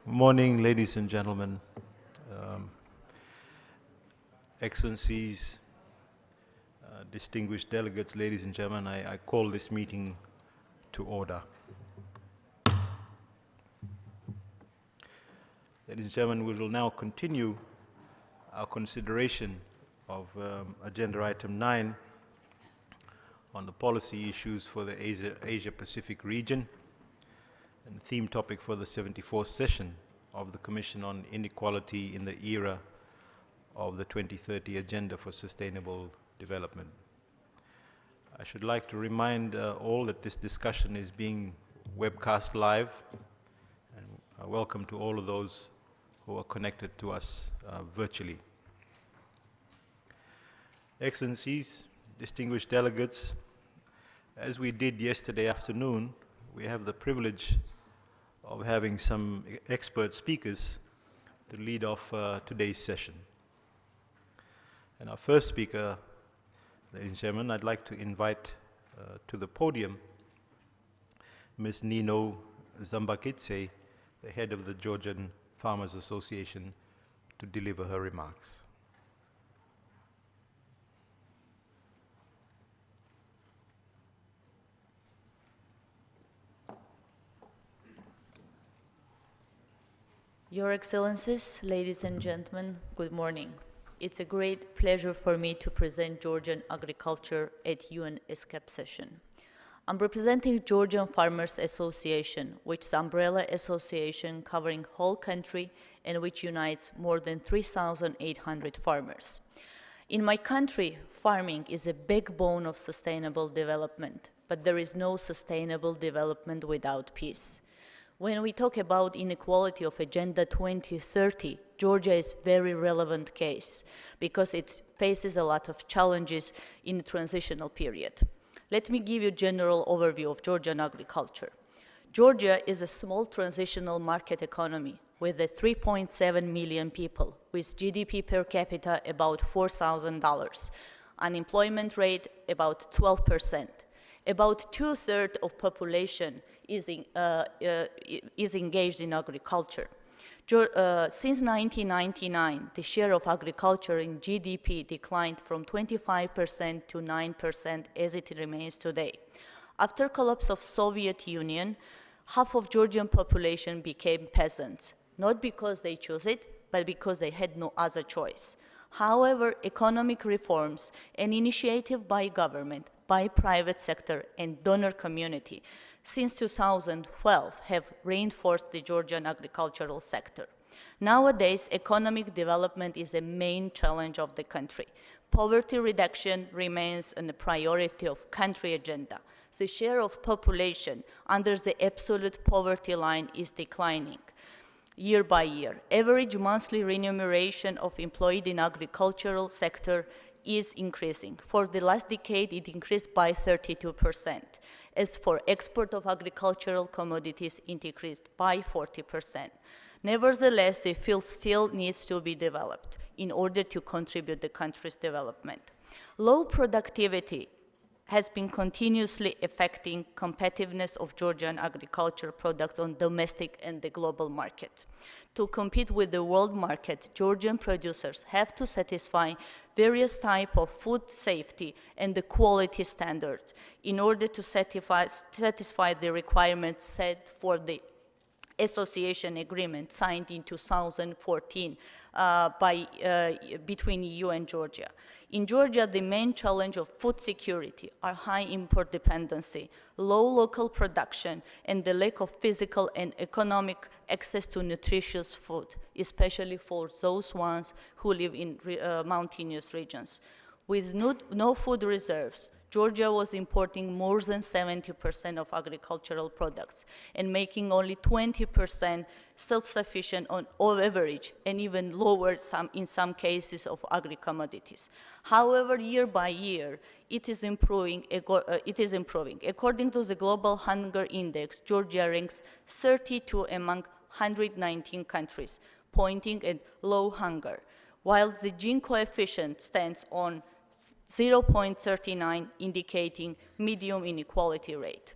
Morning, ladies and gentlemen, Excellencies, distinguished delegates, ladies and gentlemen, I call this meeting to order. Ladies and gentlemen, we will now continue our consideration of Agenda Item 9 on the policy issues for the Asia-Pacific region, and the theme topic for the 74th session of the Commission on Inequality in the Era of the 2030 Agenda for Sustainable Development. I should like to remind all that this discussion is being webcast live, and welcome to all of those who are connected to us virtually. Excellencies, distinguished delegates, as we did yesterday afternoon, we have the privilege of having some expert speakers to lead off today's session. And our first speaker, ladies and gentlemen, I'd like to invite to the podium Ms. Nino Zambakidze, the head of the Georgian Farmers Association, to deliver her remarks. Your Excellencies, ladies and gentlemen, good morning. It's a great pleasure for me to present Georgian agriculture at UN ESCAP session. I'm representing Georgian Farmers Association, which is an umbrella association covering whole country and which unites more than 3,800 farmers. In my country, farming is a backbone of sustainable development, but there is no sustainable development without peace. When we talk about inequality of Agenda 2030, Georgia is a very relevant case because it faces a lot of challenges in the transitional period. Let me give you a general overview of Georgian agriculture. Georgia is a small transitional market economy with 3.7 million people, with GDP per capita about $4,000, unemployment rate about 12%. About two-thirds of population is engaged in agriculture. Since 1999, the share of agriculture in GDP declined from 25% to 9% as it remains today. After collapse of Soviet Union, half of Georgian population became peasants, not because they chose it, but because they had no other choice. However, economic reforms and initiative by government, by private sector and donor community since 2012 have reinforced the Georgian agricultural sector. Nowadays, economic development is a main challenge of the country. Poverty reduction remains a priority of country agenda. The share of population under the absolute poverty line is declining year by year. Average monthly remuneration of employed in agricultural sector is increasing. For the last decade, it increased by 32%. As for export of agricultural commodities, it increased by 40%. Nevertheless, the field still needs to be developed in order to contribute to the country's development. Low productivity has been continuously affecting competitiveness of Georgian agricultural products on domestic and the global market. To compete with the world market, Georgian producers have to satisfy various types of food safety and the quality standards in order to satisfy the requirements set for the association agreement signed in 2014 between EU and Georgia. In Georgia, the main challenge of food security are high import dependency, low local production, and the lack of physical and economic access to nutritious food, especially for those ones who live in mountainous regions. With no food reserves, Georgia was importing more than 70% of agricultural products and making only 20% self-sufficient on average and even lower in some cases of agri-commodities. However, year by year, it is improving. According to the Global Hunger Index, Georgia ranks 32 among 119 countries, pointing at low hunger, while the Gini coefficient stands on 0.39, indicating medium inequality rate.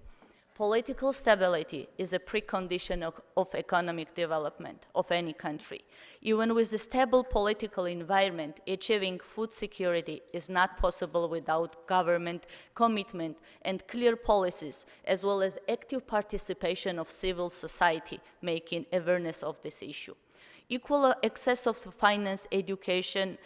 Political stability is a precondition of economic development of any country. Even with a stable political environment, achieving food security is not possible without government commitment and clear policies, as well as active participation of civil society, making awareness of this issue. Equal access of finance education,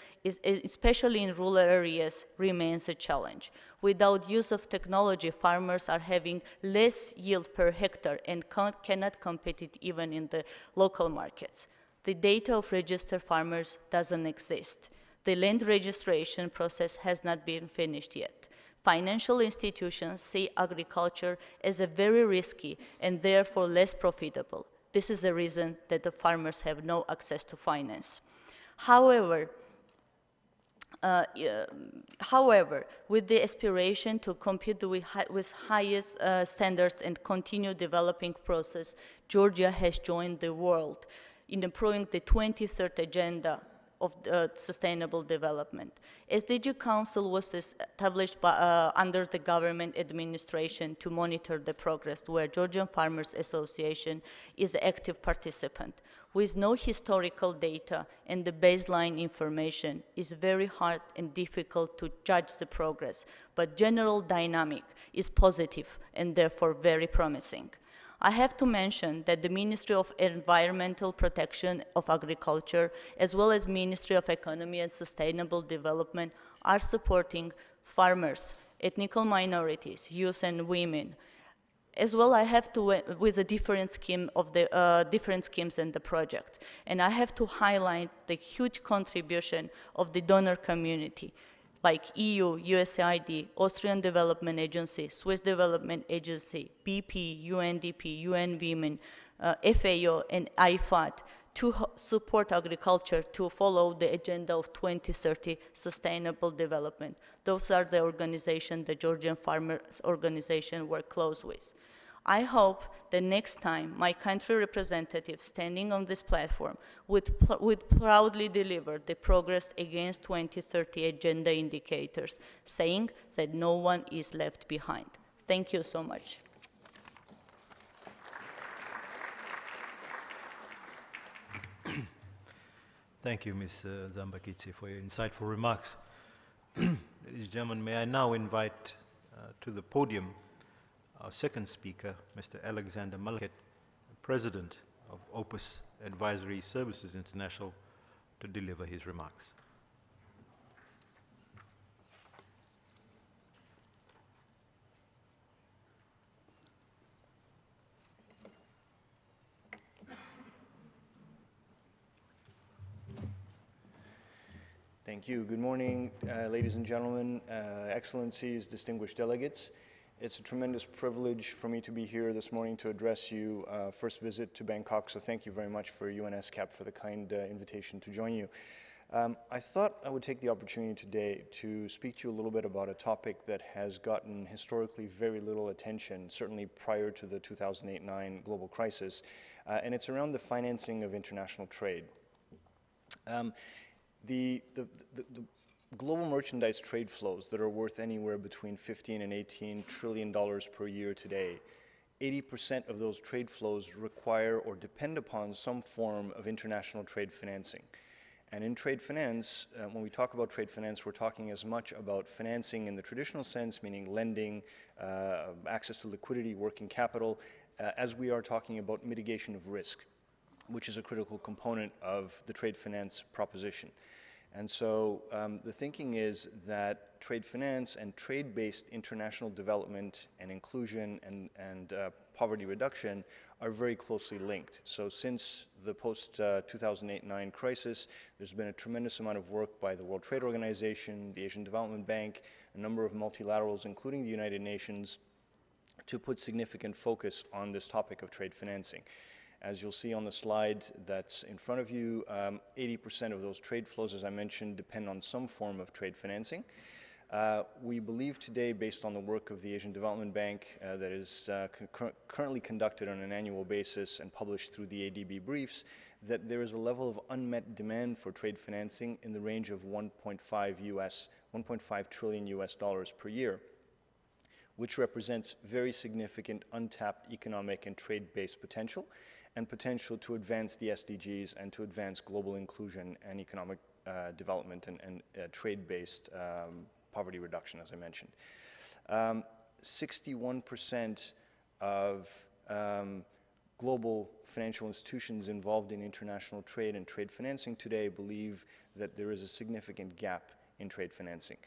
especially in rural areas, remains a challenge. Without use of technology, farmers are having less yield per hectare and cannot compete even in the local markets. The data of registered farmers doesn't exist. The land registration process has not been finished yet. Financial institutions see agriculture as a very risky and therefore less profitable. This is the reason that the farmers have no access to finance. However, with the aspiration to compete with highest standards and continue developing process, Georgia has joined the world in improving the 23rd agenda of sustainable development. SDG Council was established under the government administration to monitor the progress, where Georgian Farmers Association is an active participant. With no historical data and the baseline information, it's very hard and difficult to judge the progress, but general dynamic is positive and therefore very promising. I have to mention that the Ministry of Environmental Protection of Agriculture, as well as Ministry of Economy and Sustainable Development, are supporting farmers, ethnic minorities, youth and women. As well, I have to, with a different scheme of the different schemes in the project. And I have to highlight the huge contribution of the donor community, like EU, USAID, Austrian Development Agency, Swiss Development Agency, BP, UNDP, UN Women, FAO, and IFAD, to support agriculture to follow the agenda of 2030 sustainable development. Those are the organizations the Georgian Farmers Organization work close with. I hope the next time my country representative standing on this platform would proudly deliver the progress against 2030 agenda indicators, saying that no one is left behind. Thank you so much. Thank you, Ms. Zambakitse, for your insightful remarks. Ladies and gentlemen, may I now invite to the podium our second speaker, Mr. Alexander Malket, President of Opus Advisory Services International, to deliver his remarks. Thank you. Good morning, ladies and gentlemen, excellencies, distinguished delegates. It's a tremendous privilege for me to be here this morning to address you. First visit to Bangkok, so thank you very much for ESCAP for the kind invitation to join you. I thought I would take the opportunity today to speak to you a little bit about a topic that has gotten historically very little attention, certainly prior to the 2008-9 global crisis, and it's around the financing of international trade. The global merchandise trade flows that are worth anywhere between $15 and $18 trillion per year today, 80% of those trade flows require or depend upon some form of international trade financing. And in trade finance, when we talk about trade finance, we're talking as much about financing in the traditional sense, meaning lending, access to liquidity, working capital, as we are talking about mitigation of risk, which is a critical component of the trade finance proposition. And so the thinking is that trade finance and trade-based international development and inclusion and poverty reduction are very closely linked. So since the post-2008-9 crisis, there's been a tremendous amount of work by the World Trade Organization, the Asian Development Bank, a number of multilaterals, including the United Nations, to put significant focus on this topic of trade financing. As you'll see on the slide that's in front of you, 80% of those trade flows, as I mentioned, depend on some form of trade financing. We believe today, based on the work of the Asian Development Bank that is currently conducted on an annual basis and published through the ADB briefs, that there is a level of unmet demand for trade financing in the range of 1.5 trillion US dollars per year. which represents very significant untapped economic and trade-based potential, and potential to advance the SDGs and to advance global inclusion and economic development and trade-based poverty reduction, as I mentioned. 61% of global financial institutions involved in international trade and trade financing today believe that there is a significant gap in trade financing.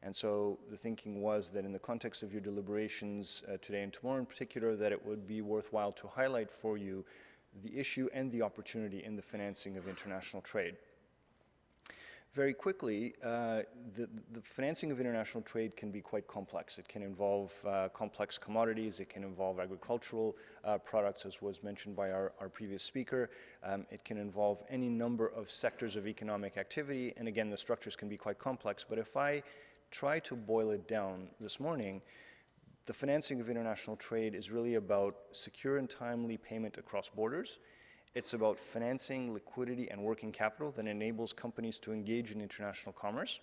And so the thinking was that in the context of your deliberations today and tomorrow in particular, that it would be worthwhile to highlight for you the issue and the opportunity in the financing of international trade. Very quickly, the financing of international trade can be quite complex. It can involve complex commodities, it can involve agricultural products, as was mentioned by our previous speaker. It can involve any number of sectors of economic activity, and again, the structures can be quite complex. But if I try to boil it down this morning, the financing of international trade is really about secure and timely payment across borders. It's about financing, liquidity, and working capital that enables companies to engage in international commerce.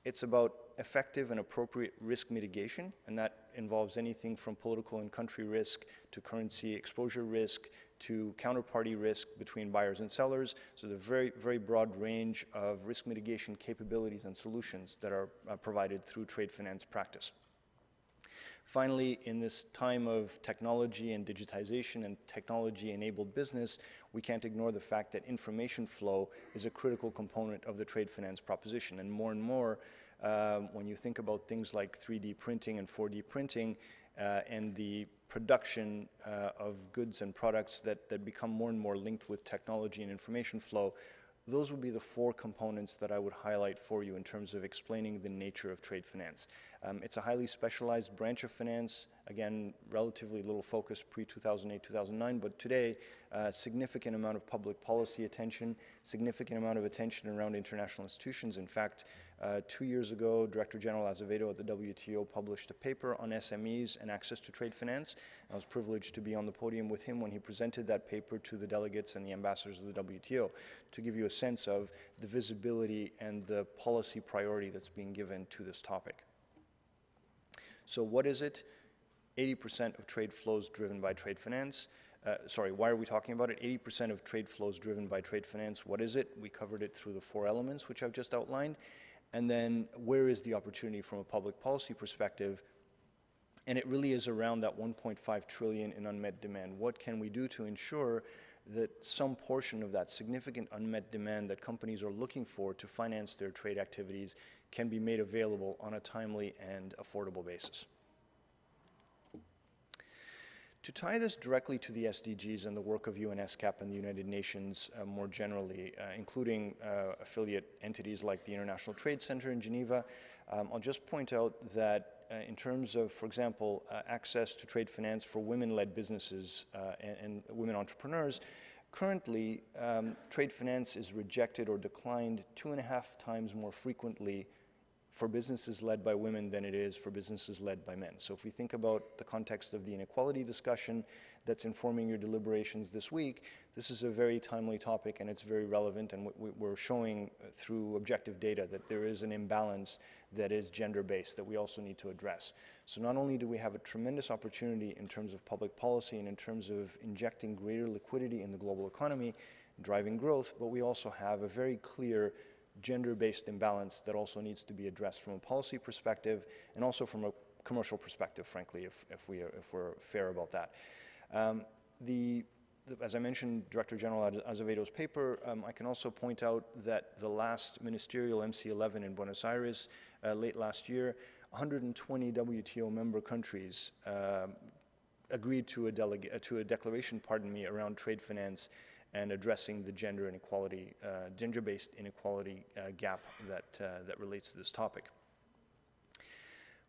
It's about effective and appropriate risk mitigation, and that involves anything from political and country risk to currency exposure risk to counterparty risk between buyers and sellers. So the very, very broad range of risk mitigation capabilities and solutions that are provided through trade finance practice. Finally, in this time of technology and digitization and technology-enabled business, we can't ignore the fact that information flow is a critical component of the trade finance proposition. And more, when you think about things like 3D printing and 4D printing and the production of goods and products that become more and more linked with technology and information flow, those would be the four components that I would highlight for you in terms of explaining the nature of trade finance. It's a highly specialized branch of finance, again, relatively little focus pre-2008, 2009, but today, significant amount of public policy attention, significant amount of attention around international institutions. In fact, 2 years ago, Director General Azevedo at the WTO published a paper on SMEs and access to trade finance. I was privileged to be on the podium with him when he presented that paper to the delegates and the ambassadors of the WTO to give you a sense of the visibility and the policy priority that's being given to this topic. So what is it? 80% of trade flows driven by trade finance. Why are we talking about it? 80% of trade flows driven by trade finance. What is it? We covered it through the four elements, which I've just outlined. And then where is the opportunity from a public policy perspective? And it really is around that 1.5 trillion in unmet demand. What can we do to ensure that some portion of that significant unmet demand that companies are looking for to finance their trade activities can be made available on a timely and affordable basis? To tie this directly to the SDGs and the work of ESCAP and the United Nations more generally, including affiliate entities like the International Trade Center in Geneva, I'll just point out that in terms of, for example, access to trade finance for women-led businesses and women entrepreneurs, currently trade finance is rejected or declined 2.5 times more frequently for businesses led by women than it is for businesses led by men. So if we think about the context of the inequality discussion that's informing your deliberations this week, this is a very timely topic and it's very relevant, and we're showing through objective data that there is an imbalance that is gender-based that we also need to address. So not only do we have a tremendous opportunity in terms of public policy and in terms of injecting greater liquidity in the global economy, driving growth, but we also have a very clear gender-based imbalance that also needs to be addressed from a policy perspective and also from a commercial perspective, frankly, if we're fair about that. As I mentioned, Director General Azevedo's paper, I can also point out that the last Ministerial MC11 in Buenos Aires late last year, 120 WTO member countries agreed to a declaration, around trade finance and addressing the gender inequality, gender-based inequality gap that relates to this topic.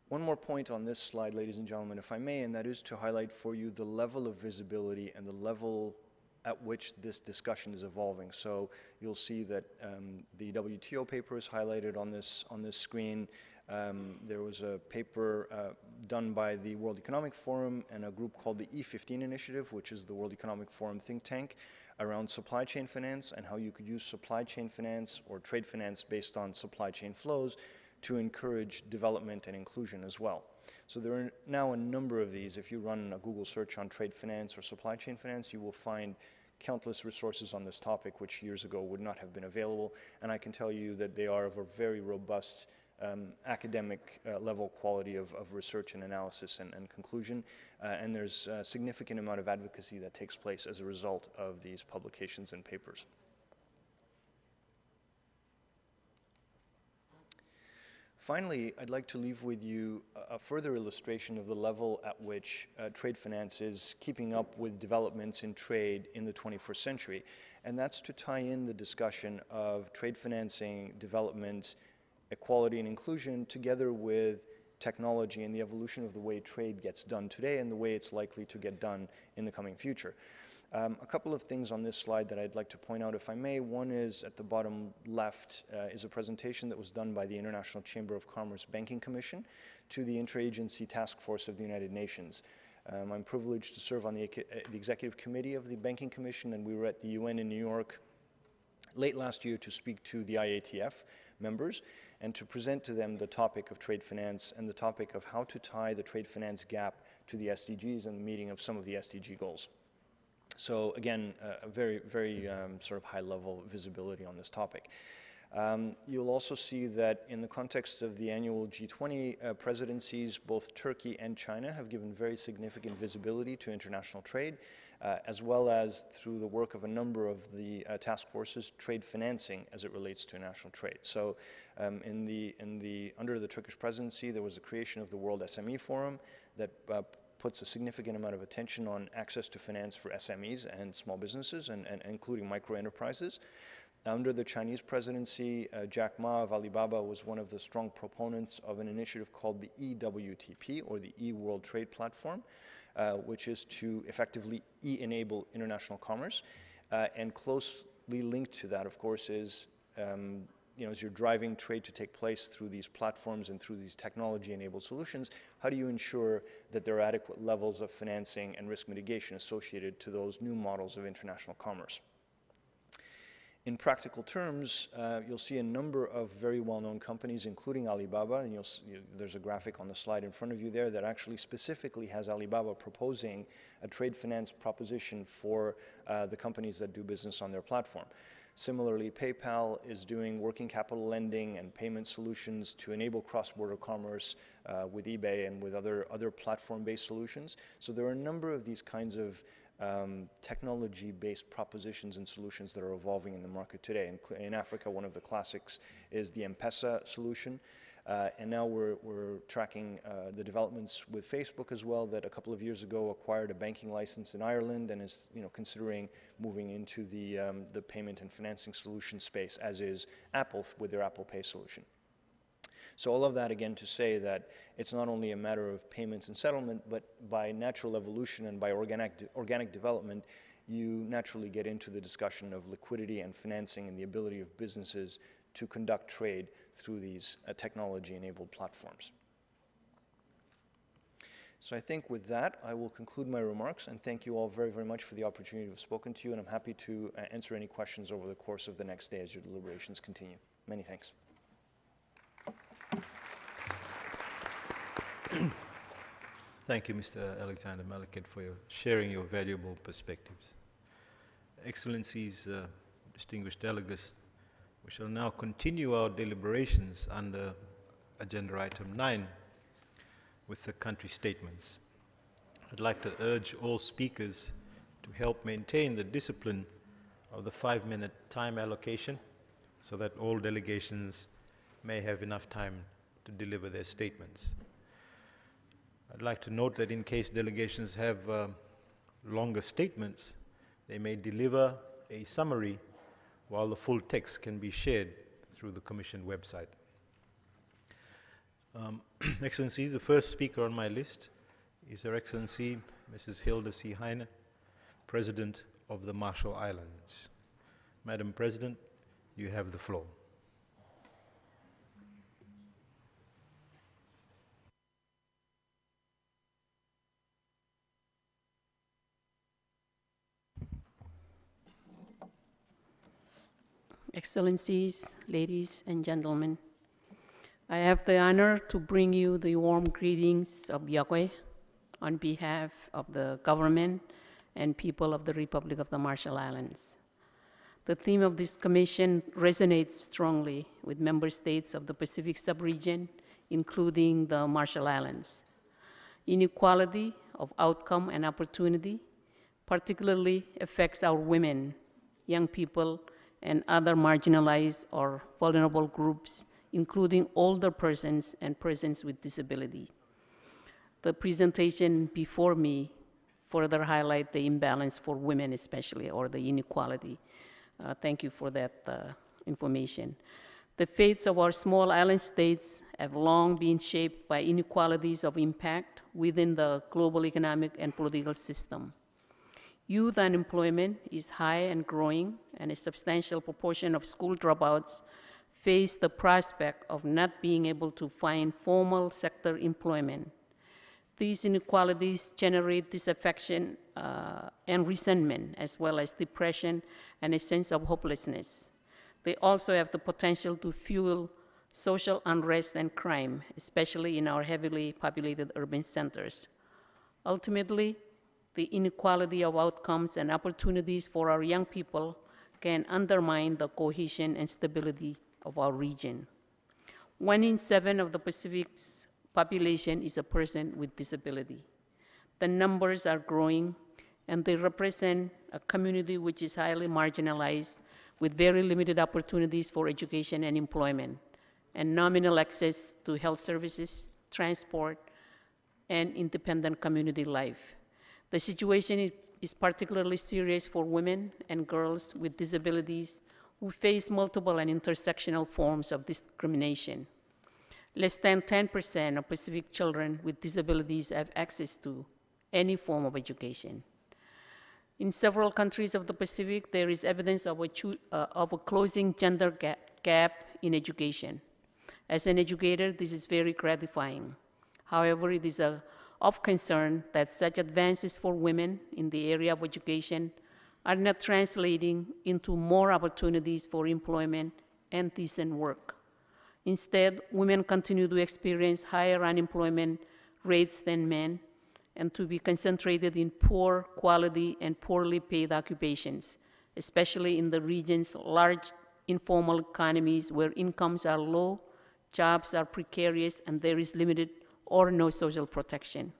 One more point on this slide, ladies and gentlemen, if I may, and that is to highlight for you the level of visibility and the level at which this discussion is evolving. So you'll see that the WTO paper is highlighted on this screen. There was a paper done by the World Economic Forum and a group called the E15 Initiative, which is the World Economic Forum think tank, around supply chain finance and how you could use supply chain finance or trade finance based on supply chain flows to encourage development and inclusion as well. So there are now a number of these. If you run a Google search on trade finance or supply chain finance, you will find countless resources on this topic, which years ago would not have been available. And I can tell you that they are of a very robust academic level quality of research and analysis and conclusion. And there's a significant amount of advocacy that takes place as a result of these publications and papers. Finally, I'd like to leave with you a further illustration of the level at which trade finance is keeping up with developments in trade in the 21st century. And that's to tie in the discussion of trade financing, development, equality and inclusion together with technology and the evolution of the way trade gets done today and the way it's likely to get done in the coming future. A couple of things on this slide that I'd like to point out, if I may. One is at the bottom left is a presentation that was done by the International Chamber of Commerce Banking Commission to the Interagency Task Force of the United Nations. I'm privileged to serve on the Executive Committee of the Banking Commission, and we were at the UN in New York late last year to speak to the IATF members and to present to them the topic of trade finance and the topic of how to tie the trade finance gap to the SDGs and the meeting of some of the SDG goals. So again, a very, very sort of high-level visibility on this topic. You'll also see that in the context of the annual G20 presidencies, both Turkey and China have given very significant visibility to international trade, as well as through the work of a number of the task forces, trade financing as it relates to international trade. So under the Turkish presidency, there was the creation of the World SME Forum that puts a significant amount of attention on access to finance for SMEs and small businesses, and including micro enterprises. Under the Chinese presidency, Jack Ma of Alibaba was one of the strong proponents of an initiative called the EWTP, or the E-World Trade Platform, which is to effectively e-enable international commerce. And closely linked to that, of course, is as you're driving trade to take place through these platforms and through these technology-enabled solutions, how do you ensure that there are adequate levels of financing and risk mitigation associated to those new models of international commerce? In practical terms, you'll see a number of very well-known companies, including Alibaba, and there's a graphic on the slide in front of you there that actually specifically has Alibaba proposing a trade finance proposition for the companies that do business on their platform. Similarly, PayPal is doing working capital lending and payment solutions to enable cross-border commerce with eBay and with other platform-based solutions. So there are a number of these kinds of technology-based propositions and solutions that are evolving in the market today. In Africa, one of the classics is the M-Pesa solution. And now we're tracking the developments with Facebook as well, that a couple of years ago acquired a banking license in Ireland and is considering moving into the payment and financing solution space, as is Apple with their Apple Pay solution. So all of that, again, to say that it's not only a matter of payments and settlement, but by natural evolution and by organic development, you naturally get into the discussion of liquidity and financing and the ability of businesses to conduct trade through these technology-enabled platforms. So I think with that, I will conclude my remarks and thank you all very, very much for the opportunity to have spoken to you, and I'm happy to answer any questions over the course of the next day as your deliberations continue. Many thanks. Thank you, Mr. Alexander Maleket, for sharing your valuable perspectives. Excellencies, distinguished delegates, we shall now continue our deliberations under Agenda Item 9 with the country statements. I'd like to urge all speakers to help maintain the discipline of the 5-minute time allocation so that all delegations may have enough time to deliver their statements. I'd like to note that in case delegations have longer statements, they may deliver a summary while the full text can be shared through the Commission website. Excellencies, the first speaker on my list is Her Excellency Mrs. Hilda C. Heine, President of the Marshall Islands. Madam President, you have the floor. Excellencies, ladies and gentlemen, I have the honor to bring you the warm greetings of Yahweh on behalf of the government and people of the Republic of the Marshall Islands. The theme of this commission resonates strongly with member states of the Pacific sub-region, including the Marshall Islands. Inequality of outcome and opportunity particularly affects our women, young people, and other marginalized or vulnerable groups, including older persons and persons with disabilities. The presentation before me further highlight the imbalance for women especially, or the inequality. Thank you for that information. The fates of our small island states have long been shaped by inequalities of impact within the global economic and political system. Youth unemployment is high and growing, and a substantial proportion of school dropouts face the prospect of not being able to find formal sector employment. These inequalities generate disaffection and resentment, as well as depression and a sense of hopelessness. They also have the potential to fuel social unrest and crime, especially in our heavily populated urban centers. Ultimately, the inequality of outcomes and opportunities for our young people can undermine the cohesion and stability of our region. 1 in 7 of the Pacific's population is a person with disability. The numbers are growing, and they represent a community which is highly marginalized with very limited opportunities for education and employment, and nominal access to health services, transport, and independent community life. The situation is particularly serious for women and girls with disabilities who face multiple and intersectional forms of discrimination. Less than 10% of Pacific children with disabilities have access to any form of education. In several countries of the Pacific, there is evidence of a closing gender gap in education. As an educator, this is very gratifying. However, it is of concern that such advances for women in the area of education are not translating into more opportunities for employment and decent work. Instead, women continue to experience higher unemployment rates than men and to be concentrated in poor quality and poorly paid occupations, especially in the region's large informal economies where incomes are low, jobs are precarious, and there is limited or no social protection.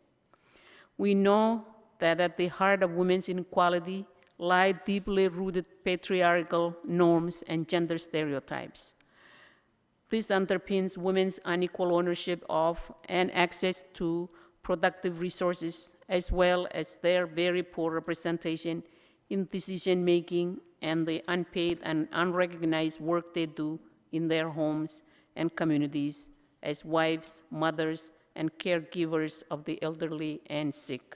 We know that at the heart of women's inequality lie deeply rooted patriarchal norms and gender stereotypes. This underpins women's unequal ownership of and access to productive resources, as well as their very poor representation in decision-making and the unpaid and unrecognized work they do in their homes and communities as wives, mothers, and caregivers of the elderly and sick.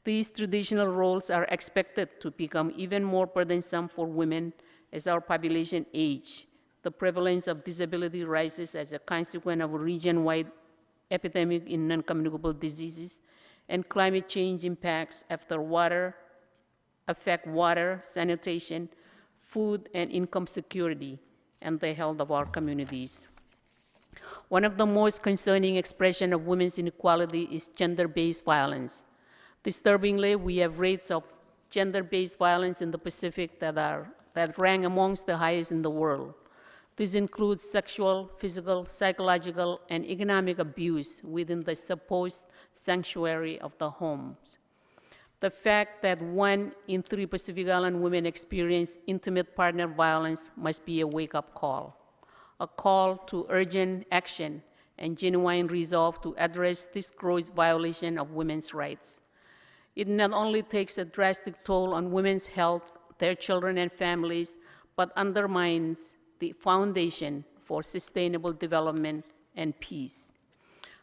These traditional roles are expected to become even more burdensome for women as our population ages. The prevalence of disability rises as a consequence of a region-wide epidemic in non-communicable diseases, and climate change impacts affect water, sanitation, food, and income security, and the health of our communities. One of the most concerning expressions of women's inequality is gender-based violence. Disturbingly, we have rates of gender-based violence in the Pacific that rank amongst the highest in the world. This includes sexual, physical, psychological, and economic abuse within the supposed sanctuary of the homes. The fact that 1 in 3 Pacific Island women experience intimate partner violence must be a wake-up call, a call to urgent action and genuine resolve to address this gross violation of women's rights. It not only takes a drastic toll on women's health, their children and families, but undermines the foundation for sustainable development and peace.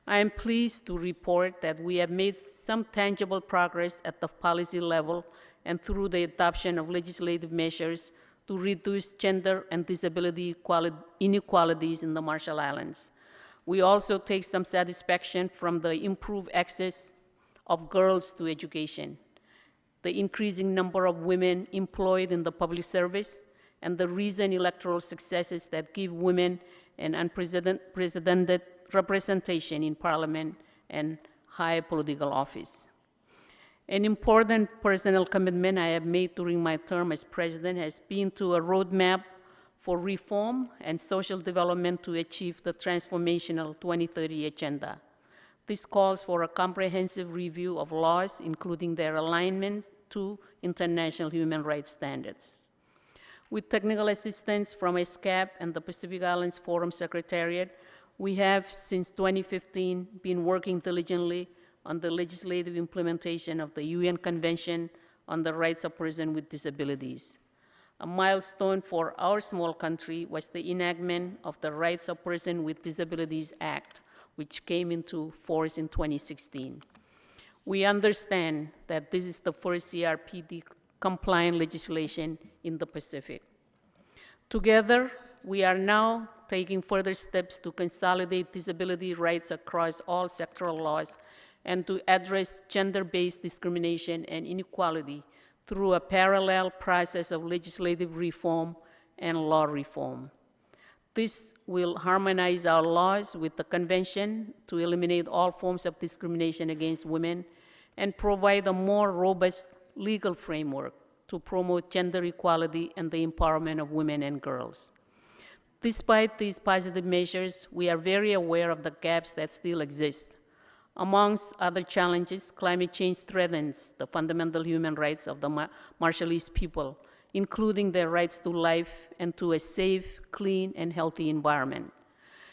I am pleased to report that we have made some tangible progress at the policy level and through the adoption of legislative measures to reduce gender and disability inequalities in the Marshall Islands. We also take some satisfaction from the improved access of girls to education, the increasing number of women employed in the public service, and the recent electoral successes that give women and unprecedented representation in parliament and high political office. An important personal commitment I have made during my term as president has been to a roadmap for reform and social development to achieve the transformational 2030 agenda. This calls for a comprehensive review of laws, including their alignment to international human rights standards. With technical assistance from ESCAP and the Pacific Islands Forum Secretariat, we have, since 2015, been working diligently on the legislative implementation of the UN Convention on the Rights of Persons with Disabilities. A milestone for our small country was the enactment of the Rights of Persons with Disabilities Act, which came into force in 2016. We understand that this is the first CRPD-compliant legislation in the Pacific. Together, we are now taking further steps to consolidate disability rights across all sectoral laws and to address gender-based discrimination and inequality through a parallel process of legislative reform and law reform. This will harmonize our laws with the Convention to eliminate all forms of discrimination against women and provide a more robust legal framework to promote gender equality and the empowerment of women and girls. Despite these positive measures, we are very aware of the gaps that still exist. Amongst other challenges, climate change threatens the fundamental human rights of the Marshallese people, including their rights to life and to a safe, clean, and healthy environment.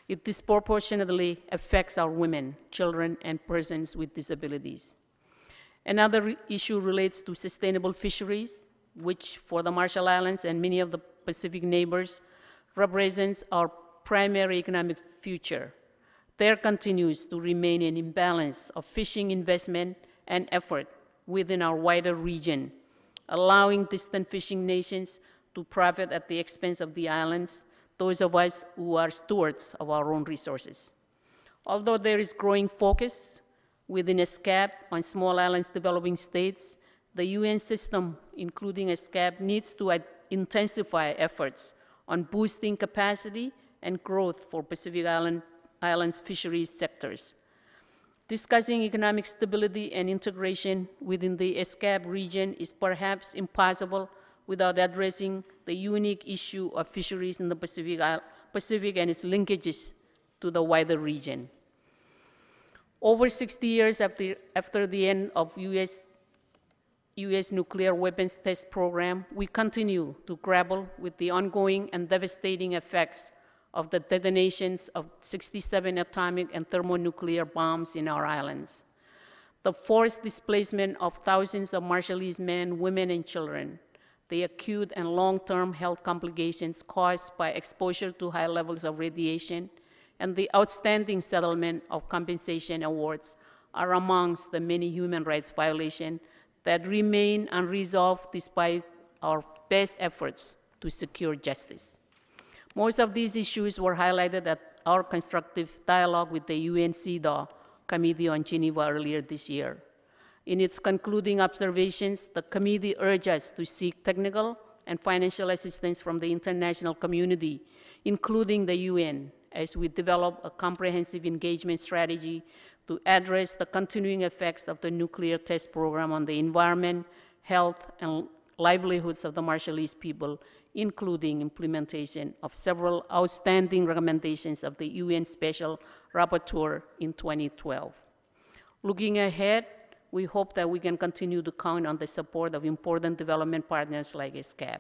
It disproportionately affects our women, children, and persons with disabilities. Another issue relates to sustainable fisheries, which for the Marshall Islands and many of the Pacific neighbors represents our primary economic future. There continues to remain an imbalance of fishing investment and effort within our wider region, allowing distant fishing nations to profit at the expense of the islands, those of us who are stewards of our own resources. Although there is growing focus within ESCAP on small islands developing states, the UN system, including ESCAP, needs to intensify efforts on boosting capacity and growth for Pacific Islands fisheries sectors. Discussing economic stability and integration within the ESCAP region is perhaps impossible without addressing the unique issue of fisheries in the Pacific and its linkages to the wider region. Over 60 years after the end of US nuclear weapons test program, we continue to grapple with the ongoing and devastating effects of the detonations of 67 atomic and thermonuclear bombs in our islands. The forced displacement of thousands of Marshallese men, women, and children, the acute and long-term health complications caused by exposure to high levels of radiation, and the outstanding settlement of compensation awards are amongst the many human rights violations that remain unresolved despite our best efforts to secure justice. Most of these issues were highlighted at our constructive dialogue with the UN CEDAW Committee on Geneva earlier this year. In its concluding observations, the committee urged us to seek technical and financial assistance from the international community, including the UN, as we develop a comprehensive engagement strategy to address the continuing effects of the nuclear test program on the environment, health, and livelihoods of the Marshallese people, including implementation of several outstanding recommendations of the UN Special Rapporteur in 2012. Looking ahead, we hope that we can continue to count on the support of important development partners like ESCAP.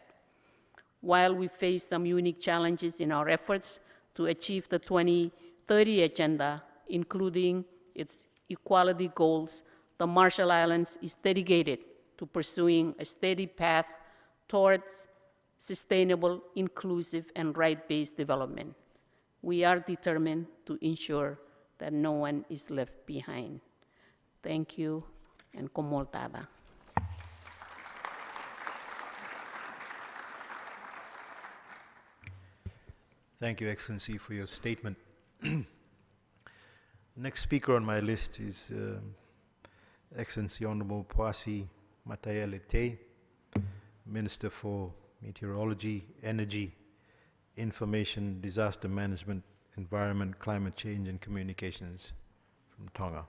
While we face some unique challenges in our efforts to achieve the 2030 agenda, including its equality goals, the Marshall Islands is dedicated to pursuing a steady path towards sustainable, inclusive, and right-based development. We are determined to ensure that no one is left behind. Thank you, and komoltada. Thank you, Excellency, for your statement. Next speaker on my list is Excellency Honorable Pwasi Matayelete, Minister for Meteorology, Energy, Information, Disaster Management, Environment, Climate Change and Communications from Tonga.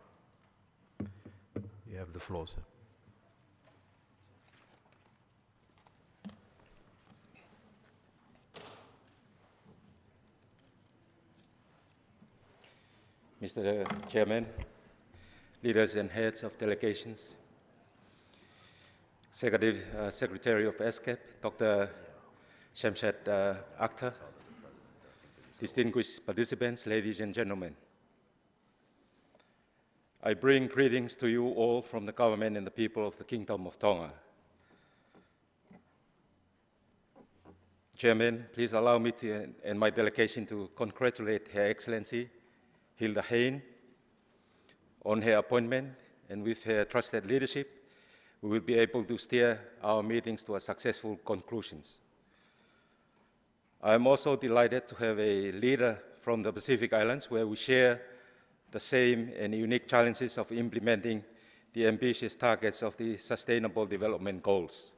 You have the floor, sir. Mr. Chairman, leaders and heads of delegations, Secretary of ESCAP, Dr. Shamshad Akhtar, distinguished participants, ladies and gentlemen. I bring greetings to you all from the government and the people of the Kingdom of Tonga. Chairman, please allow me and my delegation to congratulate Her Excellency Hilda Heine on her appointment, and with her trusted leadership, we will be able to steer our meetings to a successful conclusions. I am also delighted to have a leader from the Pacific Islands where we share the same and unique challenges of implementing the ambitious targets of the Sustainable Development Goals.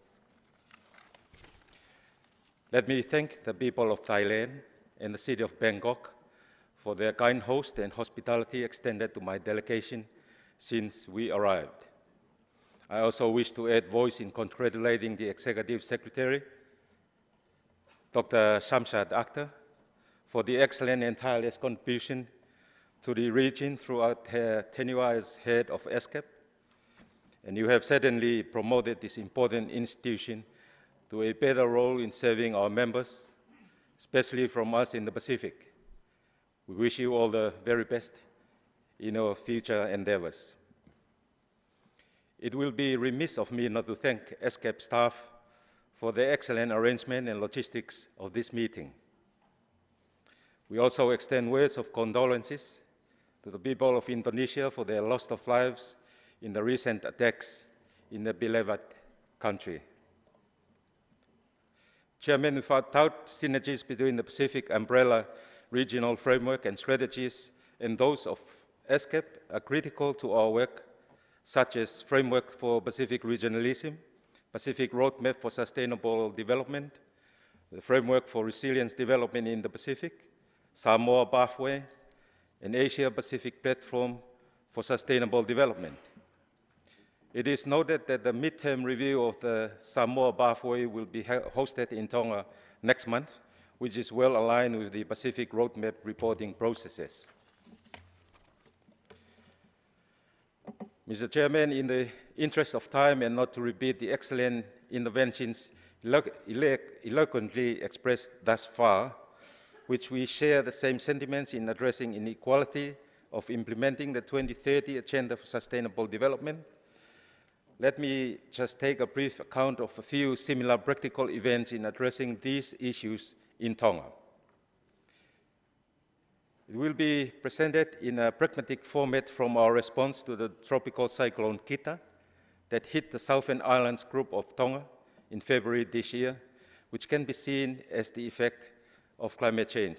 Let me thank the people of Thailand and the city of Bangkok for their kind host and hospitality extended to my delegation since we arrived. I also wish to add voice in congratulating the Executive Secretary, Dr. Shamshad Akhtar, for the excellent and tireless contribution to the region throughout her tenure as head of ESCAP. And you have certainly promoted this important institution to a better role in serving our members, especially from us in the Pacific. We wish you all the very best in your future endeavors. It will be remiss of me not to thank ESCAP staff for the excellent arrangement and logistics of this meeting. We also extend words of condolences to the people of Indonesia for their loss of lives in the recent attacks in the beloved country. Chairman, without doubt, synergies between the Pacific umbrella regional framework and strategies and those of ESCAP are critical to our work, such as Framework for Pacific Regionalism, Pacific Roadmap for Sustainable Development, the Framework for Resilience Development in the Pacific, Samoa Pathway, and Asia-Pacific Platform for Sustainable Development. It is noted that the midterm review of the Samoa Pathway will be hosted in Tonga next month, which is well aligned with the Pacific Roadmap reporting processes. Mr. Chairman, in the interest of time and not to repeat the excellent interventions eloquently expressed thus far, which we share the same sentiments in addressing inequality of implementing the 2030 Agenda for Sustainable Development, let me just take a brief account of a few similar practical events in addressing these issues in Tonga. It will be presented in a pragmatic format from our response to the tropical cyclone Kita that hit the southern islands group of Tonga in February this year, which can be seen as the effect of climate change.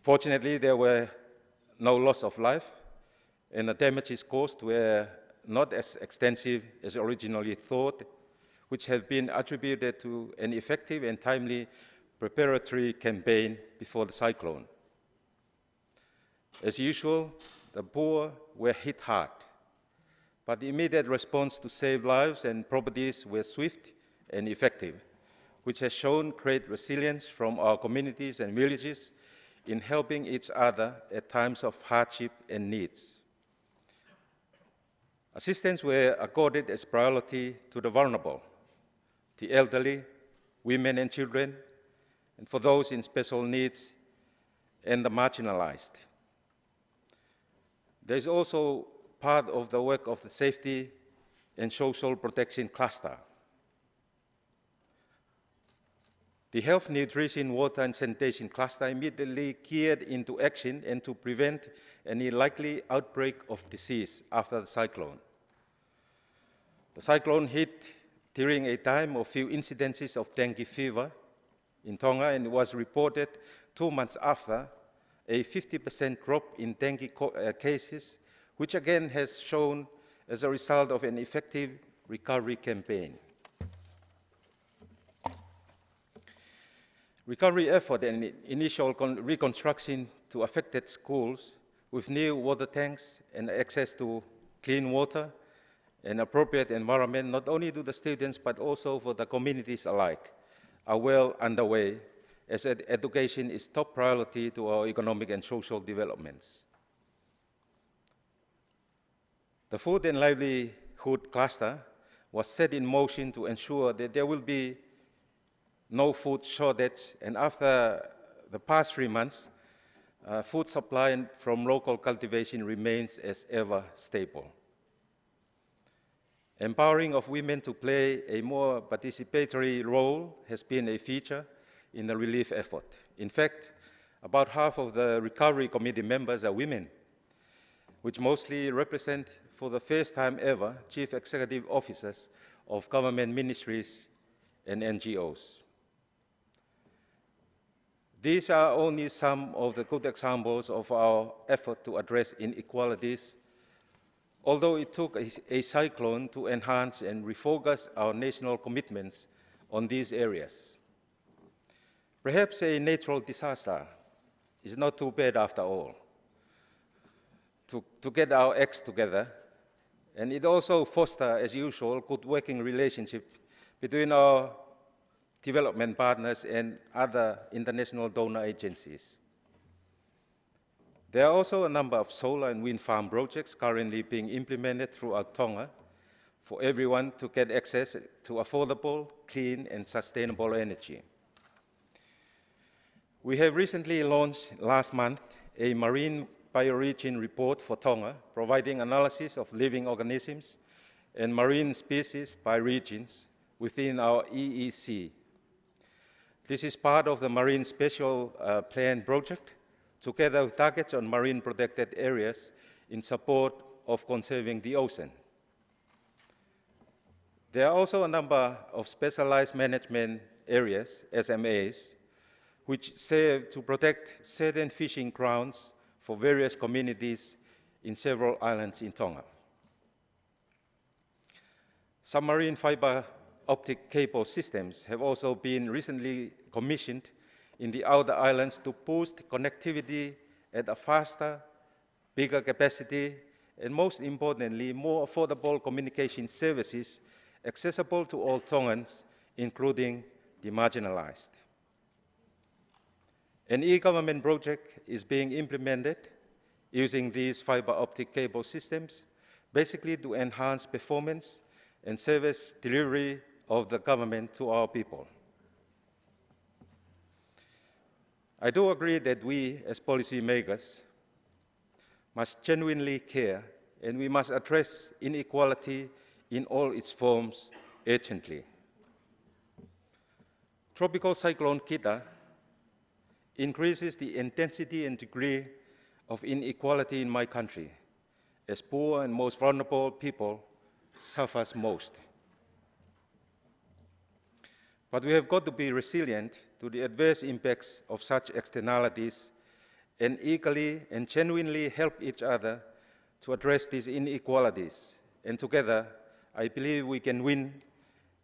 Fortunately, there were no loss of life, and the damages caused were not as extensive as originally thought, which have been attributed to an effective and timely preparatory campaign before the cyclone. As usual, the poor were hit hard, but the immediate response to save lives and properties were swift and effective, which has shown great resilience from our communities and villages in helping each other at times of hardship and needs. Assistance were accorded as priority to the vulnerable, the elderly, women and children, and for those in special needs and the marginalized. There is also part of the work of the Safety and Social Protection Cluster. The Health, Nutrition, Water and Sanitation Cluster immediately geared into action and to prevent any likely outbreak of disease after the cyclone. The cyclone hit during a time of few incidences of dengue fever in Tonga, and it was reported 2 months after a 50% drop in dengue cases, which again has shown as a result of an effective recovery campaign. Recovery effort and initial reconstruction to affected schools with new water tanks and access to clean water and appropriate environment, not only to the students but also for the communities alike, are well underway, as education is top priority to our economic and social developments. The food and livelihood cluster was set in motion to ensure that there will be no food shortage, and after the past 3 months, food supply from local cultivation remains as ever stable. Empowering of women to play a more participatory role has been a feature in the relief effort. In fact, about half of the Recovery Committee members are women, which mostly represent, for the first time ever, chief executive officers of government ministries and NGOs. These are only some of the good examples of our effort to address inequalities, although it took a cyclone to enhance and refocus our national commitments on these areas. Perhaps a natural disaster is not too bad after all, to get our acts together, and it also fosters, as usual, good working relationship between our development partners and other international donor agencies. There are also a number of solar and wind farm projects currently being implemented throughout Tonga for everyone to get access to affordable, clean, and sustainable energy. We have recently launched last month a marine bioregion report for Tonga, providing analysis of living organisms and marine species by regions within our EEC. This is part of the Marine Special Plan project, together with targets on marine protected areas in support of conserving the ocean. There are also a number of specialized management areas, SMAs, which serve to protect certain fishing grounds for various communities in several islands in Tonga. Submarine fiber optic cable systems have also been recently commissioned in the outer islands to boost connectivity at a faster, bigger capacity, and most importantly, more affordable communication services accessible to all Tongans, including the marginalized. An e-government project is being implemented using these fiber optic cable systems, basically to enhance performance and service delivery of the government to our people. I do agree that we, as policymakers, must genuinely care, and we must address inequality in all its forms urgently. Tropical Cyclone Kita increases the intensity and degree of inequality in my country, as poor and most vulnerable people suffer most. But we have got to be resilient to the adverse impacts of such externalities and eagerly and genuinely help each other to address these inequalities. And together, I believe we can win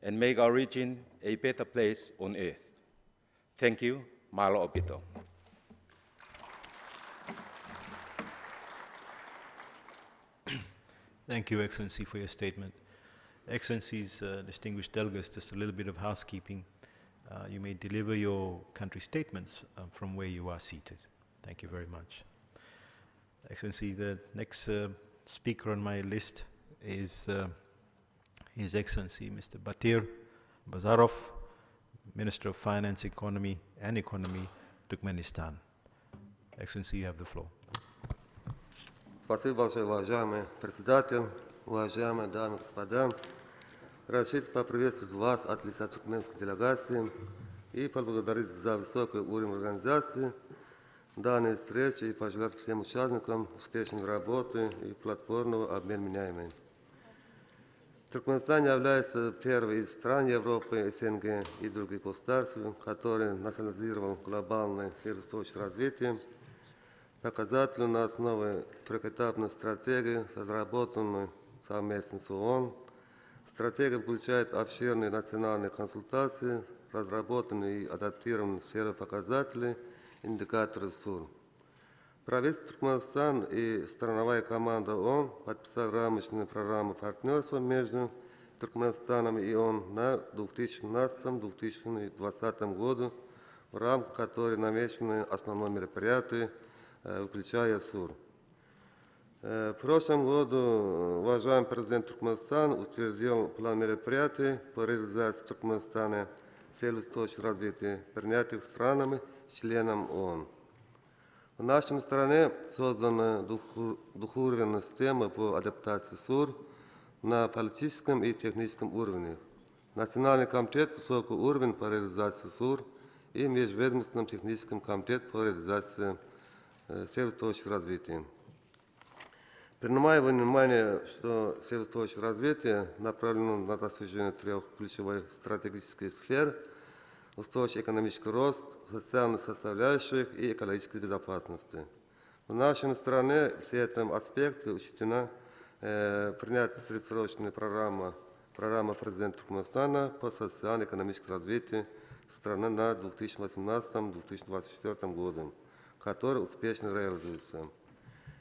and make our region a better place on earth. Thank you. Malo Obito. Thank you, Excellency, for your statement. Excellencies, distinguished delegates, just a little bit of housekeeping. You may deliver your country statements from where you are seated. Thank you very much. Excellency, the next speaker on my list is His Excellency Mr. Batir Bazarov, Minister of Finance, Economy, Turkmenistan. Excellency, you have the floor. Спасибо большое, уважаемый председатель, уважаемые дамы и господа. Разрешите поприветствовать вас от лица туркменской делегации и поблагодарить за высокий уровень организации данной встречи и пожелать всем участникам успешной работы и плодотворного обмена мнениями. Туркменистан является первой из стран Европы, СНГ и других государств, который национализировал глобальный сервис устойчивого развития, показатель на основе трехэтапной стратегии, разработанной совместно с ООН. Стратегия включает обширные национальные консультации разработаны и адаптированы все показатели, индикаторы СУР. Правительство Туркменистана и страновая команда ООН подписали рамочную программу партнерства между Туркменистаном и ООН на 2017-2020 году, в рамках которой намечены основные мероприятия, включая СУР. В прошлом году уважаемый президент Туркменистана утвердил план мероприятий по реализации в Туркменистане целей устойчивого развития, принятых странами, членам ООН. В нашей стране создана двухуровневая система по адаптации СУР на политическом и техническом уровне. Национальный комитет высокого уровня по реализации СУР и Межведомственный технический комитет по реализации целей устойчивого развития. Принимая во внимание, что цель устойчивого развития направлена на достижение трех ключевых стратегических сфер: устойчивый экономический рост, социальных составляющих и экологической безопасности. В нашей стране все эти аспекты учтена принятая среднесрочная программа президента Туркменистана по социально-экономическому развитию страны на 2018-2024 годы, который успешно реализуется.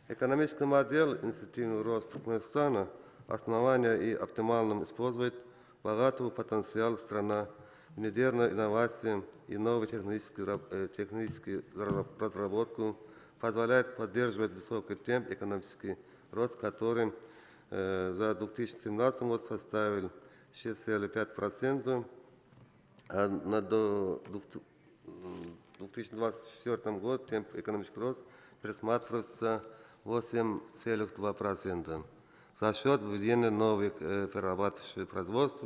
Экономическая модель инвестиционного роста Туркменистана основания и оптимально использует богатого потенциала страны, внедряя инновации и новые технические разработки, позволяет поддерживать высокий темп экономический рост, который за 2017 год составил 6,5%, а на 2024 год темп экономического роста предусматривается 8,2% за счет введения новых перерабатывающих производств,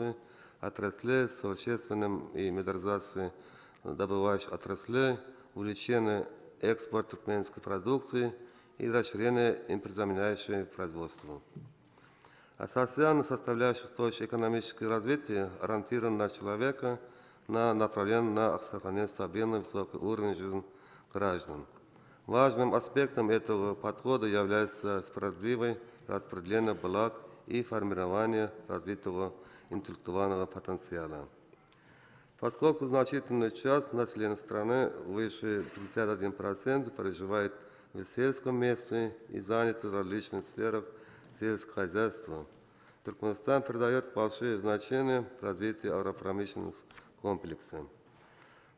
отраслей, совершенствованием и модернизации добывающих отраслей, увеличения экспорта туркменской продукции и расширения импортозаменяющего производства. А социальная составляющая устойчивого экономического развития ориентирована на человека, направлена на сохранение стабильного высокого уровня жизни граждан. Важным аспектом этого подхода является справедливое распределение благ и формирование развитого интеллектуального потенциала. Поскольку значительная часть населения страны, выше 51%, проживает в сельском месте и заняты в различных сферах сельского хозяйства, Туркменистан придает большое значение развитию агропромышленных комплексов.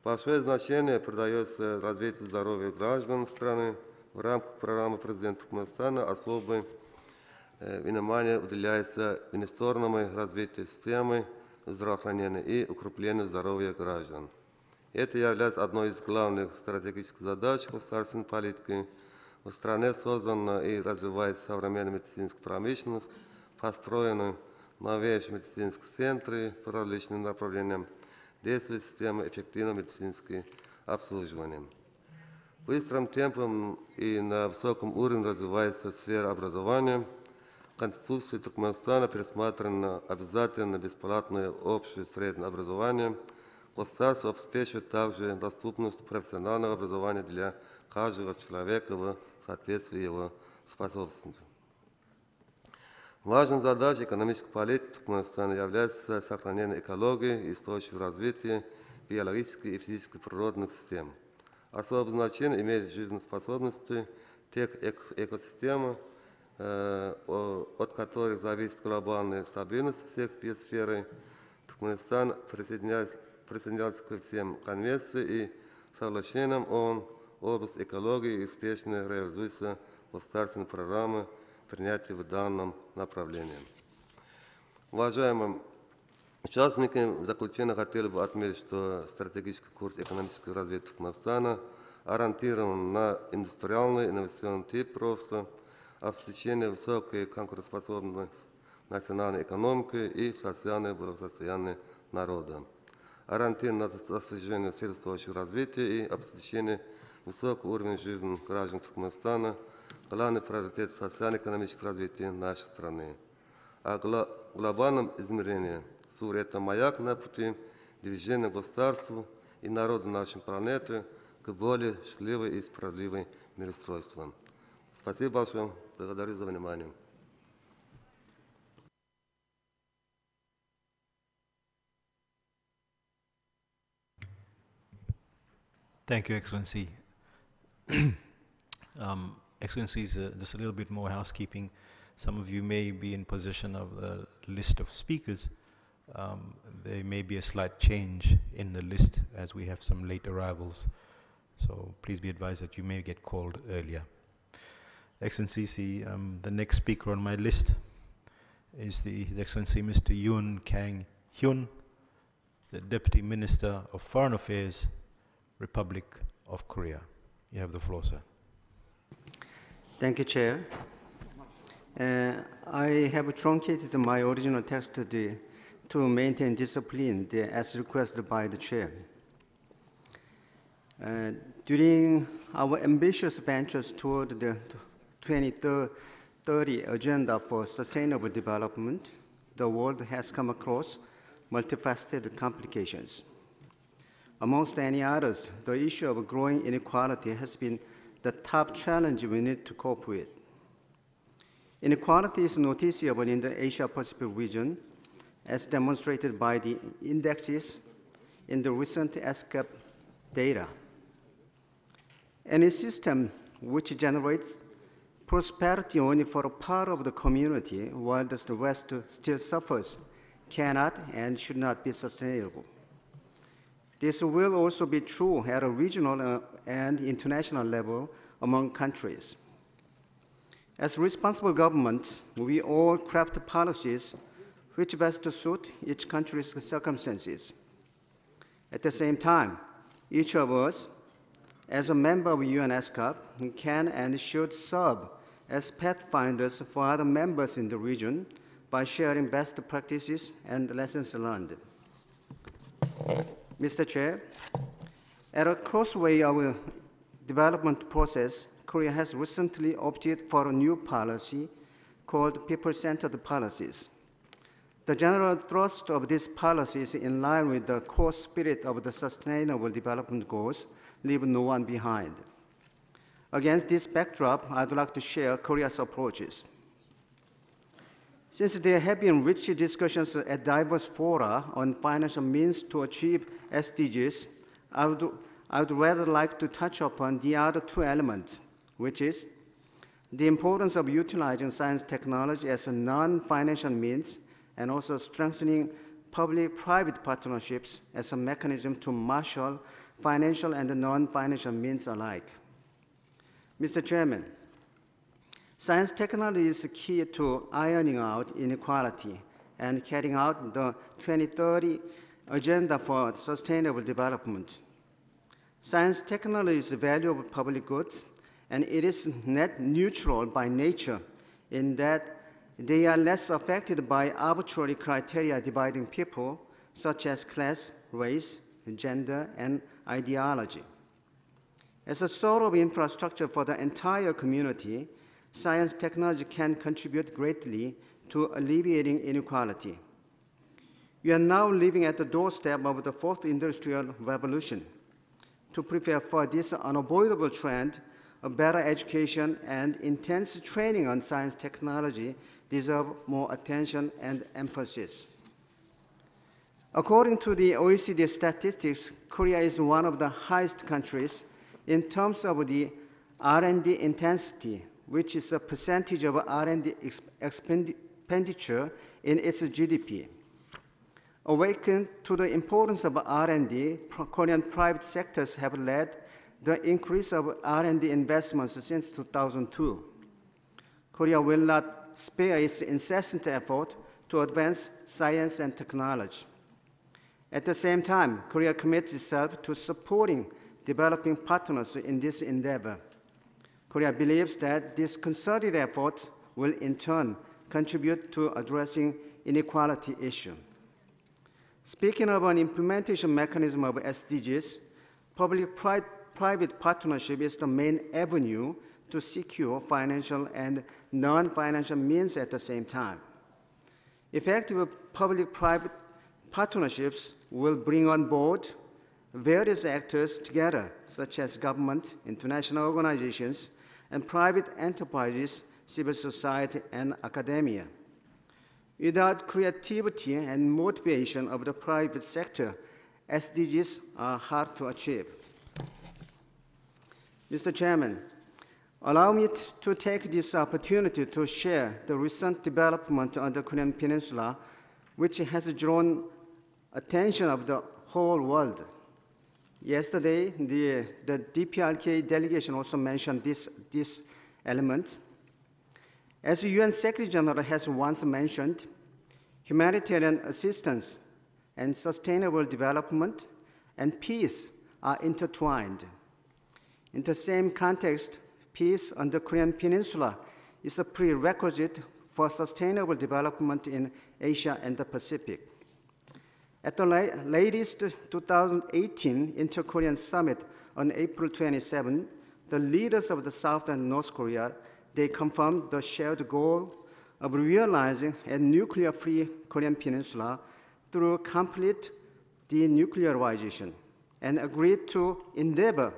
Большое значение придается развитию здоровья граждан страны. В рамках программы президента Туркменистана особое внимание уделяется инвестиционному развитию системы здравоохранения и укреплению здоровья граждан. Это является одной из главных стратегических задач государственной политики. В стране создана и развивается современная медицинская промышленность, построены новейшие медицинские центры по различным направлениям, действует система эффективного медицинского обслуживания. Быстрым темпом и на высоком уровне развивается сфера образования. Конституция Туркменистана предусмотрена обязательно бесплатное общее среднее образование. Государство обеспечивает также доступность профессионального образования для каждого человека в соответствии его способностям. Важной задачей экономической политики Туркменистана является сохранение экологии и устойчивого развития биологических и физических природных систем. Особое значение имеет жизнеспособность тех экосистем, от которых зависит глобальная стабильность всех биосфер. Туркменистан присоединяется ко всем конвенциям и соглашениям ООН в области экологии и успешно реализуется государственные программы, принятия в данном направлении. Уважаемые участники, в заключение хотел бы отметить, что стратегический курс экономического развития Туркменистана ориентирован на индустриальный инновационный тип роста, обеспечение высокой конкурентоспособной национальной экономики и социальное благосостояние народа, ориентирован на достижение целей устойчивого развития и обеспечение высокого уровня жизни граждан Туркменистана, главный приоритет социально-экономического развития нашей страны. А глобальном измерении СУР – это маяк на пути движения государства и народа нашей планеты к более счастливой и справедливой мироустройству. Спасибо большое. Благодарю за внимание. Thank you, Excellency. Excellencies, just a little bit more housekeeping. Some of you may be in possession of the list of speakers. There may be a slight change in the list as we have some late arrivals. So please be advised that you may get called earlier. Excellencies, the next speaker on my list is His Excellency Mr. Yoon Kang-hyun, the Deputy Minister of Foreign Affairs, Republic of Korea. You have the floor, sir. Thank you, Chair. I have truncated my original text to maintain discipline as requested by the Chair. During our ambitious ventures toward the 2030 Agenda for Sustainable Development, the world has come across multifaceted complications. Amongst any others, the issue of growing inequality has been the top challenge we need to cope with. Inequality is noticeable in the Asia-Pacific region, as demonstrated by the indexes in the recent ESCAP data. Any system which generates prosperity only for a part of the community, while the rest still suffers, cannot and should not be sustainable. This will also be true at a regional and international level among countries. As responsible governments, we all craft policies which best suit each country's circumstances. At the same time, each of us, as a member of ESCAP, can and should serve as pathfinders for other members in the region by sharing best practices and lessons learned. Mr. Chair, at a crossway of a development process, Korea has recently opted for a new policy called people-centered policies. The general thrust of this policy is in line with the core spirit of the Sustainable Development Goals, leave no one behind. Against this backdrop, I'd like to share Korea's approaches. Since there have been rich discussions at diverse fora on financial means to achieve SDGs, I would rather like to touch upon the other two elements, which is the importance of utilizing science technology as a non-financial means and also strengthening public-private partnerships as a mechanism to marshal financial and non-financial means alike. Mr. Chairman, science technology is key to ironing out inequality and carrying out the 2030 Agenda for Sustainable Development. Science technology is valuable public goods, and it is net neutral by nature in that they are less affected by arbitrary criteria dividing people, such as class, race, gender, and ideology. As a sort of infrastructure for the entire community, science technology can contribute greatly to alleviating inequality. We are now living at the doorstep of the fourth industrial revolution. To prepare for this unavoidable trend, a better education and intense training on science technology deserve more attention and emphasis. According to the OECD statistics, Korea is one of the highest countries in terms of the R&D intensity, which is a percentage of R&D expenditure in its GDP. Awakened to the importance of R&D, Korean private sectors have led the increase of R&D investments since 2002. Korea will not spare its incessant effort to advance science and technology. At the same time, Korea commits itself to supporting developing partners in this endeavor. Korea believes that this concerted effort will in turn contribute to addressing inequality issue. Speaking of an implementation mechanism of SDGs, public-private partnership is the main avenue to secure financial and non-financial means at the same time. Effective public-private partnerships will bring on board various actors together, such as government, international organizations, and private enterprises, civil society, and academia. Without creativity and motivation of the private sector, SDGs are hard to achieve. Mr. Chairman, allow me to take this opportunity to share the recent development on the Korean Peninsula, which has drawn attention of the whole world. Yesterday, the DPRK delegation also mentioned this element. As the UN Secretary General has once mentioned, humanitarian assistance and sustainable development and peace are intertwined. In the same context, peace on the Korean Peninsula is a prerequisite for sustainable development in Asia and the Pacific. At the latest 2018 Inter-Korean Summit on April 27, the leaders of the South and North Korea, they confirmed the shared goal of realizing a nuclear-free Korean Peninsula through complete denuclearization and agreed to endeavor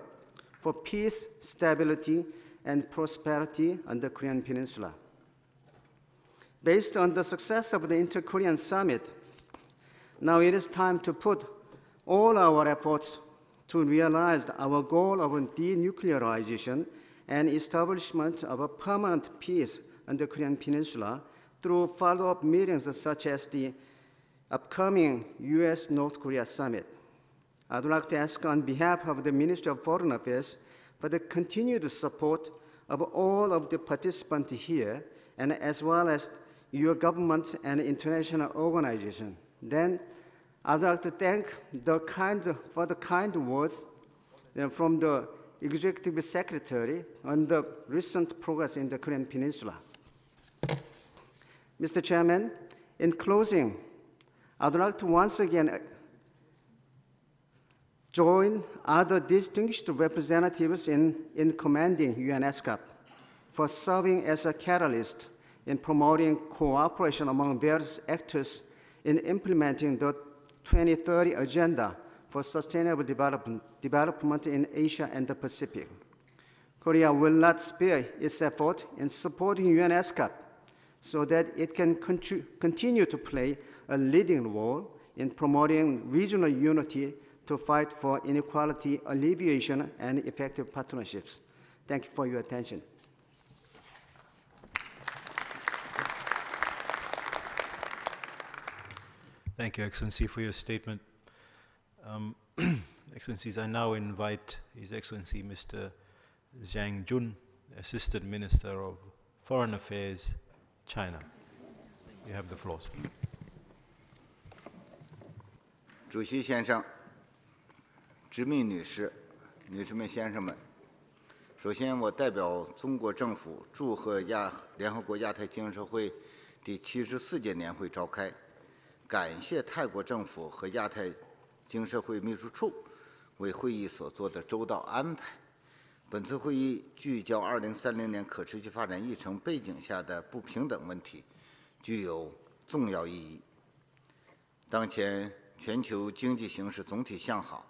for peace, stability, and prosperity on the Korean Peninsula. Based on the success of the Inter-Korean Summit, now it is time to put all our efforts to realize our goal of denuclearization and establishment of a permanent peace on the Korean Peninsula through follow-up meetings such as the upcoming US-North Korea Summit. I'd like to ask on behalf of the Ministry of Foreign Affairs for the continued support of all of the participants here, and as well as your governments and international organizations. Then I'd like to thank for the kind words from the Executive Secretary on the recent progress in the Korean Peninsula. Mr. Chairman, in closing, I'd like to once again join other distinguished representatives in commending ESCAP for serving as a catalyst in promoting cooperation among various actors in implementing the 2030 Agenda for Sustainable Development in Asia and the Pacific. Korea will not spare its effort in supporting ESCAP so that it can continue to play a leading role in promoting regional unity to fight for inequality alleviation and effective partnerships. Thank you for your attention. Thank you, Excellency, for your statement. Excellencies, I now invite His Excellency Mr. Zhang, Assistant Minister of Foreign Affairs, China. You have the floor, sir. 主席先生、执秘女士、女士们、先生们，首先我代表中国政府祝贺联合国亚太经社会第74届年会召开，感谢泰国政府和亚太经社会秘书处为会议所做的周到安排。本次会议聚焦2030年可持续发展议程背景下的不平等问题，具有重要意义。当前全球经济形势总体向好，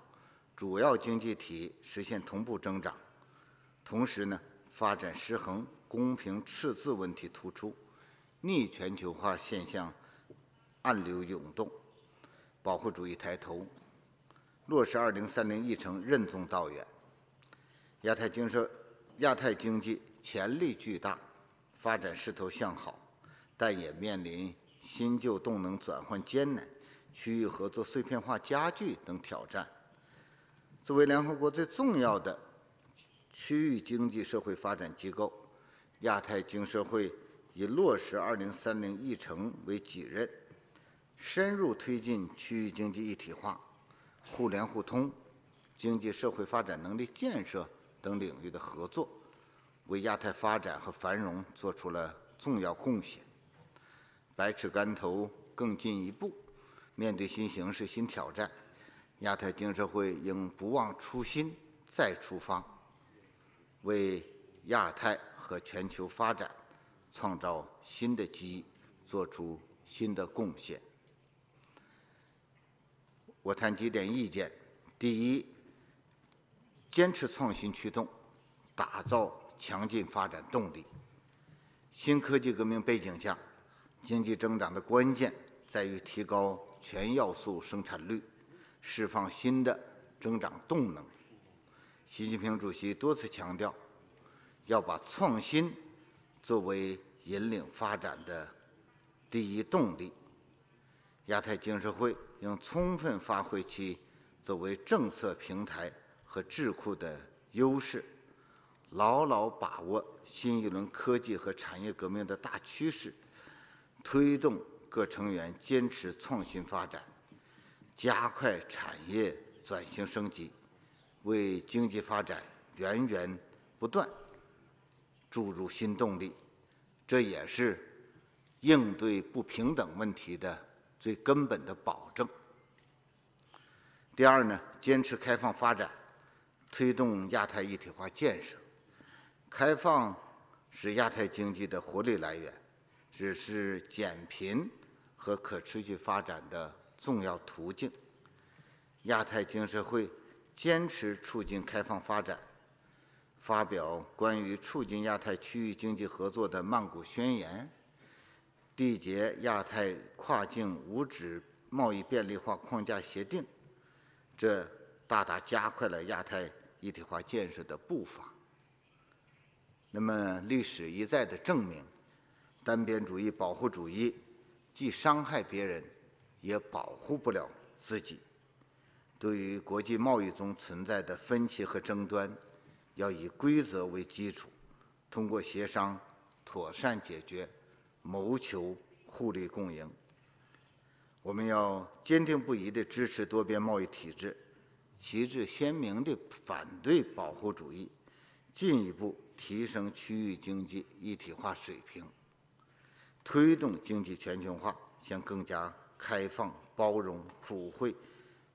主要经济体实现同步增长，同时发展失衡、公平赤字问题突出，逆全球化现象暗流涌动，保护主义抬头，落实2030议程任重道远。亚太经济潜力巨大，发展势头向好，但也面临新旧动能转换艰难、区域合作碎片化加剧等挑战。作为联合国最重要的区域经济社会发展机构，亚太经社会以落实2030议程为己任，深入推进区域经济一体化、互联互通、经济社会发展能力建设等领域的合作，为亚太发展和繁荣做出了重要贡献。百尺竿头更进一步，面对新形势、新挑战，亚太经社会应不忘初心，再出发，为亚太和全球发展创造新的机遇，做出新的贡献。我谈几点意见：第一，坚持创新驱动，打造强劲发展动力。新科技革命背景下，经济增长的关键在于提高全要素生产率，释放新的增长动能。习近平主席多次强调，要把创新作为引领发展的第一动力。亚太经社会应充分发挥其作为政策平台和智库的优势，牢牢把握新一轮科技和产业革命的大趋势，推动各成员坚持创新发展，加快产业转型升级，为经济发展源源不断注入新动力。这也是应对不平等问题的最根本的保证。第二呢，坚持开放发展，推动亚太一体化建设。开放是亚太经济的活力来源，只是减贫和可持续发展的重要途径。亚太经社会坚持促进开放发展，发表关于促进亚太区域经济合作的曼谷宣言，缔结亚太跨境无纸贸易便利化框架协定，这大大加快了亚太一体化建设的步伐。那么，历史一再的证明，单边主义、保护主义既伤害别人，也保护不了自己。对于国际贸易中存在的分歧和争端，要以规则为基础，通过协商妥善解决，谋求互利共赢。我们要坚定不移地支持多边贸易体制，旗帜鲜明地反对保护主义，进一步提升区域经济一体化水平，推动经济全球化向更加开放、包容、普惠、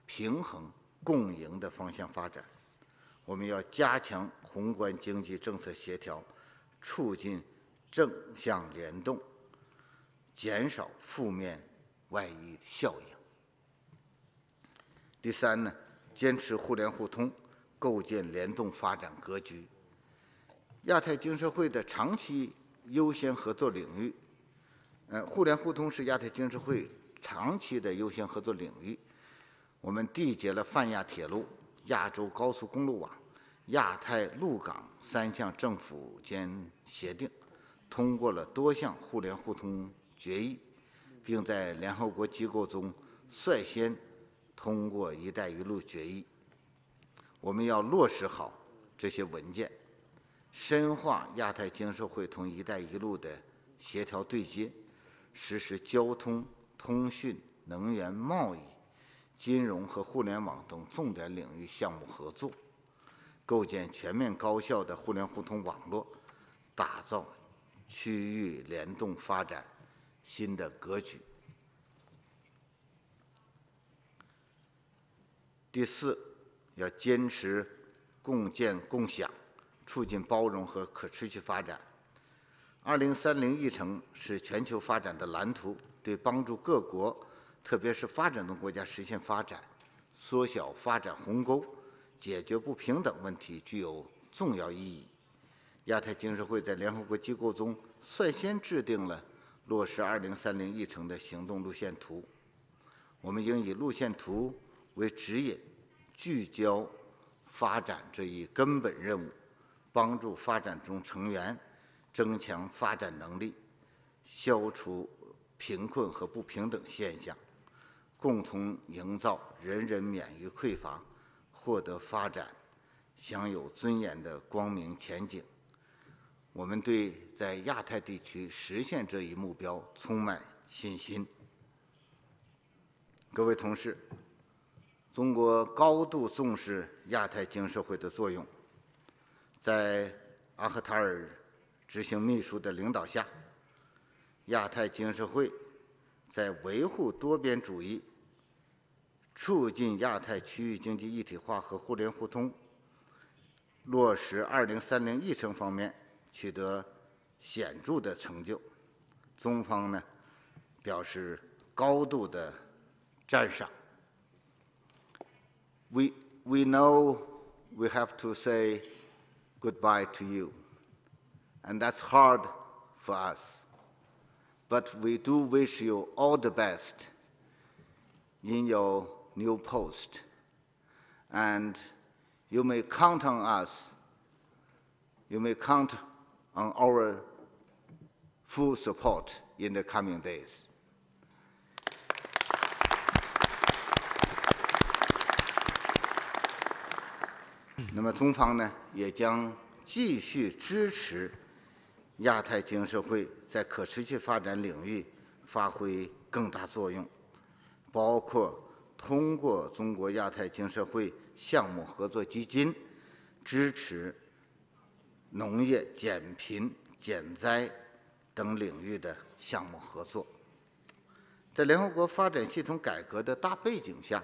平衡、共赢的方向发展。我们要加强宏观经济政策协调，促进正向联动，减少负面外溢效应。第三呢，坚持互联互通，构建联动发展格局。亚太经社会的长期优先合作领域，互联互通是亚太经社会长期的优先合作领域。我们缔结了泛亚铁路、亚洲高速公路网、亚太陆港3项政府间协定，通过了多项互联互通决议，并在联合国机构中率先通过“一带一路”决议。我们要落实好这些文件，深化亚太经社会同“一带一路”的协调对接，实施交通、通讯、能源、贸易、金融和互联网等重点领域项目合作，构建全面高效的互联互通网络，打造区域联动发展新的格局。第四，要坚持共建共享，促进包容和可持续发展。2030议程是全球发展的蓝图，对帮助各国，特别是发展中国家实现发展、缩小发展鸿沟、解决不平等问题具有重要意义。亚太经社会在联合国机构中率先制定了落实2030议程的行动路线图。我们应以路线图为指引，聚焦发展这一根本任务，帮助发展中成员增强发展能力，消除贫困和不平等现象，共同营造人人免于匮乏、获得发展、享有尊严的光明前景。我们对在亚太地区实现这一目标充满信心。各位同事，中国高度重视亚太经社会的作用。在阿赫塔尔执行秘书的领导下，亚太经社会在维护多边主义、促进亚太区域经济一体化和互联互通、落实2030议程方面取得显著的成就。中方呢表示高度的赞赏。We know we have to say goodbye to you, and that's hard for us. But we do wish you all the best in your new post, and You may count on us. You may count on our full support in the coming days. 那么中方呢，也将继续支持亚太经社会在可持续发展领域发挥更大作用，包括通过中国亚太经社会项目合作基金支持农业减贫、减灾等领域的项目合作。在联合国发展系统改革的大背景下，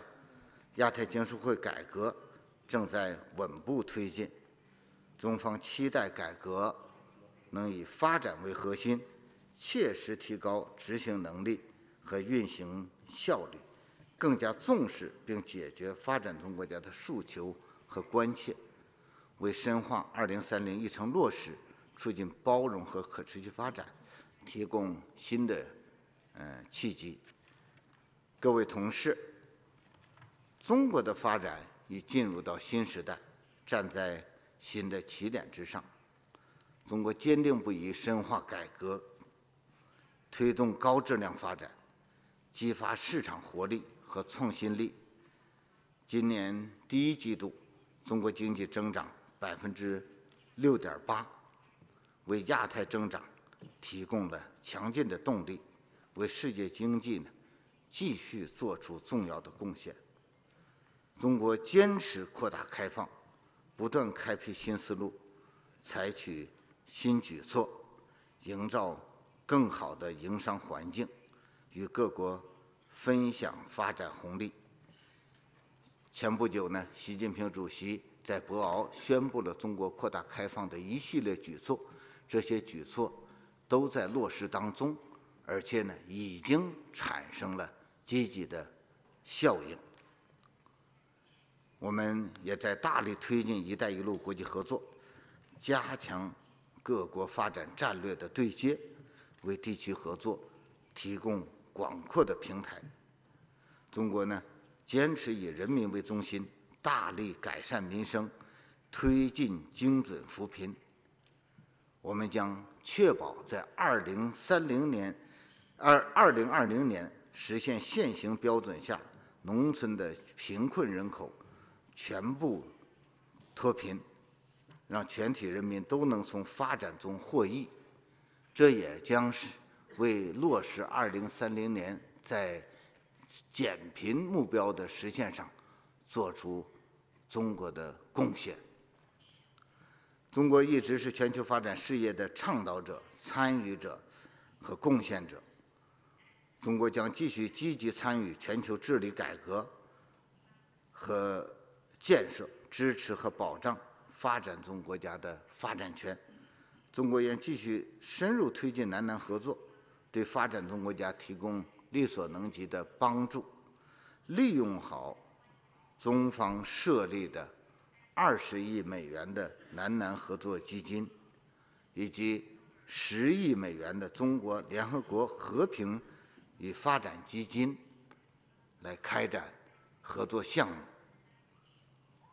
亚太经社会改革正在稳步推进。中方期待改革能以发展为核心，切实提高执行能力和运行效率，更加重视并解决发展中国家的诉求和关切，为深化2030议程落实、促进包容和可持续发展提供新的契机。各位同事，中国的发展已进入到新时代，站在新的起点之上。中国坚定不移深化改革，推动高质量发展，激发市场活力和创新力。今年第一季度，中国经济增长6.8%，为亚太增长提供了强劲的动力，为世界经济呢继续做出重要的贡献。中国坚持扩大开放，不断开辟新思路，采取新举措，营造更好的营商环境，与各国分享发展红利。前不久呢，习近平主席在博鳌宣布了中国扩大开放的一系列举措，这些举措都在落实当中，而且呢，已经产生了积极的效应。我们也在大力推进“一带一路”国际合作，加强各国发展战略的对接，为地区合作提供广阔的平台。中国呢，坚持以人民为中心，大力改善民生，推进精准扶贫。我们将确保在2020年实现现行标准下农村的贫困人口全部脱贫，让全体人民都能从发展中获益。这也将是为落实2030年在减贫目标的实现上做出中国的贡献。中国一直是全球发展事业的倡导者、参与者和贡献者。中国将继续积极参与全球治理改革和建设，支持和保障发展中国家的发展权。中国愿继续深入推进南南合作，对发展中国家提供力所能及的帮助，利用好中方设立的20亿美元的南南合作基金，以及10亿美元的中国联合国和平与发展基金，来开展合作项目。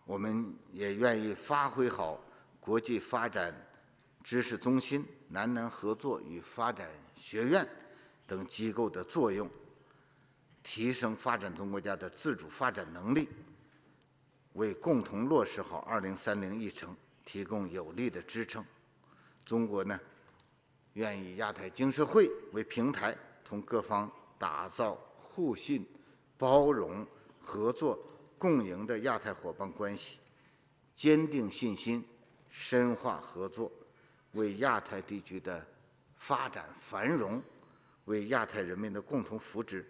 我们也愿意发挥好国际发展知识中心、南南合作与发展学院等机构的作用，提升发展中国家的自主发展能力，为共同落实好2030议程提供有力的支撑。中国呢，愿以亚太经社会为平台，同各方打造互信、包容、合作、共赢的亚太伙伴关系，坚定信心，深化合作，为亚太地区的发展繁荣，为亚太人民的共同福祉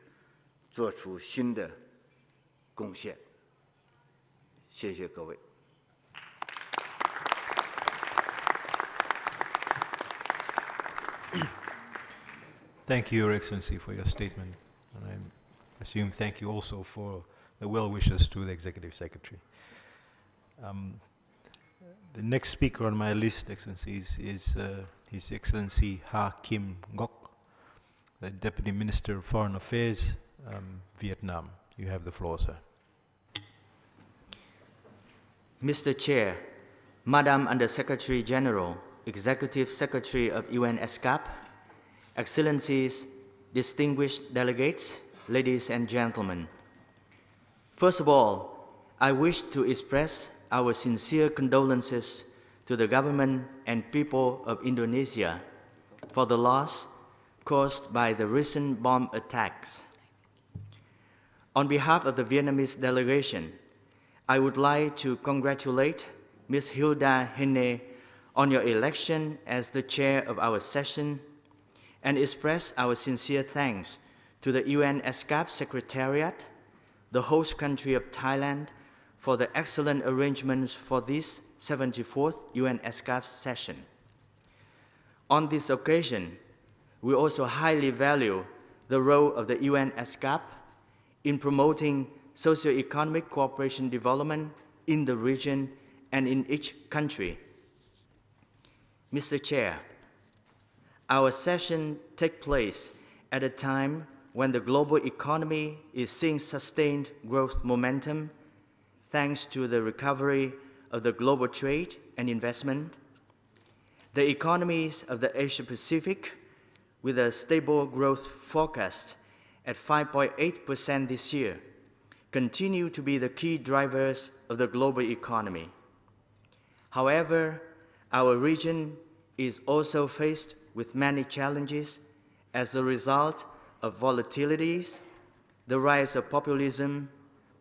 做出新的贡献。谢谢各位。Thank you, Your Excellency, for your statement. And I assume thank you also for the well wishes to the Executive Secretary. The next speaker on my list, Excellencies, is His Excellency Ha Kim Ngok, the Deputy Minister of Foreign Affairs, Vietnam. You have the floor, sir. Mr. Chair, Madam Undersecretary General, Executive Secretary of UN ESCAP, Excellencies, distinguished delegates, ladies and gentlemen. First of all, I wish to express our sincere condolences to the government and people of Indonesia for the loss caused by the recent bomb attacks. On behalf of the Vietnamese delegation, I would like to congratulate Ms. Hilda Henne on your election as the chair of our session and express our sincere thanks to the UN ESCAP Secretariat, the host country of Thailand, for the excellent arrangements for this 74th UN ESCAP session. On this occasion, we also highly value the role of the UN ESCAP in promoting socio-economic cooperation development in the region and in each country. Mr. Chair, our session takes place at a time when the global economy is seeing sustained growth momentum thanks to the recovery of the global trade and investment. The economies of the Asia-Pacific, with a stable growth forecast at 5.8% this year, continue to be the key drivers of the global economy. However, our region is also faced with many challenges as a result of volatilities, the rise of populism,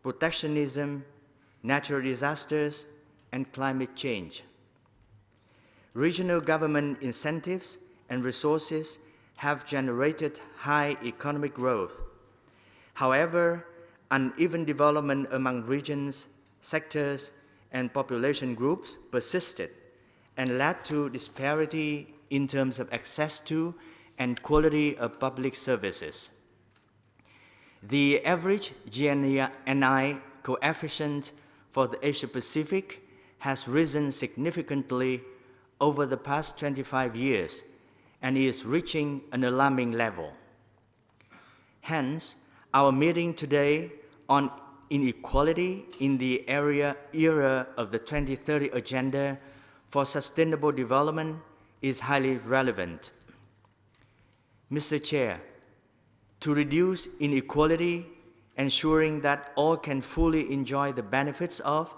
protectionism, natural disasters, and climate change. Regional government incentives and resources have generated high economic growth. However, uneven development among regions, sectors, and population groups persisted and led to disparity in terms of access to and quality of public services. The average GNI coefficient for the Asia-Pacific has risen significantly over the past 25 years and is reaching an alarming level. Hence, our meeting today on inequality in the era of the 2030 Agenda for Sustainable Development is highly relevant. Mr. Chair, to reduce inequality, ensuring that all can fully enjoy the benefits of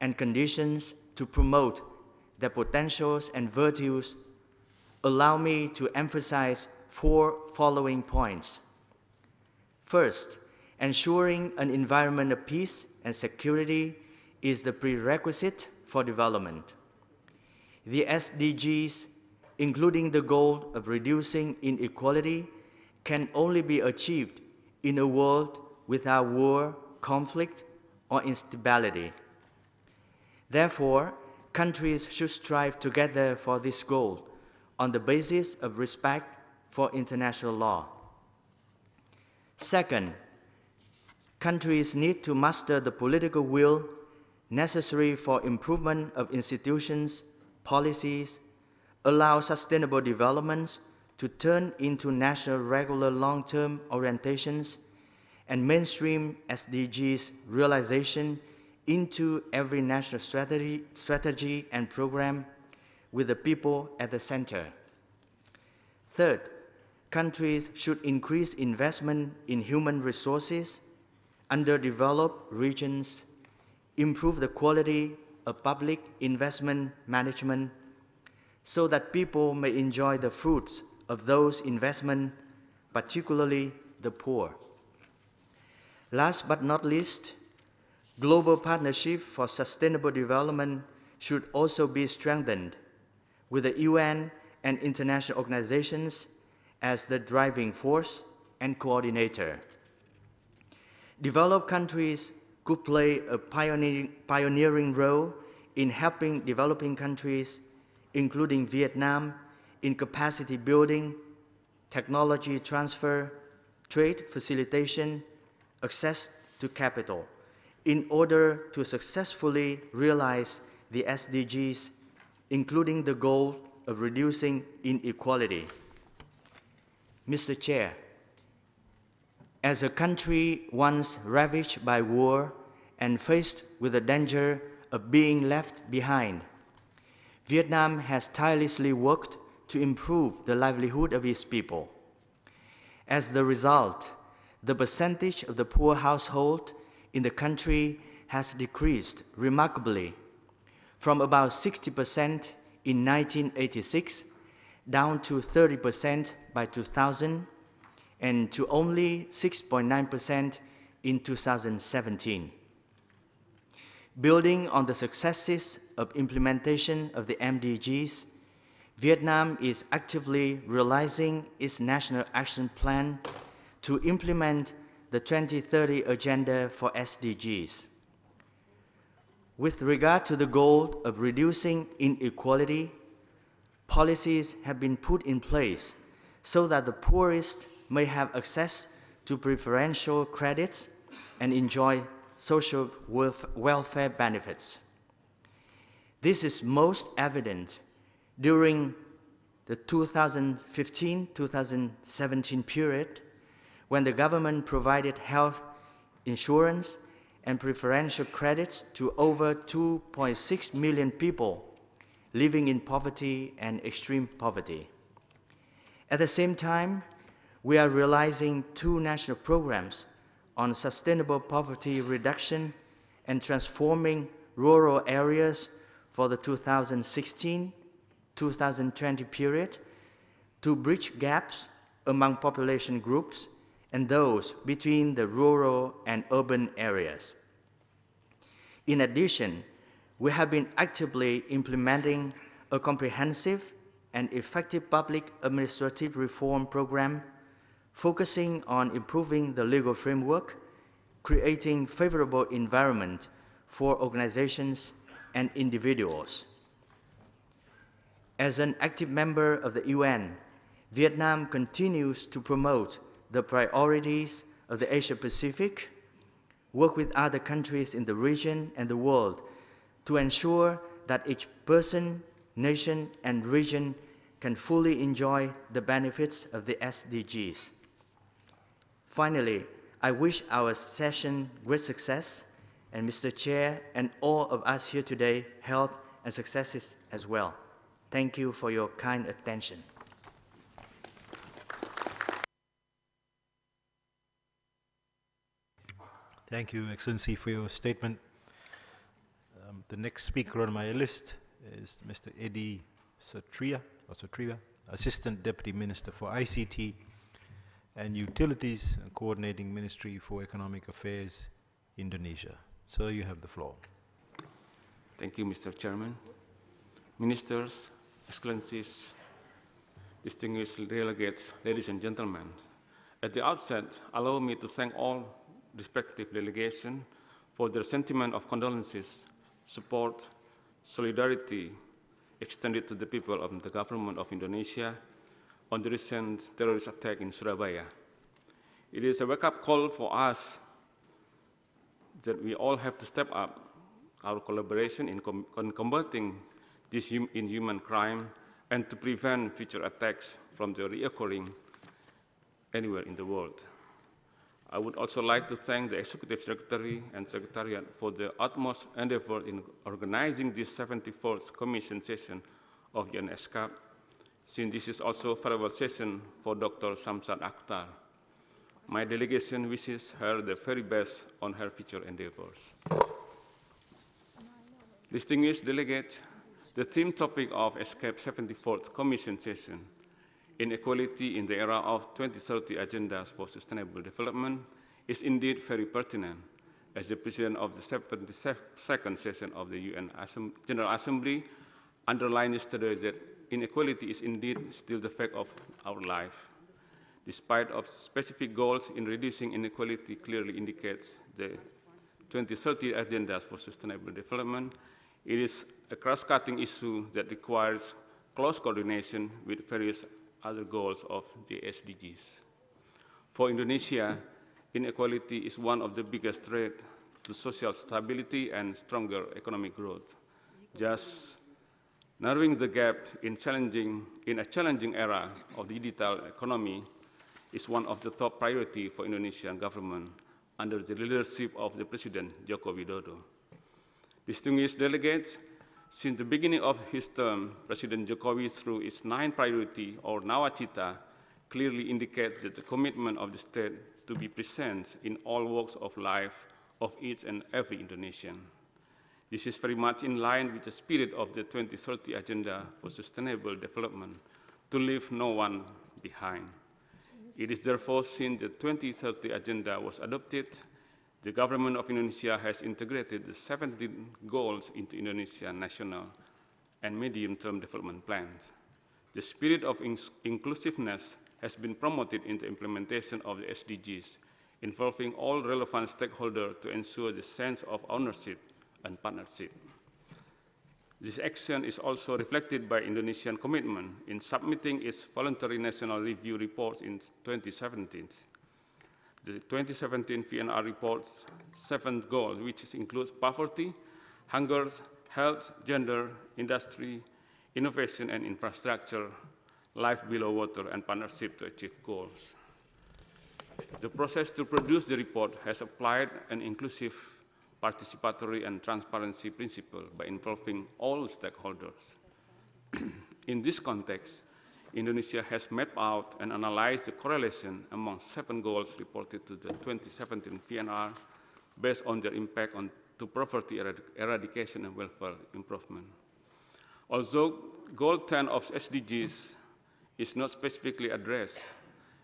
and conditions to promote their potentials and virtues, allow me to emphasize 4 following points. First, ensuring an environment of peace and security is the prerequisite for development. The SDGs, including the goal of reducing inequality, can only be achieved in a world without war, conflict, or instability. Therefore, countries should strive together for this goal on the basis of respect for international law. Second, countries need to master the political will necessary for improvement of institutions, policies, allow sustainable developments to turn into national regular long-term orientations, and mainstream SDGs realization into every national strategy and program with the people at the center. Third, countries should increase investment in human resources, underdeveloped regions, improve the quality of public investment management so that people may enjoy the fruits of those investments, particularly the poor. Last but not least, global partnership for sustainable development should also be strengthened with the UN and international organizations as the driving force and coordinator. Developed countries could play a pioneering role in helping developing countries, including Vietnam, in capacity building, technology transfer, trade facilitation, access to capital, in order to successfully realize the SDGs, including the goal of reducing inequality. Mr. Chair, as a country once ravaged by war and faced with the danger of being left behind. Vietnam has tirelessly worked to improve the livelihood of its people. As the result, the percentage of the poor household in the country has decreased remarkably from about 60% in 1986 down to 30% by 2000 and to only 6.9% in 2017. Building on the successes of implementation of the MDGs, Vietnam is actively realizing its National Action Plan to implement the 2030 Agenda for SDGs. With regard to the goal of reducing inequality, policies have been put in place so that the poorest may have access to preferential credits and enjoy social welfare benefits. This is most evident during the 2015-2017 period, when the government provided health insurance and preferential credits to over 2.6 million people living in poverty and extreme poverty. At the same time, we are realizing two national programs on sustainable poverty reduction and transforming rural areas for the 2016-2020 period to bridge gaps among population groups and those between the rural and urban areas. In addition, we have been actively implementing a comprehensive and effective public administrative reform program focusing on improving the legal framework, creating favorable environment for organizations and individuals. As an active member of the UN, Vietnam continues to promote the priorities of the Asia-Pacific, work with other countries in the region and the world to ensure that each person, nation, and region can fully enjoy the benefits of the SDGs. Finally, I wish our session great success, and Mr. Chair and all of us here today health and successes as well. Thank you for your kind attention. Thank you, Excellency, for your statement. The next speaker on my list is Mr. Eddie Sotria, Assistant Deputy Minister for ICT and Utilities and Coordinating Ministry for Economic Affairs, Indonesia. So you have the floor. Thank you, Mr. Chairman. Ministers, Excellencies, distinguished delegates, ladies and gentlemen. At the outset, allow me to thank all respective delegations for their sentiment of condolences, support, solidarity extended to the people of the government of Indonesia on the recent terrorist attack in Surabaya. It is a wake-up call for us that we all have to step up our collaboration in combating this inhuman crime and to prevent future attacks from the reoccurring anywhere in the world. I would also like to thank the Executive Secretary and Secretariat for their utmost endeavor in organizing this 74th Commission session of ESCAP, since this is also a farewell session for Dr. Shamsad Akhtar. My delegation wishes her the very best on her future endeavors. Distinguished delegates, the theme topic of ESCAP 74th Commission session, Inequality in the Era of 2030 Agendas for Sustainable Development, is indeed very pertinent, as the President of the 72nd session of the UN General Assembly underlined yesterday that inequality is indeed still the fact of our life. Despite of specific goals in reducing inequality clearly indicates the 2030 Agendas for Sustainable Development, it is a cross-cutting issue that requires close coordination with various other goals of the SDGs. For Indonesia, inequality is one of the biggest threats to social stability and stronger economic growth. Just narrowing the gap in a challenging era of the digital economy is one of the top priorities for Indonesian government under the leadership of the President Joko Widodo. Distinguished delegates, since the beginning of his term, President Jokowi, through its 9 priority or Nawacita, clearly indicates that the commitment of the state to be present in all walks of life of each and every Indonesian. This is very much in line with the spirit of the 2030 Agenda for Sustainable Development, to leave no one behind. It is therefore, since the 2030 Agenda was adopted, the government of Indonesia has integrated the 17 goals into Indonesia's national and medium-term development plans. The spirit of inclusiveness has been promoted in the implementation of the SDGs, involving all relevant stakeholders to ensure the sense of ownership and partnership. This action is also reflected by Indonesian commitment in submitting its voluntary national review reports in 2017. The 2017 VNR report's 7th goal, which includes poverty, hunger, health, gender, industry, innovation and infrastructure, life below water, and partnership to achieve goals. The process to produce the report has applied an inclusive, participatory, and transparency principle by involving all stakeholders. In this context, Indonesia has mapped out and analyzed the correlation among 7 goals reported to the 2017 PNR based on their impact to poverty eradication and welfare improvement. Although Goal 10 of SDGs is not specifically addressed,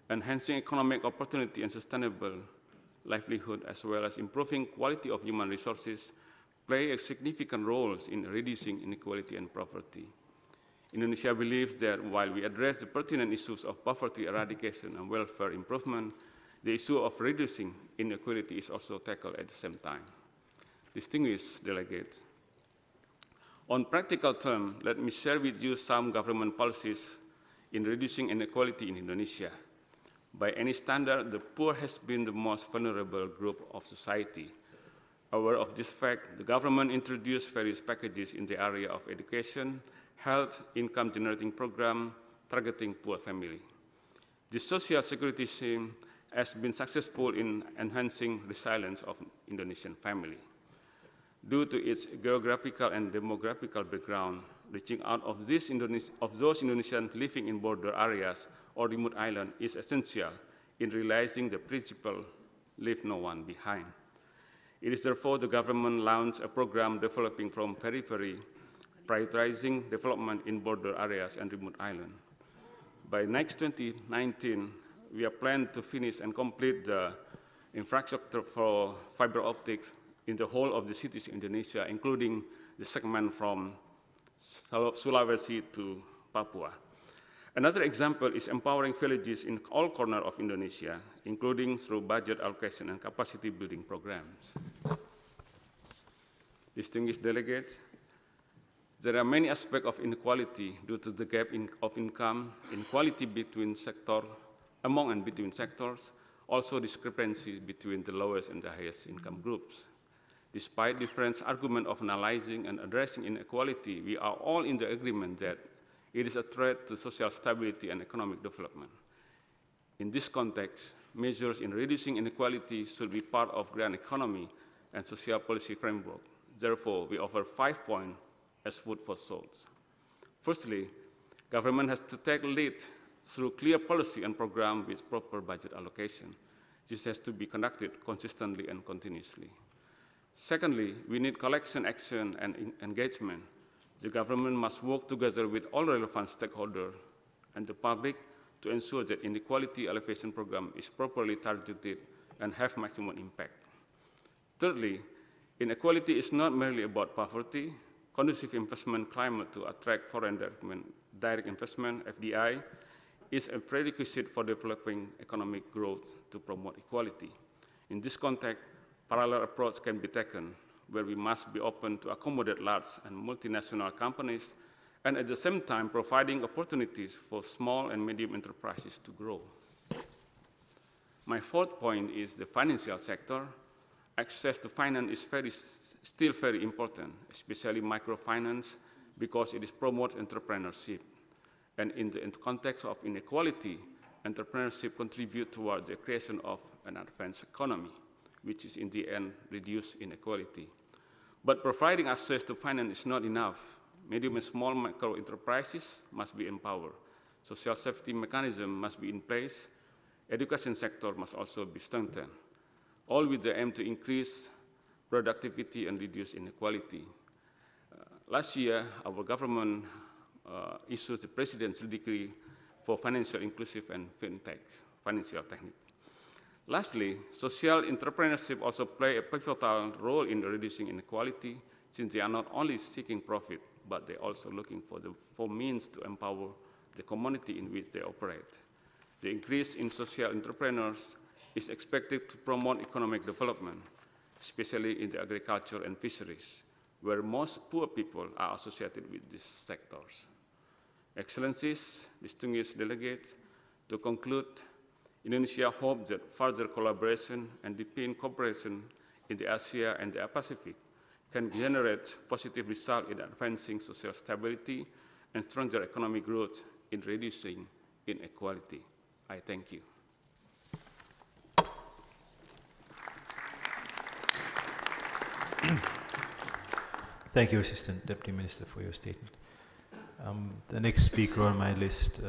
enhancing economic opportunity and sustainable livelihood, as well as improving quality of human resources, play a significant role in reducing inequality and poverty. Indonesia believes that while we address the pertinent issues of poverty eradication and welfare improvement, the issue of reducing inequality is also tackled at the same time. Distinguished delegates, on practical terms, let me share with you some government policies in reducing inequality in Indonesia. By any standard, the poor has been the most vulnerable group of society. Aware of this fact, the government introduced various packages in the area of education, health, income-generating program targeting poor family. The social security scheme has been successful in enhancing resilience of Indonesian family. Due to its geographical and demographical background, reaching out of those Indonesians living in border areas or remote islands is essential in realizing the principle, leave no one behind. It is therefore the government launched a program developing from periphery, prioritizing development in border areas and remote islands. By next 2019, we are planned to finish and complete the infrastructure for fiber optics in the whole of the cities in Indonesia, including the segment from Sulawesi to Papua. Another example is empowering villages in all corners of Indonesia, including through budget allocation and capacity building programs. Distinguished delegates, there are many aspects of inequality due to the gap of income, inequality between sectors, among and between sectors, also discrepancies between the lowest and the highest income groups. Despite different arguments of analyzing and addressing inequality, we are all in the agreement that it is a threat to social stability and economic development. In this context, measures in reducing inequality should be part of grand economy and social policy framework. Therefore, we offer 5 points as food for thought. Firstly, government has to take lead through clear policy and program with proper budget allocation. This has to be conducted consistently and continuously. Secondly, we need collection, action, and engagement. The government must work together with all relevant stakeholders and the public to ensure that inequality alleviation program is properly targeted and have maximum impact. Thirdly, inequality is not merely about poverty. Conducive investment climate to attract foreign direct investment, FDI, is a prerequisite for developing economic growth to promote equality. In this context, parallel approach can be taken, where we must be open to accommodate large and multinational companies, and at the same time providing opportunities for small and medium enterprises to grow. My fourth point is the financial sector. Access to finance is still very important, especially microfinance, because it promotes entrepreneurship. And in the context of inequality, entrepreneurship contributes toward the creation of an advanced economy, which is in the end reduce inequality. But providing access to finance is not enough. Medium and small micro enterprises must be empowered. Social safety mechanism must be in place. Education sector must also be strengthened, all with the aim to increase productivity and reduce inequality. Last year, our government issued the presidential decree for financial inclusive and fintech, financial technique. Lastly, social entrepreneurship also play a pivotal role in reducing inequality, since they are not only seeking profit, but they're also looking for means to empower the community in which they operate. The increase in social entrepreneurs is expected to promote economic development, especially in the agriculture and fisheries, where most poor people are associated with these sectors. Excellencies, distinguished delegates, to conclude, Indonesia hopes that further collaboration and deepened cooperation in the Asia and the Pacific can generate positive results in advancing social stability and stronger economic growth in reducing inequality. I thank you. Thank you, Assistant Deputy Minister, for your statement. The next speaker on my list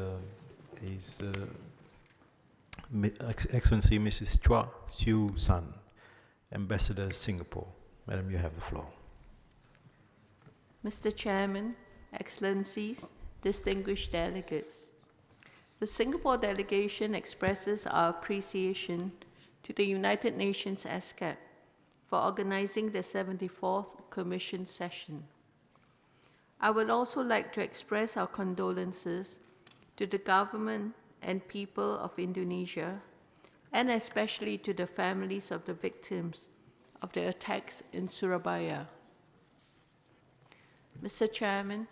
is Excellency Mrs. Chua Siu San, Ambassador Singapore. Madam, you have the floor. Mr. Chairman, Excellencies, distinguished delegates, the Singapore delegation expresses our appreciation to the United Nations ESCAP for organizing the 74th Commission session. I would also like to express our condolences to the government and people of Indonesia, and especially to the families of the victims of the attacks in Surabaya. Mr. Chairman,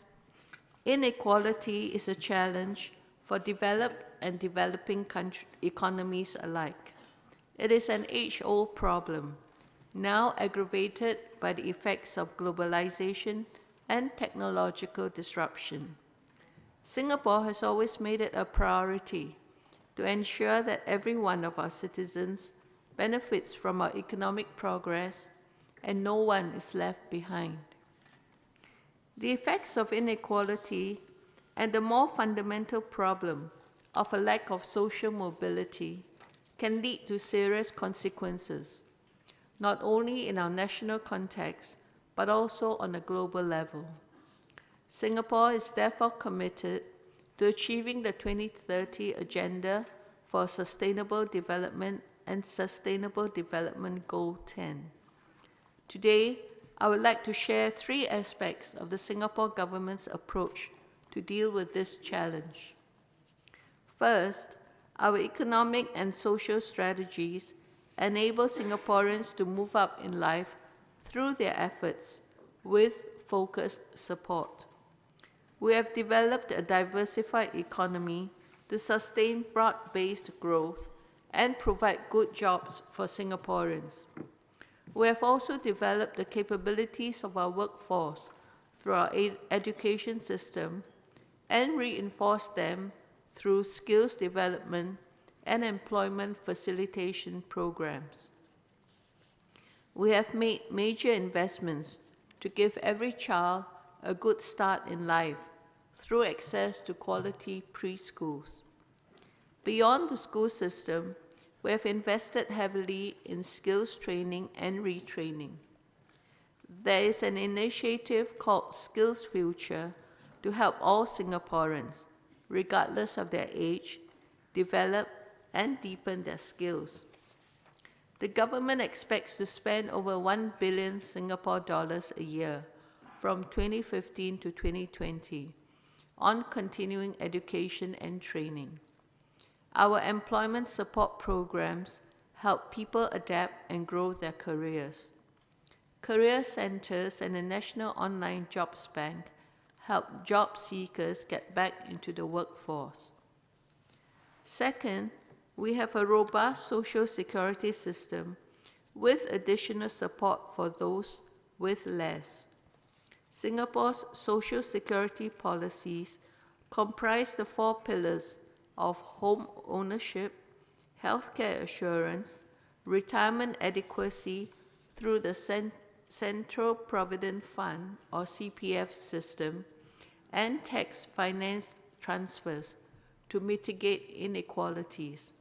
inequality is a challenge for developed and developing economies alike. It is an age-old problem, now aggravated by the effects of globalization and technological disruption. Singapore has always made it a priority to ensure that every one of our citizens benefits from our economic progress and no one is left behind. The effects of inequality and the more fundamental problem of a lack of social mobility can lead to serious consequences, not only in our national context, but also on a global level. Singapore is therefore committed to achieving the 2030 Agenda for Sustainable Development and Sustainable Development Goal 10. Today, I would like to share 3 aspects of the Singapore government's approach to deal with this challenge. First, our economic and social strategies enable Singaporeans to move up in life through their efforts with focused support. We have developed a diversified economy to sustain broad-based growth and provide good jobs for Singaporeans. We have also developed the capabilities of our workforce through our education system and reinforced them through skills development and employment facilitation programs. We have made major investments to give every child a good start in life through access to quality preschools. Beyond the school system, we have invested heavily in skills training and retraining. There is an initiative called Skills Future to help all Singaporeans, regardless of their age, develop and deepen their skills. The government expects to spend over 1 billion Singapore dollars a year from 2015 to 2020 on continuing education and training. Our employment support programs help people adapt and grow their careers. Career centers and the National Online Jobs Bank help job seekers get back into the workforce. Second, we have a robust social security system with additional support for those with less. Singapore's social security policies comprise the 4 pillars of home ownership, healthcare assurance, retirement adequacy through the Central Provident Fund, or CPF system, and tax finance transfers to mitigate inequalities.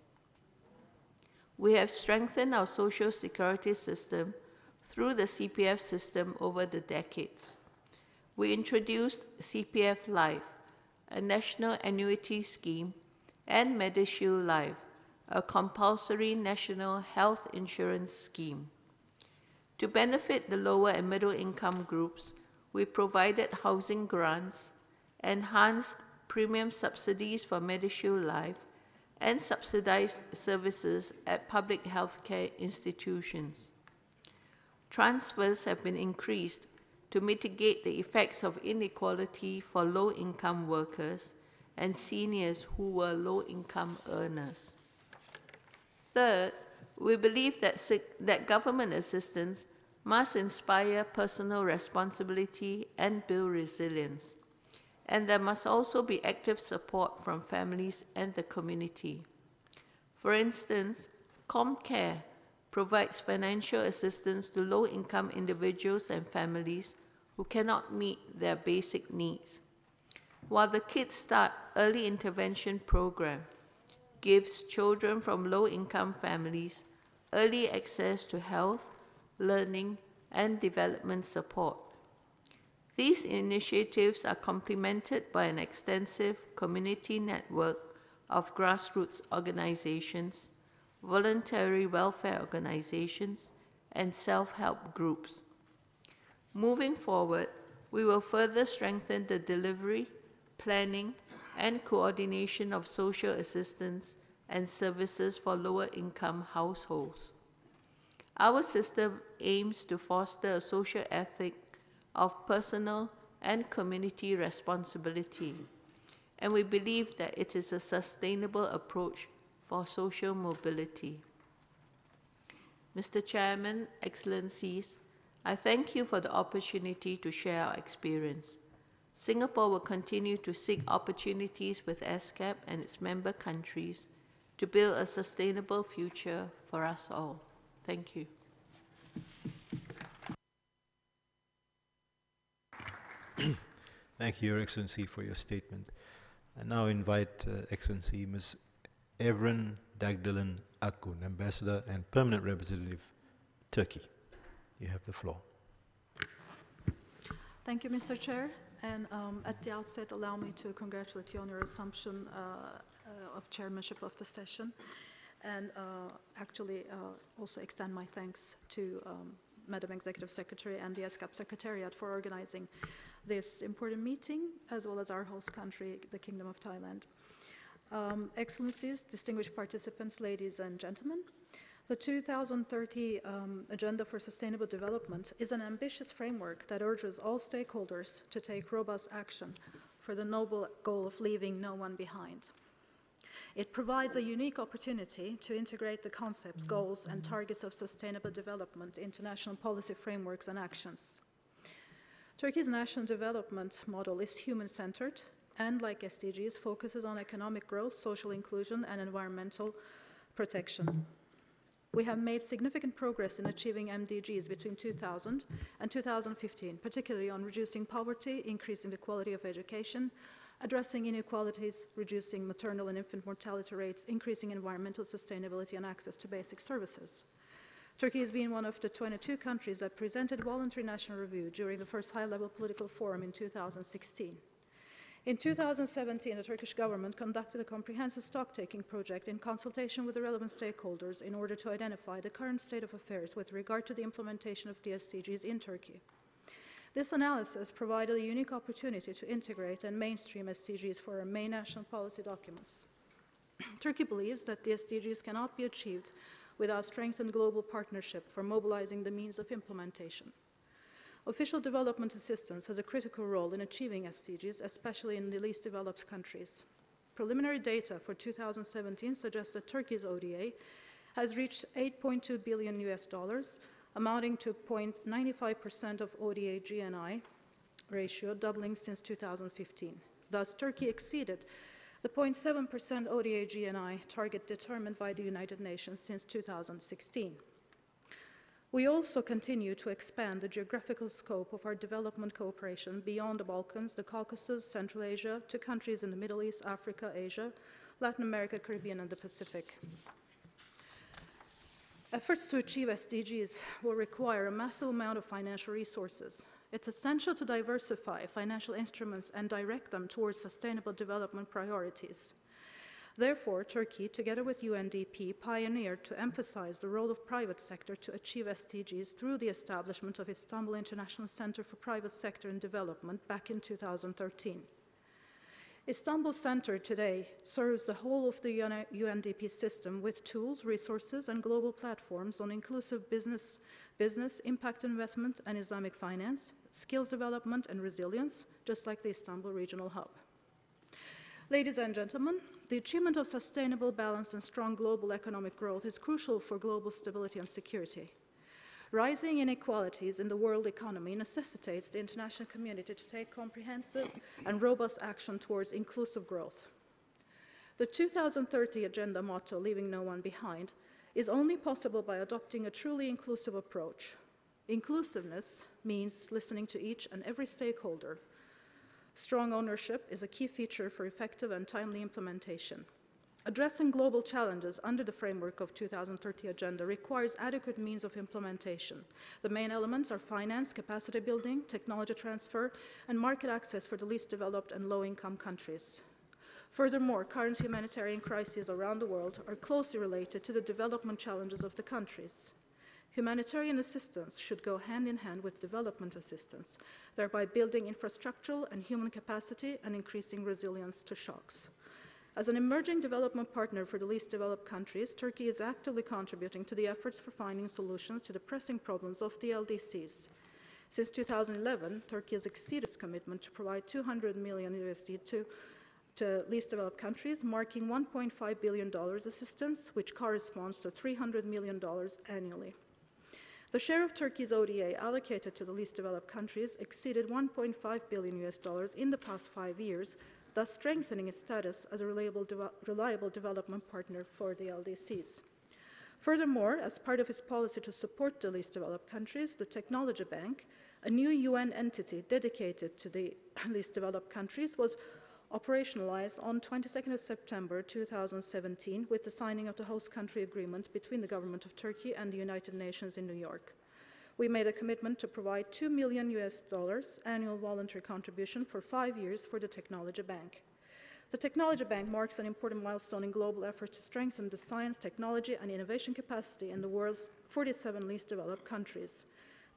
We have strengthened our social security system through the CPF system over the decades. We introduced CPF Life, a national annuity scheme, and MediShield Life, a compulsory national health insurance scheme. To benefit the lower and middle income groups, we provided housing grants, enhanced premium subsidies for MediShield Life, and subsidized services at public healthcare institutions. Transfers have been increased to mitigate the effects of inequality for low-income workers and seniors who were low-income earners. Third, we believe that government assistance must inspire personal responsibility and build resilience, and there must also be active support from families and the community. For instance, ComCare provides financial assistance to low-income individuals and families who cannot meet their basic needs, while the Kids Start Early Intervention Program gives children from low-income families early access to health, learning, and development support. These initiatives are complemented by an extensive community network of grassroots organizations, voluntary welfare organizations, and self-help groups. Moving forward, we will further strengthen the delivery, planning, and coordination of social assistance and services for lower-income households. Our system aims to foster a social ethic of personal and community responsibility, and we believe that it is a sustainable approach for social mobility. Mr. Chairman, Excellencies, I thank you for the opportunity to share our experience. Singapore will continue to seek opportunities with ESCAP and its member countries to build a sustainable future for us all. Thank you. Thank you, Your Excellency, for your statement. I now invite Excellency Ms. Evren Dagdalen Akun, Ambassador and Permanent Representative, Turkey. You have the floor. Thank you, Mr. Chair. And at the outset, allow me to congratulate you on your assumption of chairmanship of the session, and actually also extend my thanks to Madam Executive Secretary and the ESCAP Secretariat for organizing this important meeting, as well as our host country, the Kingdom of Thailand. Excellencies, distinguished participants, ladies and gentlemen, the 2030 Agenda for Sustainable Development is an ambitious framework that urges all stakeholders to take robust action for the noble goal of leaving no one behind. It provides a unique opportunity to integrate the concepts, goals, and targets of sustainable development into national policy frameworks and actions. Turkey's national development model is human-centered and, like SDGs, focuses on economic growth, social inclusion, and environmental protection. We have made significant progress in achieving MDGs between 2000 and 2015, particularly on reducing poverty, increasing the quality of education, addressing inequalities, reducing maternal and infant mortality rates, increasing environmental sustainability and access to basic services. Turkey has been one of the 22 countries that presented voluntary national review during the first high-level political forum in 2016. In 2017, the Turkish government conducted a comprehensive stock-taking project in consultation with the relevant stakeholders in order to identify the current state of affairs with regard to the implementation of the SDGs in Turkey. This analysis provided a unique opportunity to integrate and mainstream SDGs for our main national policy documents. Turkey believes that the SDGs cannot be achieved without strengthened global partnership for mobilizing the means of implementation. Official development assistance has a critical role in achieving SDGs, especially in the least developed countries. Preliminary data for 2017 suggests that Turkey's ODA has reached $8.2 billion, amounting to 0.95% of ODA GNI ratio, doubling since 2015. Thus, Turkey exceeded the 0.7% ODA GNI target determined by the United Nations since 2016. We also continue to expand the geographical scope of our development cooperation beyond the Balkans, the Caucasus, Central Asia, to countries in the Middle East, Africa, Asia, Latin America, Caribbean, and the Pacific. Efforts to achieve SDGs will require a massive amount of financial resources. It's essential to diversify financial instruments and direct them towards sustainable development priorities. Therefore, Turkey, together with UNDP, pioneered to emphasize the role of private sector to achieve SDGs through the establishment of Istanbul International Center for Private Sector and Development back in 2013. Istanbul Center today serves the whole of the UNDP system with tools, resources, and global platforms on inclusive business, impact investment, and Islamic finance, skills development, and resilience, just like the Istanbul Regional Hub. Ladies and gentlemen, the achievement of sustainable, balanced, and strong global economic growth is crucial for global stability and security. Rising inequalities in the world economy necessitates the international community to take comprehensive and robust action towards inclusive growth. The 2030 Agenda motto, "Leaving no one behind," is only possible by adopting a truly inclusive approach. Inclusiveness means listening to each and every stakeholder. Strong ownership is a key feature for effective and timely implementation. Addressing global challenges under the framework of 2030 Agenda requires adequate means of implementation. The main elements are finance, capacity building, technology transfer, and market access for the least developed and low-income countries. Furthermore, current humanitarian crises around the world are closely related to the development challenges of the countries. Humanitarian assistance should go hand in hand with development assistance, thereby building infrastructural and human capacity and increasing resilience to shocks. As an emerging development partner for the least developed countries, Turkey is actively contributing to the efforts for finding solutions to the pressing problems of the LDCs. Since 2011, Turkey has exceeded its commitment to provide $200 million to least developed countries, marking $1.5 billion assistance, which corresponds to $300 million annually. The share of Turkey's ODA allocated to the least developed countries exceeded $1.5 billion in the past 5 years, thus strengthening its status as a reliable development partner for the LDCs. Furthermore, as part of its policy to support the least developed countries, the Technology Bank, a new UN entity dedicated to the least developed countries, was operationalized on 22nd of September 2017 with the signing of the host country agreement between the government of Turkey and the United Nations in New York. We made a commitment to provide $2 million annual voluntary contribution for 5 years for the Technology Bank. The Technology Bank marks an important milestone in global efforts to strengthen the science, technology, and innovation capacity in the world's 47 least developed countries.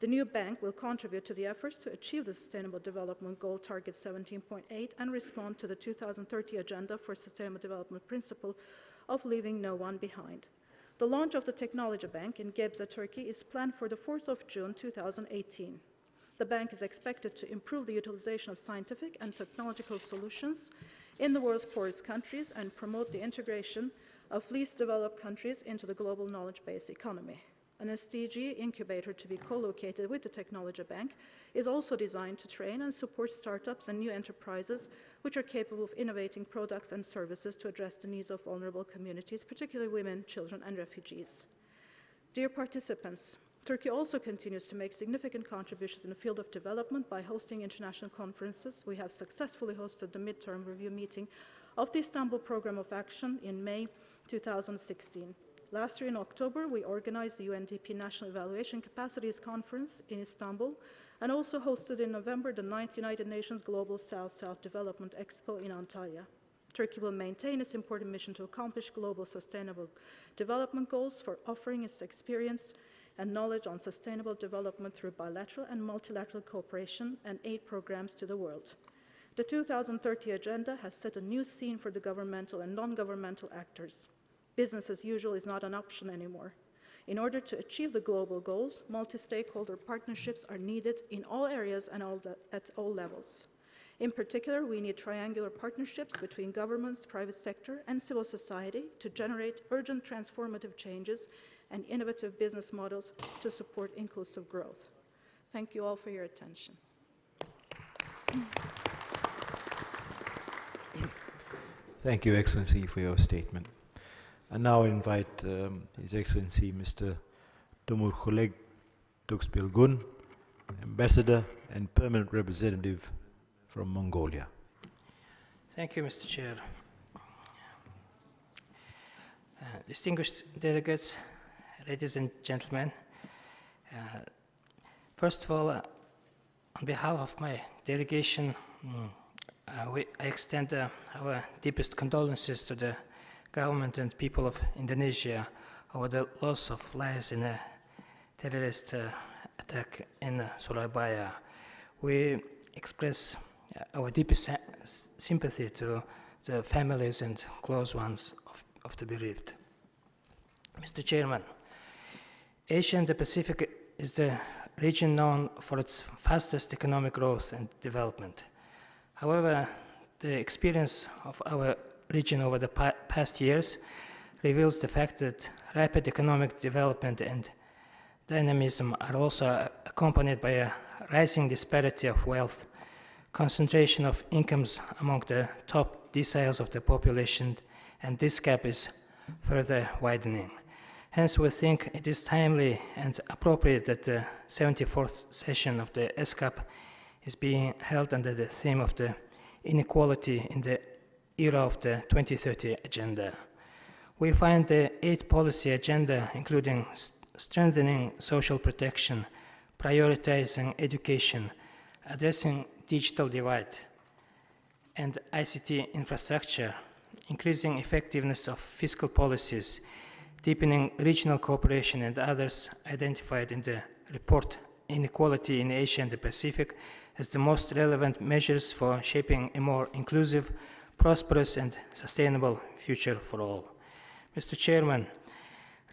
The new bank will contribute to the efforts to achieve the Sustainable Development Goal Target 17.8 and respond to the 2030 Agenda for Sustainable Development Principle of leaving no one behind. The launch of the Technology Bank in Gebze, Turkey is planned for the 4th of June 2018. The bank is expected to improve the utilization of scientific and technological solutions in the world's poorest countries and promote the integration of least developed countries into the global knowledge-based economy. An SDG incubator to be co-located with the Technology Bank is also designed to train and support startups and new enterprises which are capable of innovating products and services to address the needs of vulnerable communities, particularly women, children, and refugees. Dear participants, Turkey also continues to make significant contributions in the field of development by hosting international conferences. We have successfully hosted the midterm review meeting of the Istanbul Programme of Action in May 2016. Last year in October, we organized the UNDP National Evaluation Capacities Conference in Istanbul and also hosted in November the 9th United Nations Global South-South Development Expo in Antalya. Turkey will maintain its important mission to accomplish global sustainable development goals for offering its experience and knowledge on sustainable development through bilateral and multilateral cooperation and aid programs to the world. The 2030 Agenda has set a new scene for the governmental and non-governmental actors. Business as usual is not an option anymore. In order to achieve the global goals, multi-stakeholder partnerships are needed in all areas and at all levels. In particular, we need triangular partnerships between governments, private sector, and civil society to generate urgent transformative changes and innovative business models to support inclusive growth. Thank you all for your attention. Thank you, Excellency, for your statement. I now invite His Excellency Mr. Tomur Khuleg Tuxpil Gun, Ambassador and Permanent Representative from Mongolia. Thank you, Mr. Chair. Distinguished delegates, ladies and gentlemen, first of all, on behalf of my delegation, I extend our deepest condolences to the government and people of Indonesia over the loss of lives in a terrorist attack in Surabaya. We express our deepest sympathy to the families and close ones of the bereaved. Mr. Chairman, Asia and the Pacific is the region known for its fastest economic growth and development. However, the experience of our region over the past years reveals the fact that rapid economic development and dynamism are also accompanied by a rising disparity of wealth, concentration of incomes among the top deciles of the population, and this gap is further widening. Hence, we think it is timely and appropriate that the 74th session of the ESCAP is being held under the theme of the inequality in the era of the 2030 agenda. We find the 8th policy agenda, including strengthening social protection, prioritizing education, addressing digital divide, and ICT infrastructure, increasing effectiveness of fiscal policies, deepening regional cooperation, and others identified in the report Inequality in Asia and the Pacific as the most relevant measures for shaping a more inclusive, prosperous, and sustainable future for all. Mr. Chairman,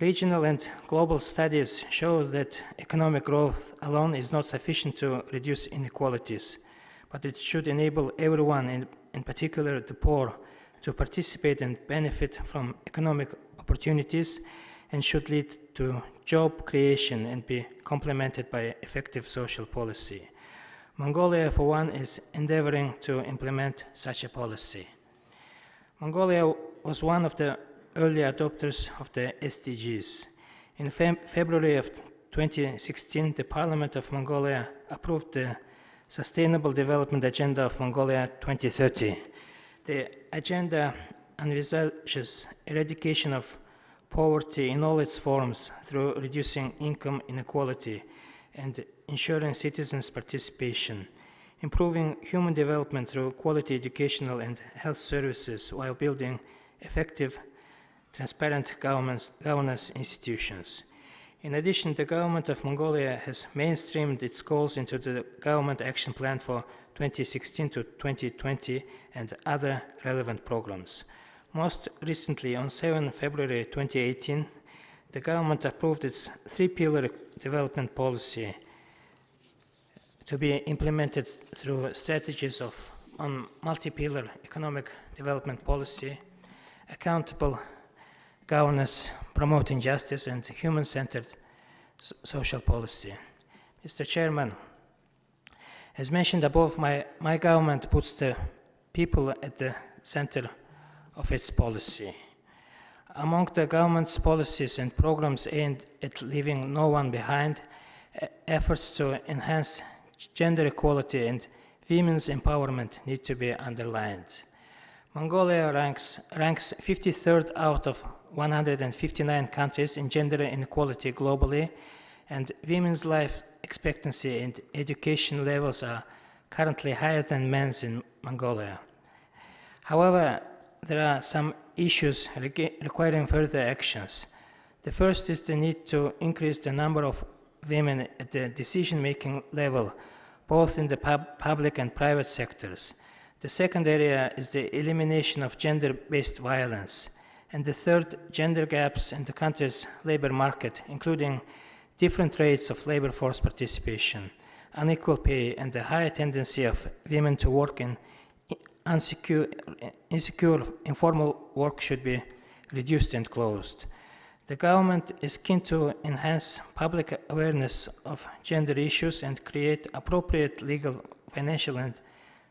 regional and global studies show that economic growth alone is not sufficient to reduce inequalities, but it should enable everyone, in particular the poor, to participate and benefit from economic opportunities, and should lead to job creation and be complemented by effective social policy. Mongolia, for one, is endeavoring to implement such a policy. Mongolia was one of the early adopters of the SDGs. In February of 2016, the Parliament of Mongolia approved the Sustainable Development Agenda of Mongolia 2030. The agenda envisages eradication of poverty in all its forms through reducing income inequality and ensuring citizens' participation, improving human development through quality educational and health services while building effective, transparent governance institutions. In addition, the government of Mongolia has mainstreamed its goals into the Government Action Plan for 2016 to 2020 and other relevant programs. Most recently, on 7 February 2018, the government approved its three-pillar development policy to be implemented through strategies on multi-pillar economic development policy, accountable governance, promoting justice, and human-centered social policy. Mr. Chairman, as mentioned above, my government puts the people at the center of its policy. Among the government's policies and programs aimed at leaving no one behind, efforts to enhance gender equality and women's empowerment need to be underlined. Mongolia ranks 53rd out of 159 countries in gender inequality globally, and women's life expectancy and education levels are currently higher than men's in Mongolia. However, there are some issues requiring further actions. The first is the need to increase the number of women at the decision-making level, both in the public and private sectors. The second area is the elimination of gender-based violence. And the third, gender gaps in the country's labor market, including different rates of labor force participation, unequal pay, and the higher tendency of women to work in insecure, informal work should be reduced and closed. The government is keen to enhance public awareness of gender issues and create appropriate legal, financial, and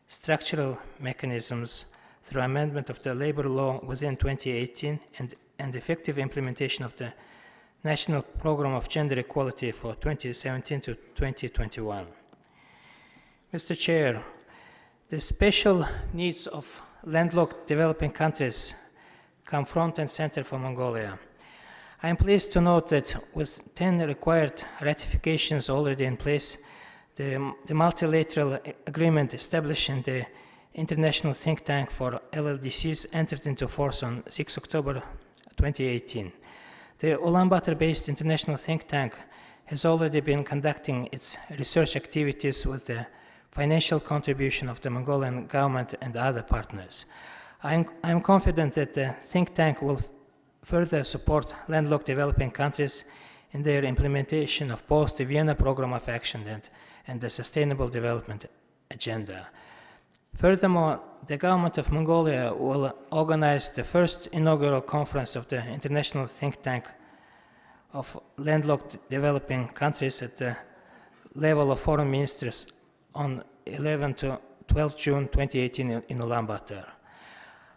structural mechanisms through amendment of the labor law within 2018 and effective implementation of the National Program of Gender Equality for 2017 to 2021. Mr. Chair, the special needs of landlocked developing countries come front and center for Mongolia. I am pleased to note that with 10 required ratifications already in place, the multilateral agreement establishing the International Think Tank for LLDCs entered into force on 6 October 2018. The Ulaanbaatar-based International Think Tank has already been conducting its research activities with the financial contribution of the Mongolian government and other partners. I am confident that the think tank will further support landlocked developing countries in their implementation of both the Vienna Programme of Action and the Sustainable Development Agenda. Furthermore, the government of Mongolia will organize the first inaugural conference of the International Think Tank of Landlocked Developing Countries at the level of foreign ministers on 11 to 12 June 2018 in Ulaanbaatar.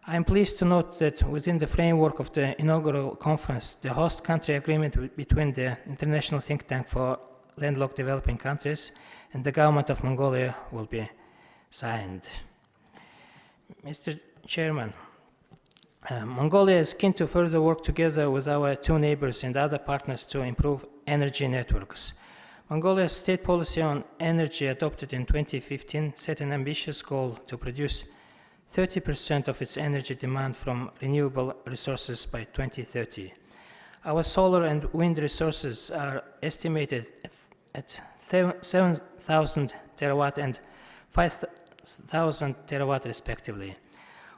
I am pleased to note that within the framework of the inaugural conference, the host country agreement between the International Think Tank for Landlocked Developing Countries and the government of Mongolia will be signed. Mr. Chairman, Mongolia is keen to further work together with our two neighbors and other partners to improve energy networks. Mongolia's state policy on energy adopted in 2015 set an ambitious goal to produce 30% of its energy demand from renewable resources by 2030. Our solar and wind resources are estimated at 7,000 terawatt and 5,000 terawatt respectively.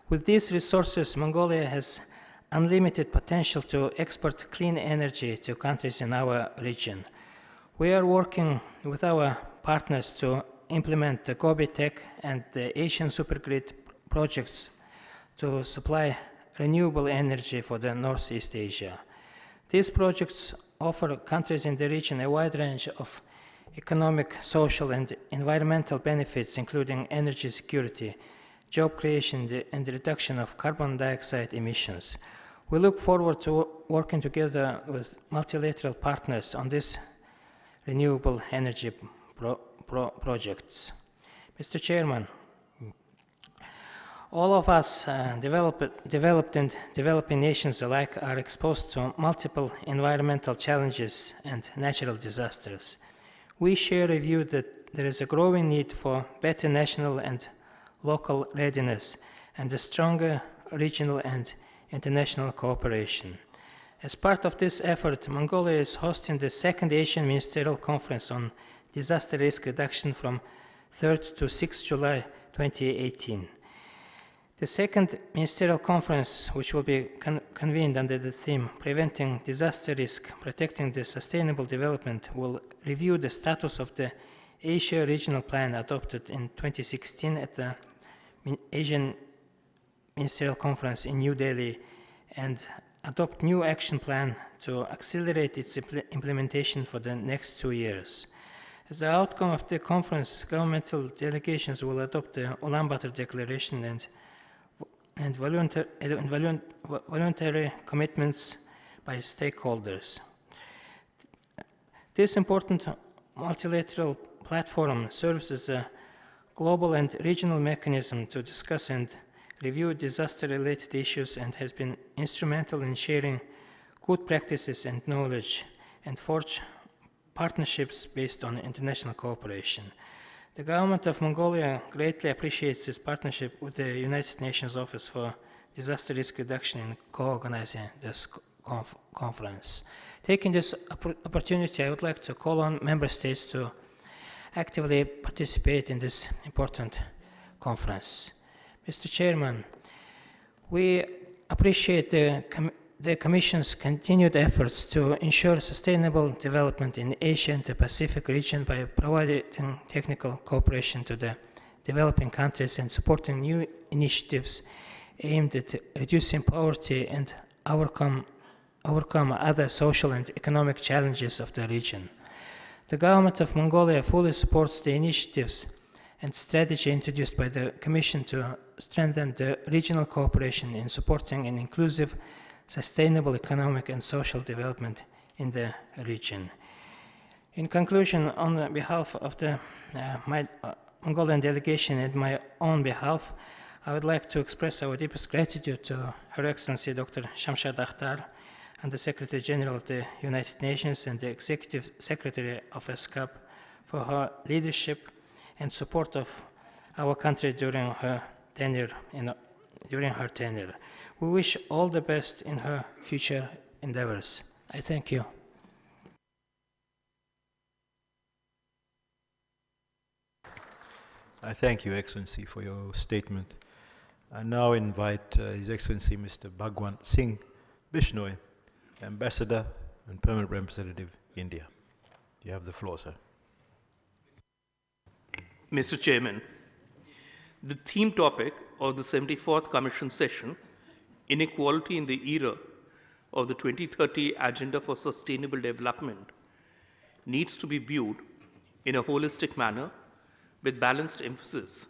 With these resources, Mongolia has unlimited potential to export clean energy to countries in our region. We are working with our partners to implement the Gobi Tech and the Asian Supergrid projects to supply renewable energy for the Northeast Asia. These projects offer countries in the region a wide range of economic, social, and environmental benefits, including energy security, job creation, and the reduction of carbon dioxide emissions. We look forward to working together with multilateral partners on these renewable energy projects. Mr. Chairman, all of us, developed and developing nations alike, are exposed to multiple environmental challenges and natural disasters. We share a view that there is a growing need for better national and local readiness and a stronger regional and international cooperation. As part of this effort, Mongolia is hosting the second Asian Ministerial Conference on Disaster Risk Reduction from 3rd to 6th July 2018. The second Ministerial Conference, which will be convened under the theme Preventing Disaster Risk, Protecting the Sustainable Development, will review the status of the Asia Regional Plan adopted in 2016 at the Asian Ministerial Conference in New Delhi and adopt new action plan to accelerate its implementation for the next 2 years. As the outcome of the conference, governmental delegations will adopt the Ulaanbaatar Declaration and voluntary commitments by stakeholders. This important multilateral platform serves as a global and regional mechanism to discuss and review disaster-related issues and has been instrumental in sharing good practices and knowledge and forge partnerships based on international cooperation. The government of Mongolia greatly appreciates this partnership with the United Nations Office for Disaster Risk Reduction in co-organizing this conference. Taking this opportunity, I would like to call on member states to actively participate in this important conference. Mr. Chairman, we appreciate the Commission's continued efforts to ensure sustainable development in Asia and the Pacific region by providing technical cooperation to the developing countries and supporting new initiatives aimed at reducing poverty and overcome other social and economic challenges of the region. The government of Mongolia fully supports the initiatives and strategy introduced by the Commission to strengthen the regional cooperation in supporting an inclusive, sustainable economic and social development in the region. In conclusion, on behalf of the Mongolian delegation and my own behalf, I would like to express our deepest gratitude to Her Excellency Dr. Shamshad Akhtar and the Secretary General of the United Nations and the Executive Secretary of ESCAP for her leadership and support of our country during her tenure. We wish all the best in her future endeavors. I thank you. I thank you, Excellency, for your statement. I now invite His Excellency Mr. Bhagwant Singh Bishnoi, Ambassador and Permanent Representative, India. You have the floor, sir. Mr. Chairman, the theme topic of the 74th Commission session, Inequality in the Era of the 2030 Agenda for Sustainable Development, needs to be viewed in a holistic manner with balanced emphasis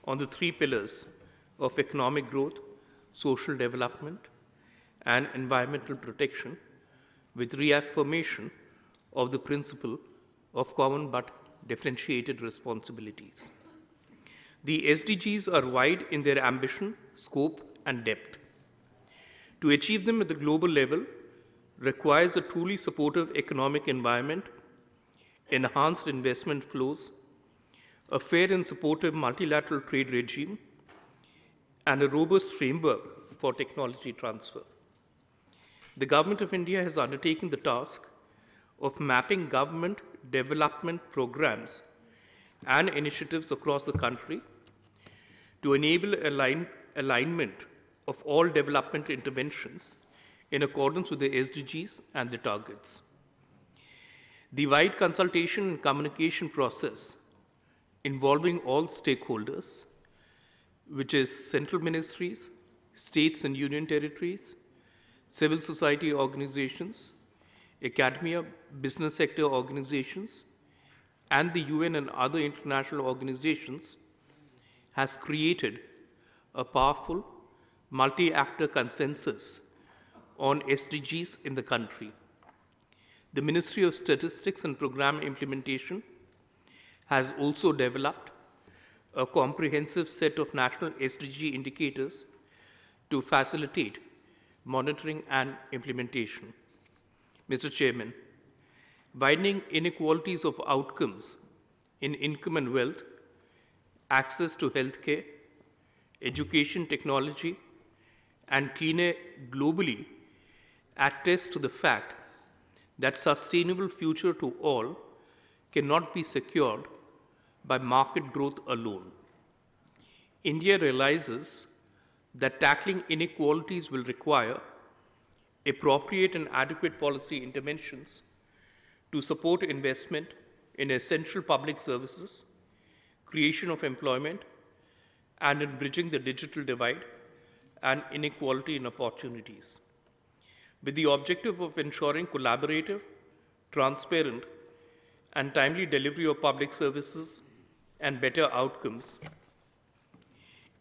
on the three pillars of economic growth, social development, and environmental protection, with reaffirmation of the principle of common but differentiated responsibilities. The SDGs are wide in their ambition, scope, and depth. To achieve them at the global level requires a truly supportive economic environment, enhanced investment flows, a fair and supportive multilateral trade regime, and a robust framework for technology transfer. The Government of India has undertaken the task of mapping government development programs and initiatives across the country to enable alignment of all development interventions in accordance with the SDGs and the targets. The wide consultation and communication process involving all stakeholders, which is central ministries, states and union territories, civil society organizations, academia, business sector organizations, and the UN and other international organizations, has created a powerful multi-actor consensus on SDGs in the country. The Ministry of Statistics and Program Implementation has also developed a comprehensive set of national SDG indicators to facilitate monitoring and implementation. Mr. Chairman, widening inequalities of outcomes in income and wealth, access to healthcare, education, technology, and clean air globally attest to the fact that sustainable future to all cannot be secured by market growth alone. India realizes that tackling inequalities will require appropriate and adequate policy interventions to support investment in essential public services, creation of employment, and in bridging the digital divide and inequality in opportunities. With the objective of ensuring collaborative, transparent, and timely delivery of public services and better outcomes,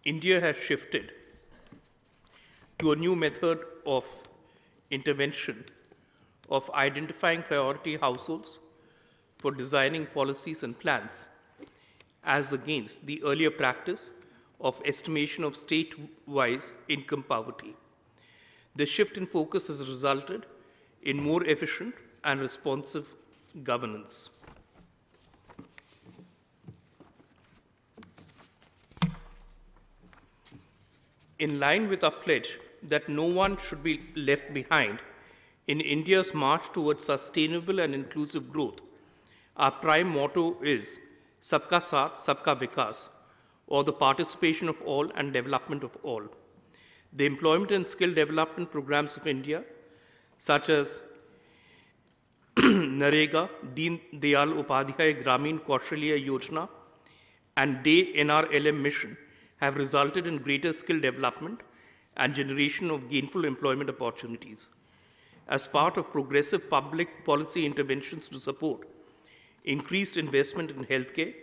India has shifted to a new method of intervention of identifying priority households for designing policies and plans, as against the earlier practice of estimation of state-wise income poverty. The shift in focus has resulted in more efficient and responsive governance. In line with our pledge that no one should be left behind in India's march towards sustainable and inclusive growth, our prime motto is Sabka Saath, Sabka Vikas, or the participation of all and development of all. The employment and skill development programs of India, such as Narega, Deen Dayal Upadhyay Gramin Kaushalya Yojana, and Day NRLM mission, have resulted in greater skill development and generation of gainful employment opportunities. As part of progressive public policy interventions to support increased investment in healthcare,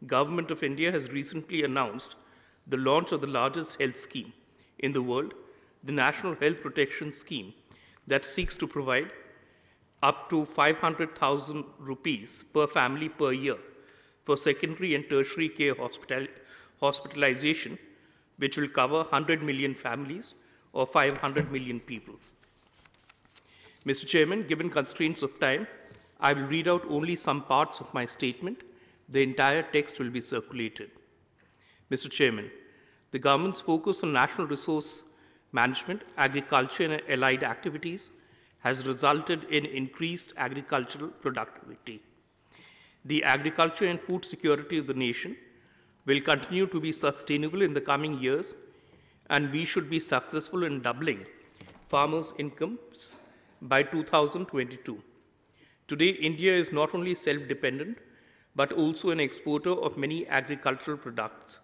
Government of India has recently announced the launch of the largest health scheme in the world, the National Health Protection Scheme, that seeks to provide up to 500,000 rupees per family per year for secondary and tertiary care hospitalization, which will cover 100 million families or 500 million people. Mr. Chairman, given constraints of time, I will read out only some parts of my statement. The entire text will be circulated. Mr. Chairman, the government's focus on national resource management, agriculture and allied activities has resulted in increased agricultural productivity. The agriculture and food security of the nation will continue to be sustainable in the coming years, and we should be successful in doubling farmers' incomes by 2022. Today, India is not only self-dependent, but also an exporter of many agricultural products.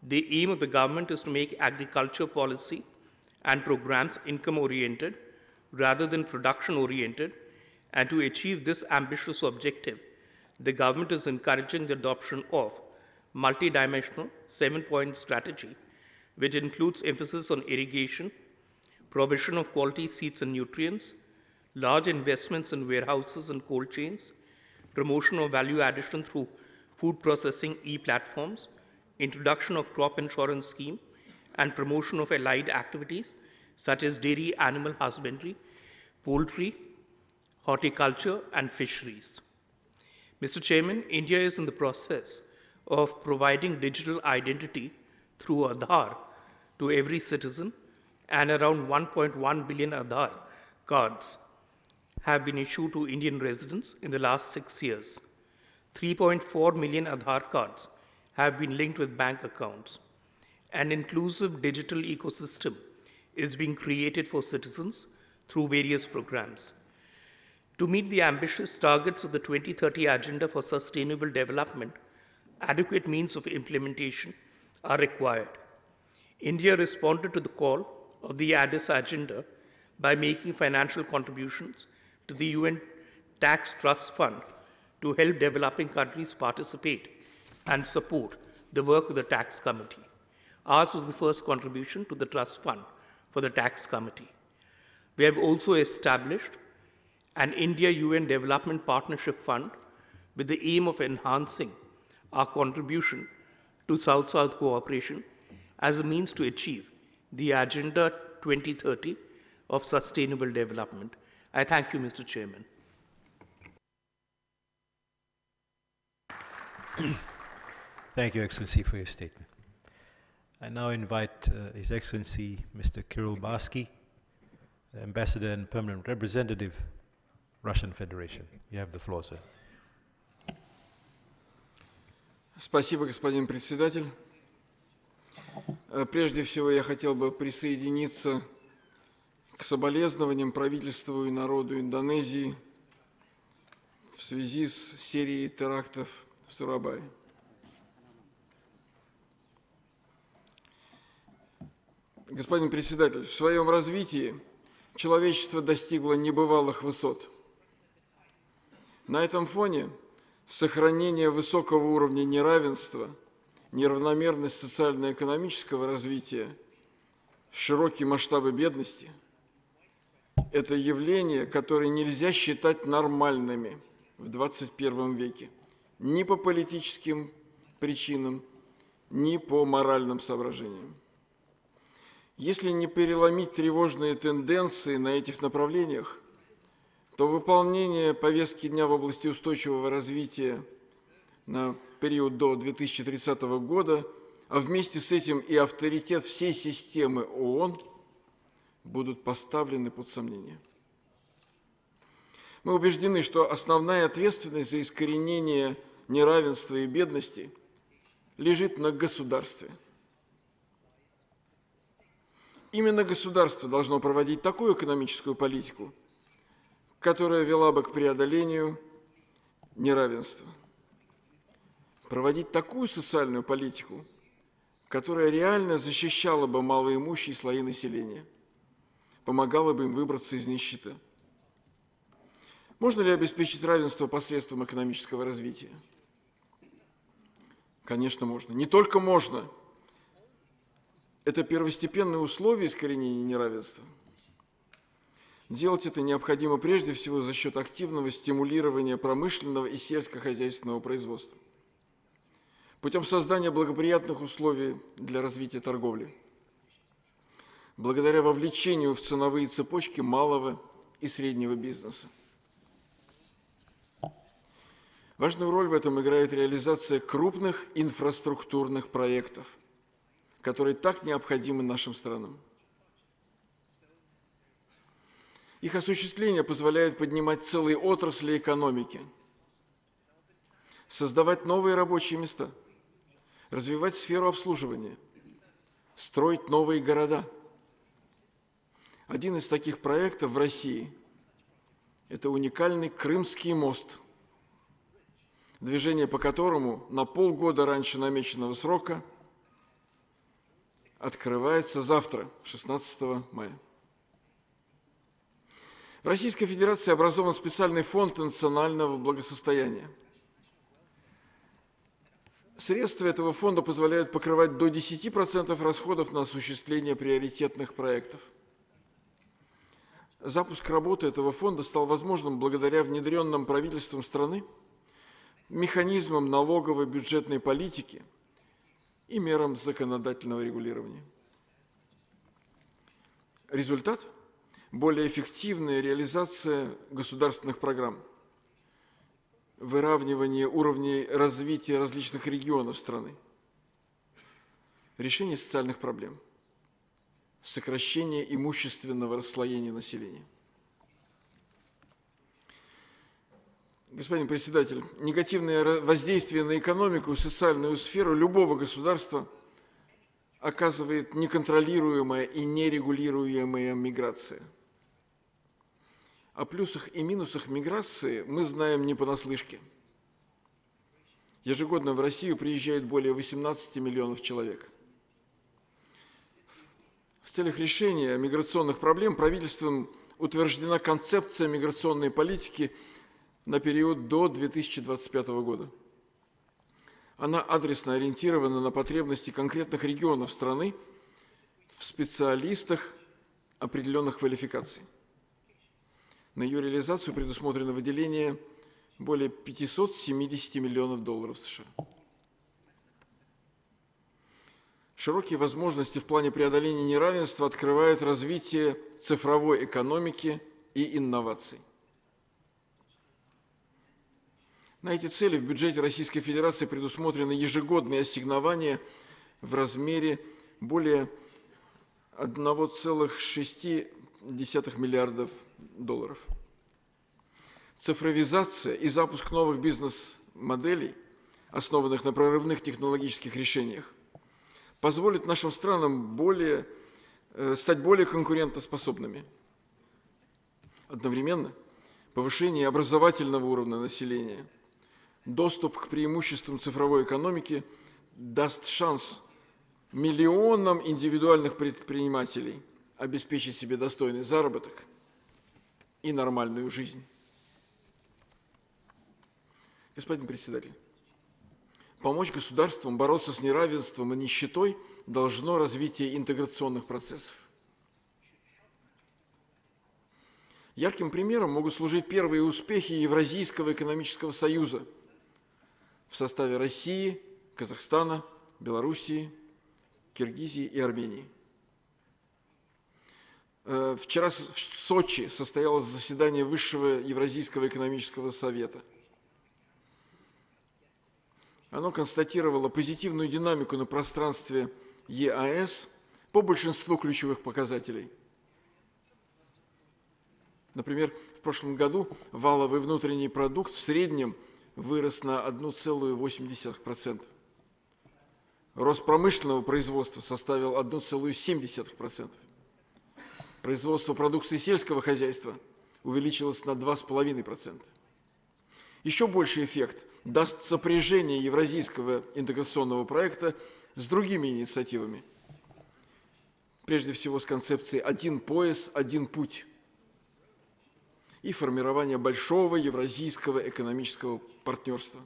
The aim of the government is to make agriculture policy and programs income-oriented rather than production-oriented, and to achieve this ambitious objective, the government is encouraging the adoption of multidimensional 7-point strategy, which includes emphasis on irrigation, provision of quality seeds and nutrients, large investments in warehouses and cold chains, promotion of value addition through food processing e-platforms, introduction of crop insurance scheme, and promotion of allied activities such as dairy animal husbandry, poultry, horticulture, and fisheries. Mr. Chairman, India is in the process of providing digital identity through Aadhaar to every citizen, and around 1.1 billion Aadhaar cards have been issued to Indian residents in the last 6 years. 3.4 million Aadhaar cards have been linked with bank accounts. An inclusive digital ecosystem is being created for citizens through various programs. To meet the ambitious targets of the 2030 Agenda for Sustainable Development, adequate means of implementation are required. India responded to the call of the Addis Agenda by making financial contributions to the UN Tax Trust Fund to help developing countries participate and support the work of the Tax Committee. Ours was the first contribution to the Trust Fund for the Tax Committee. We have also established an India-UN Development Partnership Fund with the aim of enhancing our contribution to South-South cooperation as a means to achieve the Agenda 2030 of Sustainable Development. I thank you, Mr. Chairman. Thank you, Excellency, for your statement. I now invite His Excellency Mr. Kirill Barsky, the Ambassador and Permanent Representative, Russian Federation. You have the floor, sir. Спасибо, господин председатель. Прежде всего, я хотел бы присоединиться к соболезнованиям правительству и народу Индонезии в связи с серией терактов в Сурабае. Господин председатель, в своем развитии человечество достигло небывалых высот. На этом фоне сохранение высокого уровня неравенства, неравномерность социально-экономического развития, широкие масштабы бедности – это явления, которые нельзя считать нормальными в 21 веке ни по политическим причинам, ни по моральным соображениям. Если не переломить тревожные тенденции на этих направлениях, то выполнение повестки дня в области устойчивого развития на период до 2030 года, а вместе с этим и авторитет всей системы ООН будут поставлены под сомнение. Мы убеждены, что основная ответственность за искоренение неравенства и бедности лежит на государстве. Именно государство должно проводить такую экономическую политику, которая вела бы к преодолению неравенства. Проводить такую социальную политику, которая реально защищала бы малоимущие слои населения, помогала бы им выбраться из нищеты. Можно ли обеспечить равенство посредством экономического развития? Конечно, можно. Не только можно. Это первостепенное условие искоренения неравенства. Делать это необходимо прежде всего за счет активного стимулирования промышленного и сельскохозяйственного производства, путем создания благоприятных условий для развития торговли, благодаря вовлечению в ценовые цепочки малого и среднего бизнеса. Важную роль в этом играет реализация крупных инфраструктурных проектов, которые так необходимы нашим странам. Их осуществление позволяет поднимать целые отрасли экономики, создавать новые рабочие места, развивать сферу обслуживания, строить новые города. Один из таких проектов в России – это уникальный Крымский мост, движение по которому на полгода раньше намеченного срока открывается завтра, 16 мая. В Российской Федерации образован специальный фонд национального благосостояния. Средства этого фонда позволяют покрывать до 10% расходов на осуществление приоритетных проектов. Запуск работы этого фонда стал возможным благодаря внедренным правительством страны механизмам налоговой бюджетной политики и мерам законодательного регулирования. Результат – более эффективная реализация государственных программ, выравнивание уровней развития различных регионов страны, решение социальных проблем, сокращение имущественного расслоения населения. Господин председатель, негативное воздействие на экономику и социальную сферу любого государства оказывает неконтролируемая и нерегулируемая миграция. О плюсах и минусах миграции мы знаем не понаслышке. Ежегодно в Россию приезжает более 18 миллионов человек. В целях решения миграционных проблем правительством утверждена концепция миграционной политики на период до 2025 года. Она адресно ориентирована на потребности конкретных регионов страны в специалистах определенных квалификаций. На ее реализацию предусмотрено выделение более 570 миллионов долларов США. Широкие возможности в плане преодоления неравенства открывают развитие цифровой экономики и инноваций. На эти цели в бюджете Российской Федерации предусмотрены ежегодные ассигнования в размере более 1,6 миллиардов долларов. Цифровизация и запуск новых бизнес-моделей, основанных на прорывных технологических решениях, позволит нашим странам стать более конкурентоспособными. Одновременно повышение образовательного уровня населения, доступ к преимуществам цифровой экономики даст шанс миллионам индивидуальных предпринимателей обеспечить себе достойный заработок и нормальную жизнь. Господин председатель, помочь государствам бороться с неравенством и нищетой должно развитие интеграционных процессов. Ярким примером могут служить первые успехи Евразийского экономического союза в составе России, Казахстана, Белоруссии, Киргизии и Армении. Вчера в Сочи состоялось заседание Высшего Евразийского экономического совета. Оно констатировало позитивную динамику на пространстве ЕАЭС по большинству ключевых показателей. Например, в прошлом году валовый внутренний продукт в среднем вырос на 1,8%. Рост промышленного производства составил 1,7%. Производство продукции сельского хозяйства увеличилось на 2,5%. Еще больший эффект даст сопряжение евразийского интеграционного проекта с другими инициативами. Прежде всего с концепцией «один пояс, один путь» и формирование большого евразийского экономического партнерства.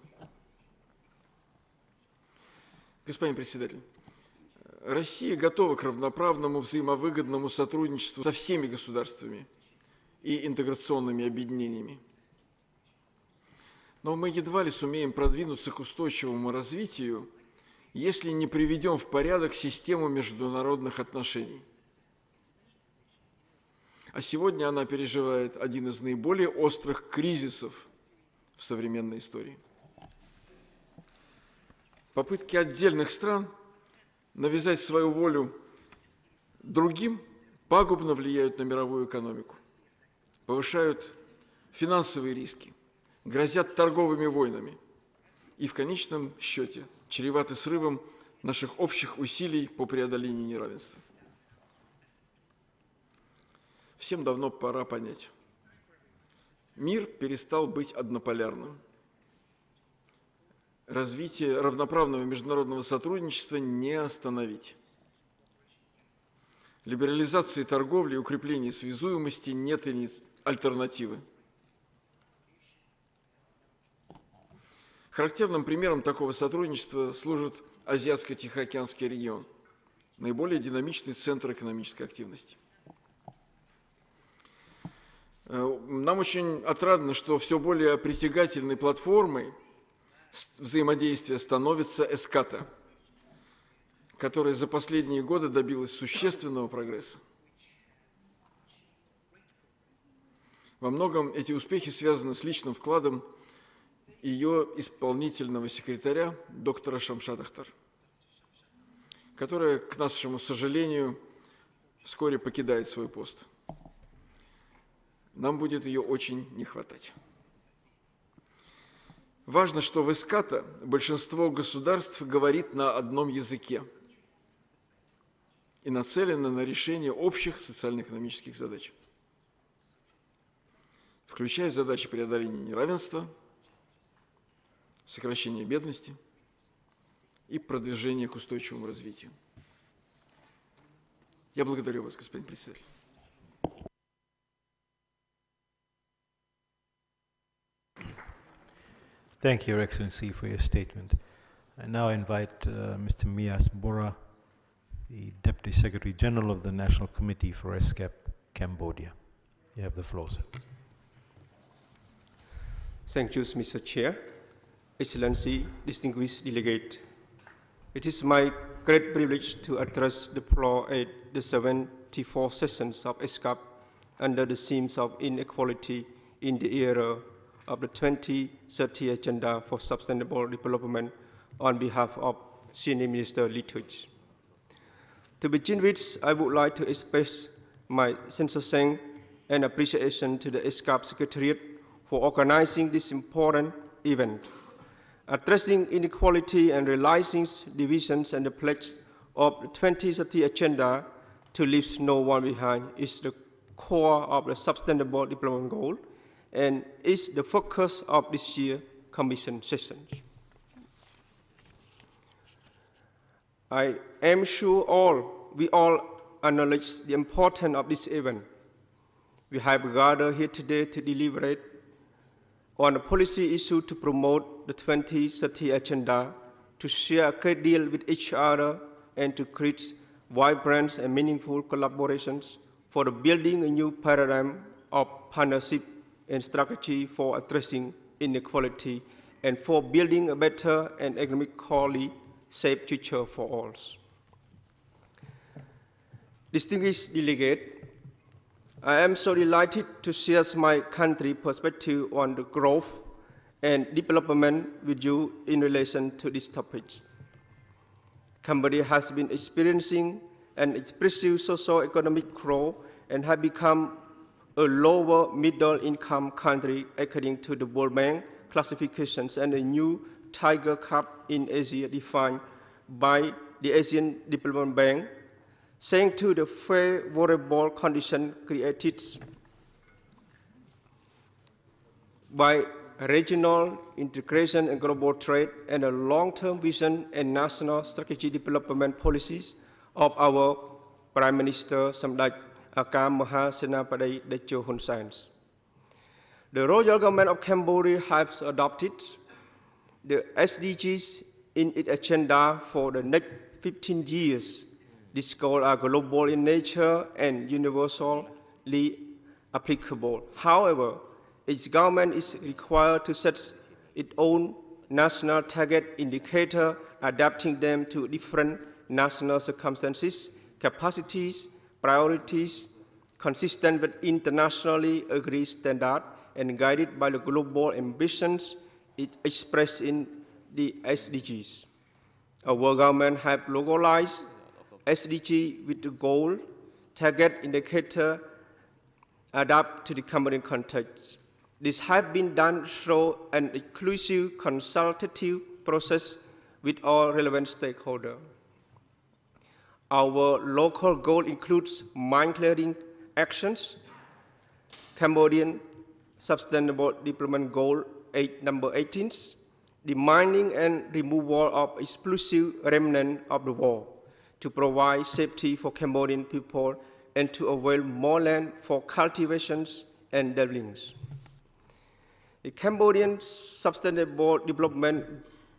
Господин председатель, Россия готова к равноправному взаимовыгодному сотрудничеству со всеми государствами, и интеграционными объединениями. Но мы едва ли сумеем продвинуться к устойчивому развитию, если не приведем в порядок систему международных отношений. А сегодня она переживает один из наиболее острых кризисов в современной истории. Попытки отдельных стран навязать свою волю другим пагубно влияют на мировую экономику, повышают финансовые риски, грозят торговыми войнами и в конечном счете чреваты срывом наших общих усилий по преодолению неравенства. Всем давно пора понять. Мир перестал быть однополярным. Развитие равноправного международного сотрудничества не остановить. Либерализации торговли и укрепления связуемости нет альтернативы. Характерным примером такого сотрудничества служит Азиатско-Тихоокеанский регион, наиболее динамичный центр экономической активности. Нам очень отрадно, что все более притягательной платформой взаимодействия становится ESCAP, которая за последние годы добилась существенного прогресса. Во многом эти успехи связаны с личным вкладом ее исполнительного секретаря, доктора Шамшад Ахтар, которая, к нашему сожалению, вскоре покидает свой пост. Нам будет ее очень не хватать. Важно, что в ESCAP большинство государств говорит на одном языке и нацелено на решение общих социально-экономических задач, включая задачи преодоления неравенства, сокращения бедности и продвижения к устойчивому развитию. Я благодарю вас, господин председатель. Thank you, Your Excellency, for your statement. I now invite Mr. Mias Bora, the Deputy Secretary General of the National Committee for ESCAP, Cambodia. You have the floor, sir. Thank you, Mr. Chair. Excellency, distinguished delegate. It is my great privilege to address the floor at the 74 sessions of ESCAP under the themes of inequality in the era of the 2030 Agenda for Sustainable Development on behalf of Senior Minister Lee Twitch. To begin with, I would like to express my sincere thanks and appreciation to the ESCAP Secretariat for organizing this important event. Addressing inequality and realizing divisions and the pledge of the 2030 Agenda to leave no one behind is the core of the Sustainable Development Goal and is the focus of this year's Commission session. I am sure we all acknowledge the importance of this event. We have gathered here today to deliberate on a policy issue to promote the 2030 Agenda, to share a great deal with each other, and to create vibrant and meaningful collaborations for the building a new paradigm of partnership and strategy for addressing inequality and for building a better and economically safe future for all. Distinguished delegate, I am so delighted to share my country's perspective on the growth and development with you in relation to this topic. Cambodia has been experiencing an expressive socio-economic growth and has become a lower middle-income country according to the World Bank classifications and a new Tiger Cup in Asia defined by the Asian Development Bank, thanks to the favorable conditions created by regional integration and global trade and a long-term vision and national strategic development policies of our Prime Minister Samdech Akam Maha Senapadai Techo Hun Sen. The Royal Government of Cambodia has adopted the SDGs in its agenda for the next 15 years. These goals are global in nature and universally applicable. However, each government is required to set its own national target indicator, adapting them to different national circumstances, capacities, priorities, consistent with internationally agreed standards, and guided by the global ambitions expressed in the SDGs. Our government have localized SDG with the goal, target indicator, adapt to the Cambodian context. This has been done through an inclusive consultative process with all relevant stakeholders. Our local goal includes mine clearing actions, Cambodian Sustainable Development Goal number 18, the mining and removal of explosive remnants of the war to provide safety for Cambodian people and to avail more land for cultivations and dwellings. The Cambodian Sustainable Development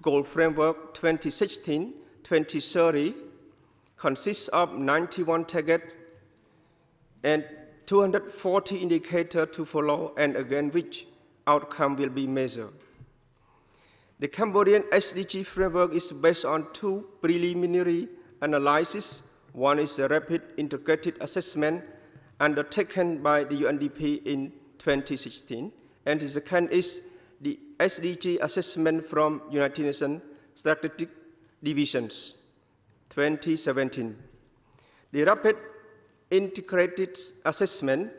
Goal Framework 2016-2030 consists of 91 targets and 240 indicators to follow and against which outcome will be measured. The Cambodian SDG framework is based on two preliminary analyses. One is a rapid integrated assessment undertaken by the UNDP in 2016, and the second is the SDG assessment from United Nations Strategic Divisions 2017. The rapid integrated assessment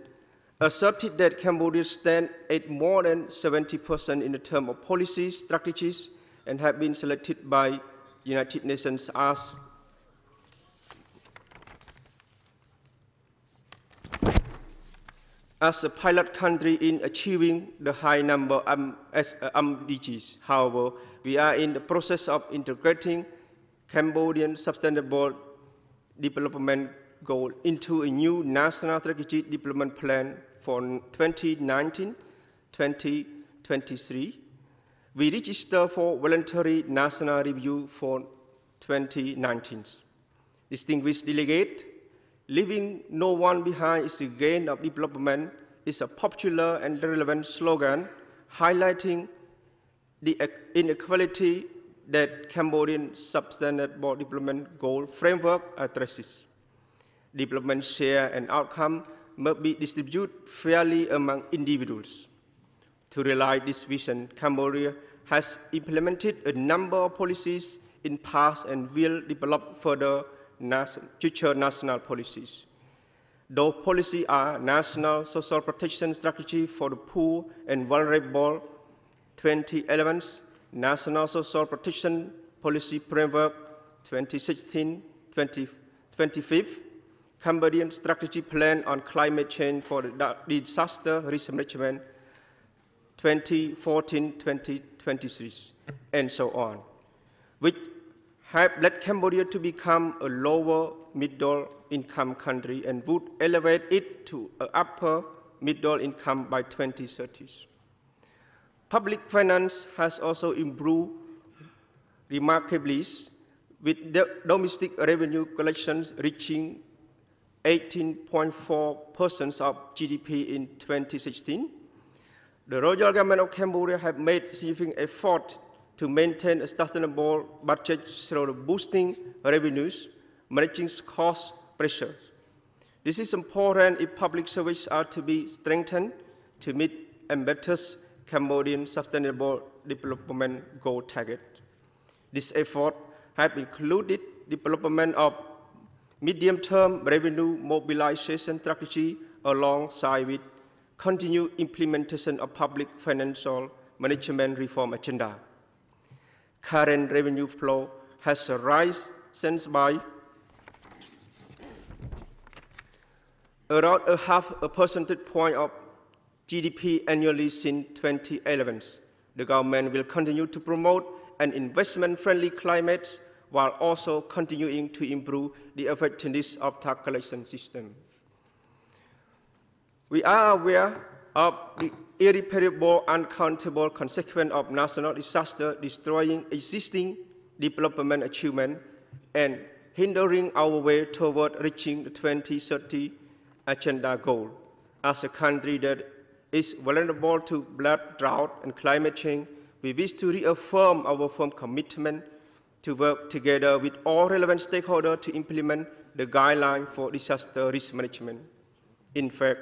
asserted that Cambodia stands at more than 70% in the terms of policy strategies and have been selected by United Nations as a pilot country in achieving the high number of MDGs. However, we are in the process of integrating Cambodian Sustainable Development Goal into a new National Strategic Development Plan for 2019-2023. We register for voluntary national review for 2019. Distinguished delegate, leaving no one behind is the gain of development is a popular and relevant slogan highlighting the inequality that Cambodian Sustainable Development Goal Framework addresses. Development share and outcome must be distributed fairly among individuals. To realize this vision, Cambodia has implemented a number of policies in past and will develop further future national policies. Those policies are National Social Protection Strategy for the Poor and Vulnerable 2011, National Social Protection Policy Framework 2016-2025, Cambodian Strategy Plan on Climate Change for the Disaster Risk Management 2014-2023, and so on, which have led Cambodia to become a lower middle income country and would elevate it to an upper middle income by 2030. Public finance has also improved remarkably, with domestic revenue collections reaching 18.4% of GDP in 2016. The Royal Government of Cambodia have made significant effort to maintain a sustainable budget through boosting revenues, managing cost pressures. This is important if public services are to be strengthened to meet ambitious Cambodian Sustainable Development Goal target. This effort have included development of medium-term revenue mobilization strategy alongside with continued implementation of public financial management reform agenda. Current revenue flow has risen by around half a percentage point of GDP annually since 2011. The government will continue to promote an investment-friendly climate while also continuing to improve the effectiveness of tax collection system. We are aware of the irreparable, uncountable consequence of national disaster destroying existing development achievement and hindering our way toward reaching the 2030 agenda goal. As a country that is vulnerable to blood drought and climate change, we wish to reaffirm our firm commitment to work together with all relevant stakeholders to implement the guideline for disaster risk management. In fact,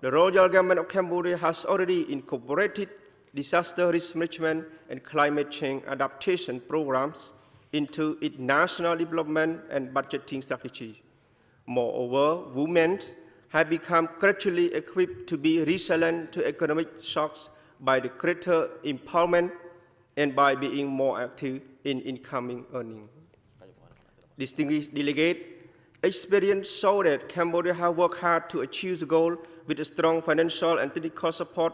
the Royal Government of Cambodia has already incorporated disaster risk management and climate change adaptation programs into its national development and budgeting strategy. Moreover, women have become gradually equipped to be resilient to economic shocks by the greater empowerment and by being more active in incoming earnings. Distinguished delegate, experience show that Cambodia has worked hard to achieve the goal with a strong financial and technical support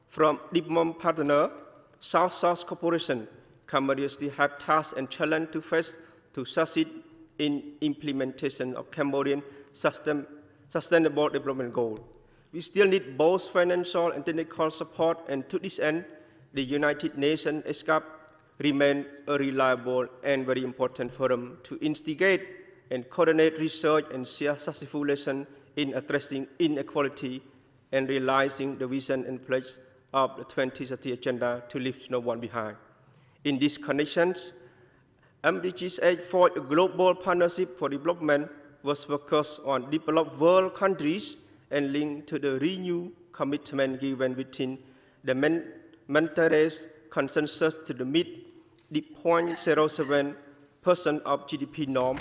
from development partner, South-South Cooperation. Cambodia still have tasks and challenges to face to succeed in implementation of Cambodian sustainable development goal. We still need both financial and technical support, and to this end, the United Nations ESCAP remains a reliable and very important forum to instigate and coordinate research and share successful lessons in addressing inequality and realizing the vision and pledge of the 2030 Agenda to leave no one behind. In these conditions, MDGs 8 for a global partnership for development was focused on developed world countries and linked to the renewed commitment given within the Monterey's consensus to meet the 0.07% of GDP norm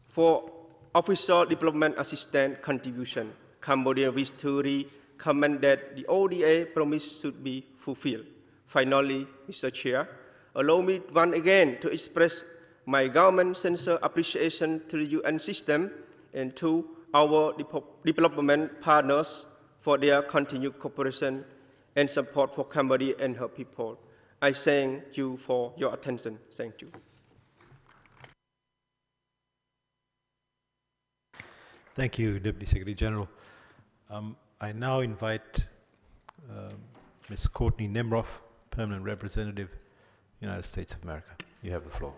for official development assistance contribution. Cambodia wishes to recommend that the ODA promise should be fulfilled. Finally, Mr. Chair, allow me once again to express my government's sincere appreciation to the UN system and to our development partners for their continued cooperation and support for Cambodia and her people. I thank you for your attention. Thank you. Thank you, Deputy Secretary General. I now invite Ms. Courtney Nimroff, Permanent Representative, United States of America. You have the floor.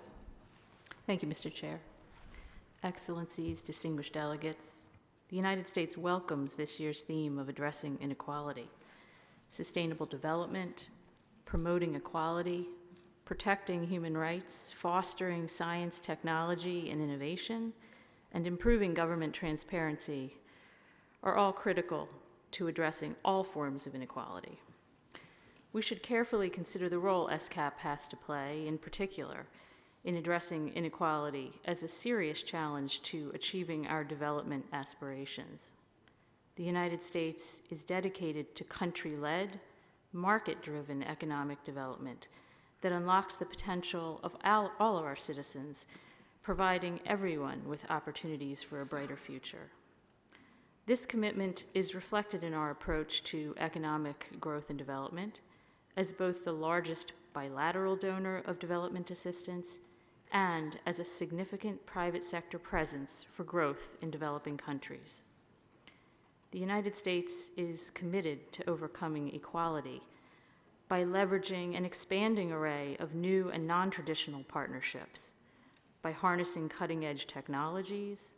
Thank you, Mr. Chair. Excellencies, distinguished delegates, the United States welcomes this year's theme of addressing inequality, sustainable development, promoting equality, protecting human rights, fostering science, technology, and innovation, and improving government transparency are all critical to addressing all forms of inequality. We should carefully consider the role ESCAP has to play, in particular, in addressing inequality as a serious challenge to achieving our development aspirations. The United States is dedicated to country-led, market-driven economic development that unlocks the potential of all of our citizens, providing everyone with opportunities for a brighter future. This commitment is reflected in our approach to economic growth and development as both the largest bilateral donor of development assistance and as a significant private sector presence for growth in developing countries. The United States is committed to overcoming equality by leveraging an expanding array of new and non-traditional partnerships, by harnessing cutting-edge technologies,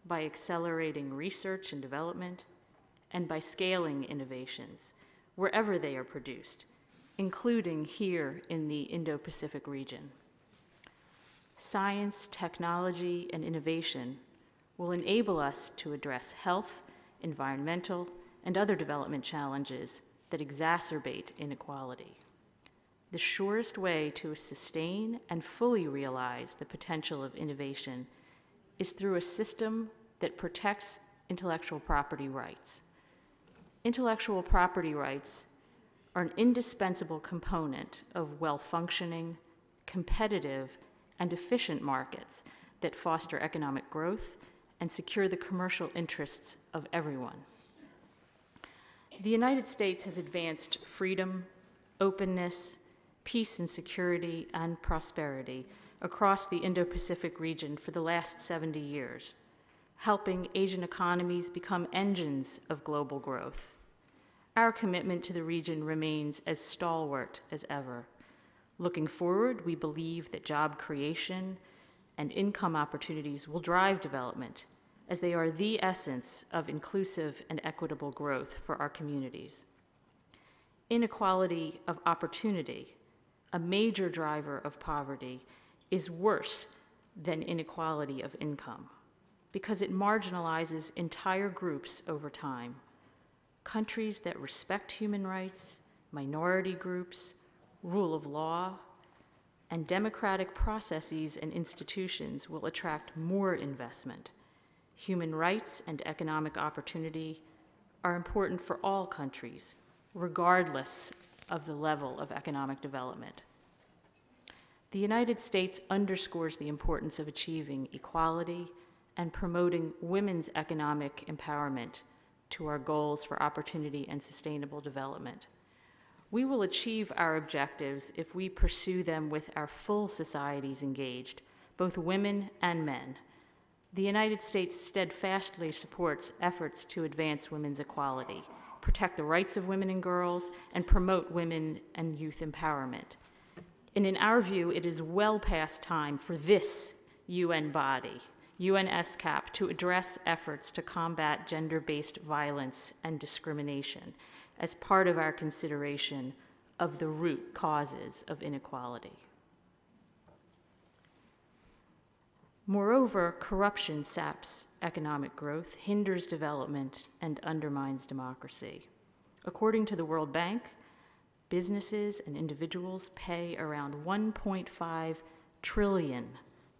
by accelerating research and development, and by scaling innovations wherever they are produced, including here in the Indo-Pacific region. Science, technology, and innovation will enable us to address health, environmental, and other development challenges that exacerbate inequality. The surest way to sustain and fully realize the potential of innovation is through a system that protects intellectual property rights. Intellectual property rights are an indispensable component of well-functioning, competitive, and efficient markets that foster economic growth and secure the commercial interests of everyone. The United States has advanced freedom, openness, peace and security, and prosperity across the Indo-Pacific region for the last 70 years, helping Asian economies become engines of global growth. Our commitment to the region remains as stalwart as ever. Looking forward, we believe that job creation and income opportunities will drive development, as they are the essence of inclusive and equitable growth for our communities. Inequality of opportunity, a major driver of poverty, is worse than inequality of income because it marginalizes entire groups over time. Countries that respect human rights, minority groups, rule of law, and democratic processes and institutions will attract more investment. Human rights and economic opportunity are important for all countries, regardless of the level of economic development. The United States underscores the importance of achieving equality and promoting women's economic empowerment to our goals for opportunity and sustainable development. We will achieve our objectives if we pursue them with our full societies engaged, both women and men. The United States steadfastly supports efforts to advance women's equality, protect the rights of women and girls, and promote women and youth empowerment. And in our view, it is well past time for this UN body, ESCAP, to address efforts to combat gender-based violence and discrimination as part of our consideration of the root causes of inequality. Moreover, corruption saps economic growth, hinders development, and undermines democracy. According to the World Bank, businesses and individuals pay around $1.5 trillion,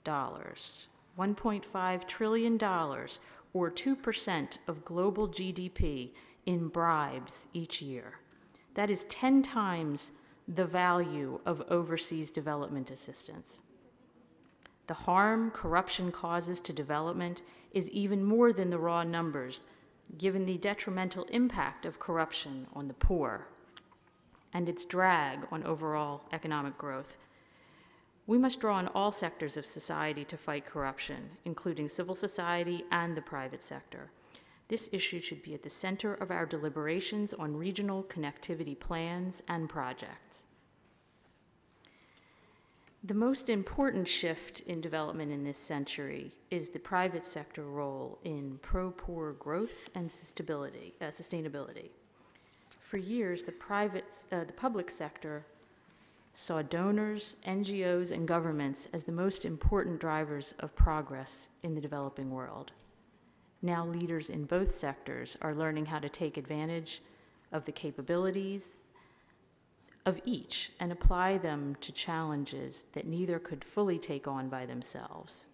$1.5 trillion, or 2% of global GDP in bribes each year. That is 10 times the value of overseas development assistance. The harm corruption causes to development is even more than the raw numbers, given the detrimental impact of corruption on the poor and its drag on overall economic growth. We must draw on all sectors of society to fight corruption, including civil society and the private sector. This issue should be at the center of our deliberations on regional connectivity plans and projects. The most important shift in development in this century is the private sector role in pro-poor growth and sustainability. For years, the public sector saw donors, NGOs, and governments as the most important drivers of progress in the developing world. Now leaders in both sectors are learning how to take advantage of the capabilities of each and apply them to challenges that neither could fully take on by themselves.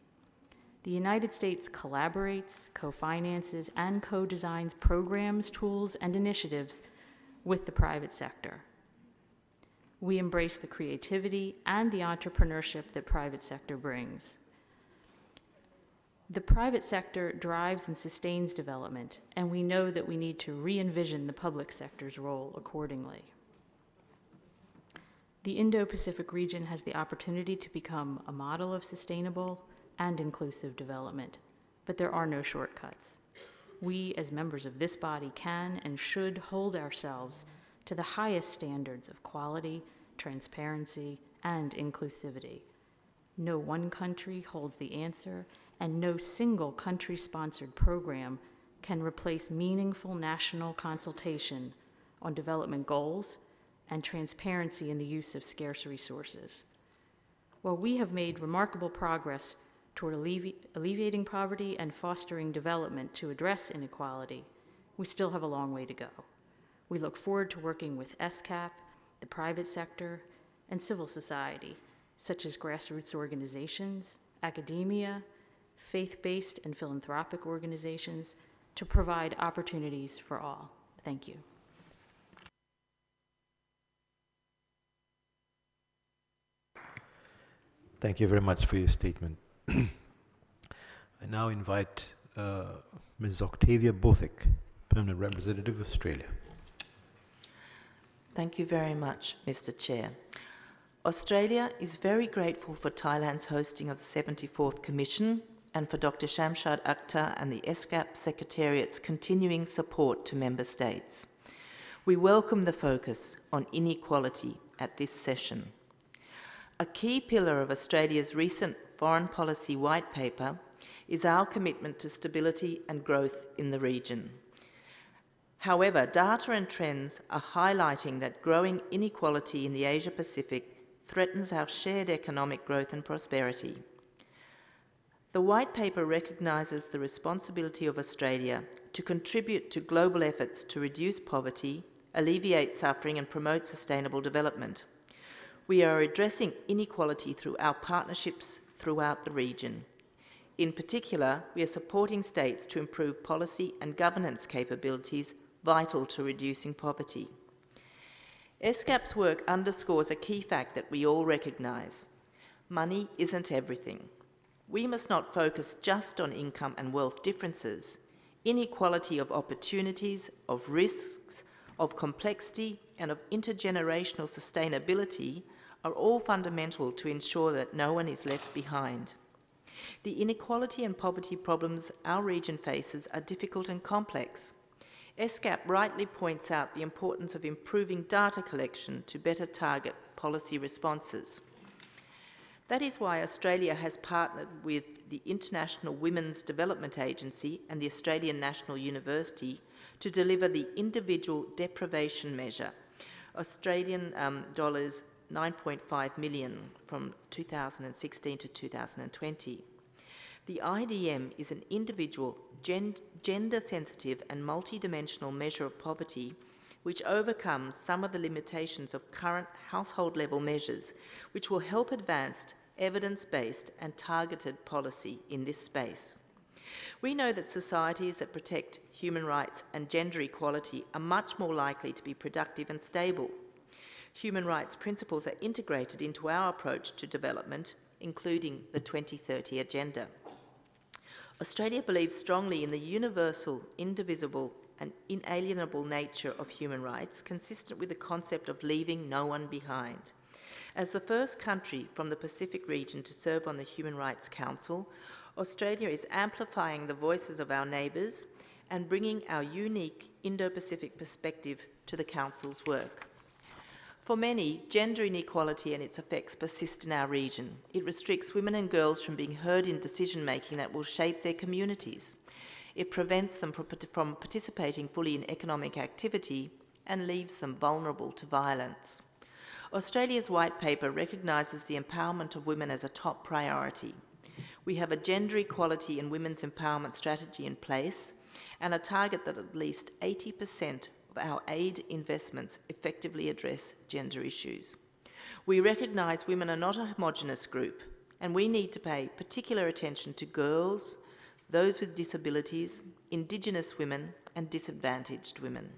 The United States collaborates, co-finances, and co-designs programs, tools, and initiatives with the private sector. We embrace the creativity and the entrepreneurship that private sector brings. The private sector drives and sustains development, and we know that we need to re-envision the public sector's role accordingly. The Indo-Pacific region has the opportunity to become a model of sustainable and inclusive development, but there are no shortcuts. We, as members of this body, can and should hold ourselves to the highest standards of quality, transparency, and inclusivity. No one country holds the answer, and no single country-sponsored program can replace meaningful national consultation on development goals and transparency in the use of scarce resources. While we have made remarkable progress toward alleviating poverty and fostering development to address inequality, we still have a long way to go. We look forward to working with ESCAP, the private sector, and civil society, such as grassroots organizations, academia, faith-based and philanthropic organizations, to provide opportunities for all. Thank you. Thank you very much for your statement. I now invite Ms. Octavia Bothek, Permanent Representative of Australia. Thank you very much, Mr. Chair. Australia is very grateful for Thailand's hosting of the 74th Commission and for Dr. Shamshad Akhtar and the ESCAP Secretariat's continuing support to Member States. We welcome the focus on inequality at this session. A key pillar of Australia's recent foreign policy white paper is our commitment to stability and growth in the region. However, data and trends are highlighting that growing inequality in the Asia-Pacific threatens our shared economic growth and prosperity. The White Paper recognises the responsibility of Australia to contribute to global efforts to reduce poverty, alleviate suffering and promote sustainable development. We are addressing inequality through our partnerships throughout the region. In particular, we are supporting states to improve policy and governance capabilities vital to reducing poverty. ESCAP's work underscores a key fact that we all recognise. Money isn't everything. We must not focus just on income and wealth differences. Inequality of opportunities, of risks, of complexity, and of intergenerational sustainability are all fundamental to ensure that no one is left behind. The inequality and poverty problems our region faces are difficult and complex. ESCAP rightly points out the importance of improving data collection to better target policy responses. That is why Australia has partnered with the International Women's Development Agency and the Australian National University to deliver the Individual Deprivation Measure, Australian dollars 9.5 million from 2016 to 2020. The IDM is an individual, gender-sensitive and multidimensional measure of poverty which overcomes some of the limitations of current household-level measures, which will help advance evidence-based and targeted policy in this space. We know that societies that protect human rights and gender equality are much more likely to be productive and stable. Human rights principles are integrated into our approach to development, including the 2030 Agenda. Australia believes strongly in the universal, indivisible and inalienable nature of human rights, consistent with the concept of leaving no one behind. As the first country from the Pacific region to serve on the Human Rights Council, Australia is amplifying the voices of our neighbours and bringing our unique Indo-Pacific perspective to the Council's work. For many, gender inequality and its effects persist in our region. It restricts women and girls from being heard in decision-making that will shape their communities. It prevents them from participating fully in economic activity and leaves them vulnerable to violence. Australia's White Paper recognises the empowerment of women as a top priority. We have a gender equality and women's empowerment strategy in place and a target that at least 80% of our aid investments effectively address gender issues. We recognise women are not a homogenous group, and we need to pay particular attention to girls, those with disabilities, Indigenous women and disadvantaged women.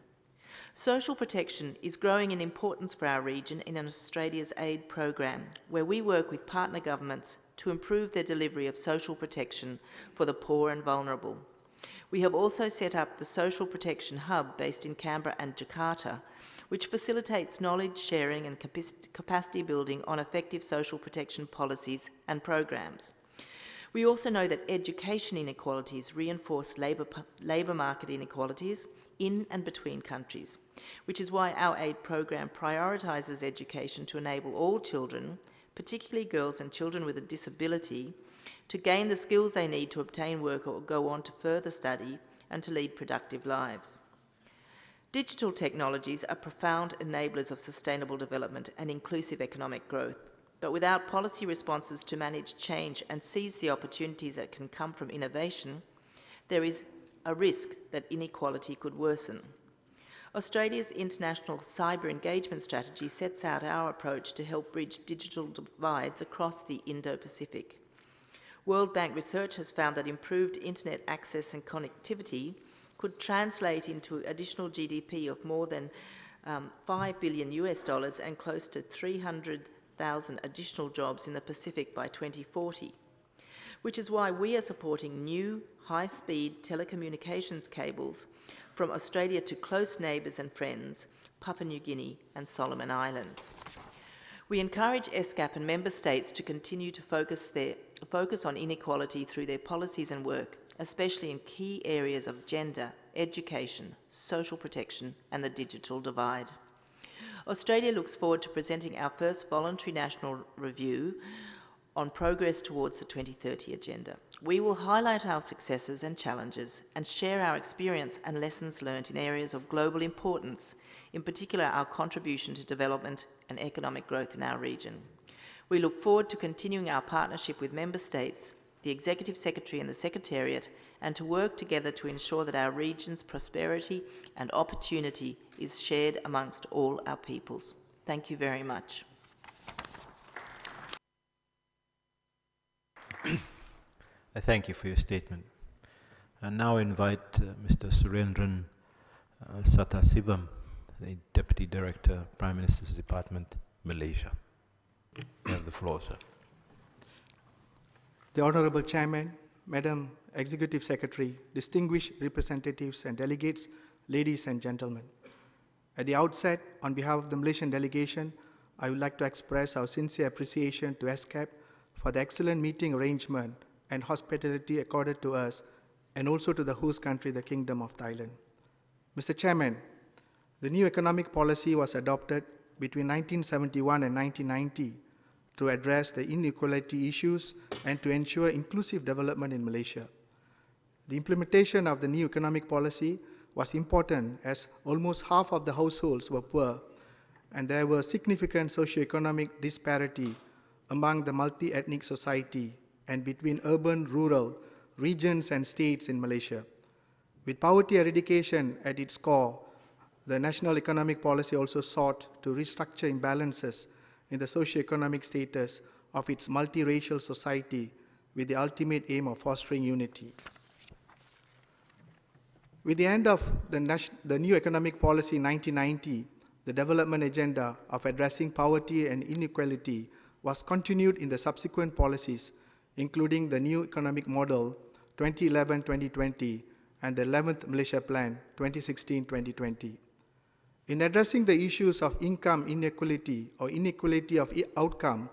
Social protection is growing in importance for our region in Australia's aid program, where we work with partner governments to improve their delivery of social protection for the poor and vulnerable. We have also set up the Social Protection Hub based in Canberra and Jakarta, which facilitates knowledge sharing and capacity building on effective social protection policies and programs. We also know that education inequalities reinforce labour market inequalities in and between countries, which is why our aid program prioritises education to enable all children, particularly girls and children with a disability, to gain the skills they need to obtain work or go on to further study and to lead productive lives. Digital technologies are profound enablers of sustainable development and inclusive economic growth, but without policy responses to manage change and seize the opportunities that can come from innovation, there is a risk that inequality could worsen. Australia's international cyber engagement strategy sets out our approach to help bridge digital divides across the Indo-Pacific. World Bank research has found that improved internet access and connectivity could translate into additional GDP of more than $5 billion and close to 300,000 additional jobs in the Pacific by 2040, which is why we are supporting new high-speed telecommunications cables from Australia to close neighbours and friends, Papua New Guinea and Solomon Islands. We encourage ESCAP and member states to continue to focus on inequality through their policies and work, especially in key areas of gender, education, social protection and the digital divide. Australia looks forward to presenting our first voluntary national review on progress towards the 2030 Agenda. We will highlight our successes and challenges and share our experience and lessons learned in areas of global importance, in particular our contribution to development and economic growth in our region. We look forward to continuing our partnership with Member States, the Executive Secretary and the Secretariat, and to work together to ensure that our region's prosperity and opportunity is shared amongst all our peoples. Thank you very much. I thank you for your statement. I now invite Mr. Surendran Satasivam, the Deputy Director, Prime Minister's Department, Malaysia. You have the floor, sir. The Honorable Chairman, Madam Executive Secretary, distinguished representatives and delegates, ladies and gentlemen. At the outset, on behalf of the Malaysian delegation, I would like to express our sincere appreciation to ESCAP for the excellent meeting arrangement and hospitality accorded to us, and also to the host country, the Kingdom of Thailand. Mr. Chairman, the new economic policy was adopted between 1971 and 1990 to address the inequality issues and to ensure inclusive development in Malaysia. The implementation of the new economic policy was important as almost half of the households were poor, and there were significant socio-economic disparity among the multi-ethnic society and between urban, rural, regions and states in Malaysia. With poverty eradication at its core, the national economic policy also sought to restructure imbalances in the socio-economic status of its multiracial society with the ultimate aim of fostering unity. With the end of the new economic policy in 1990, the development agenda of addressing poverty and inequality was continued in the subsequent policies, including the new economic model 2011-2020 and the 11th Malaysia Plan 2016-2020. In addressing the issues of income inequality or inequality of outcome,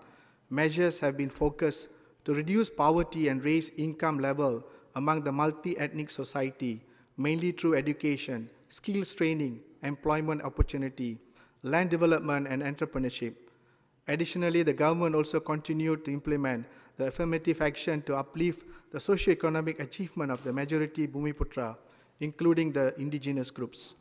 measures have been focused to reduce poverty and raise income level among the multi-ethnic society, mainly through education, skills training, employment opportunity, land development and entrepreneurship. Additionally, the government also continued to implement the affirmative action to uplift the socio-economic achievement of the majority Bumiputra, including the indigenous groups.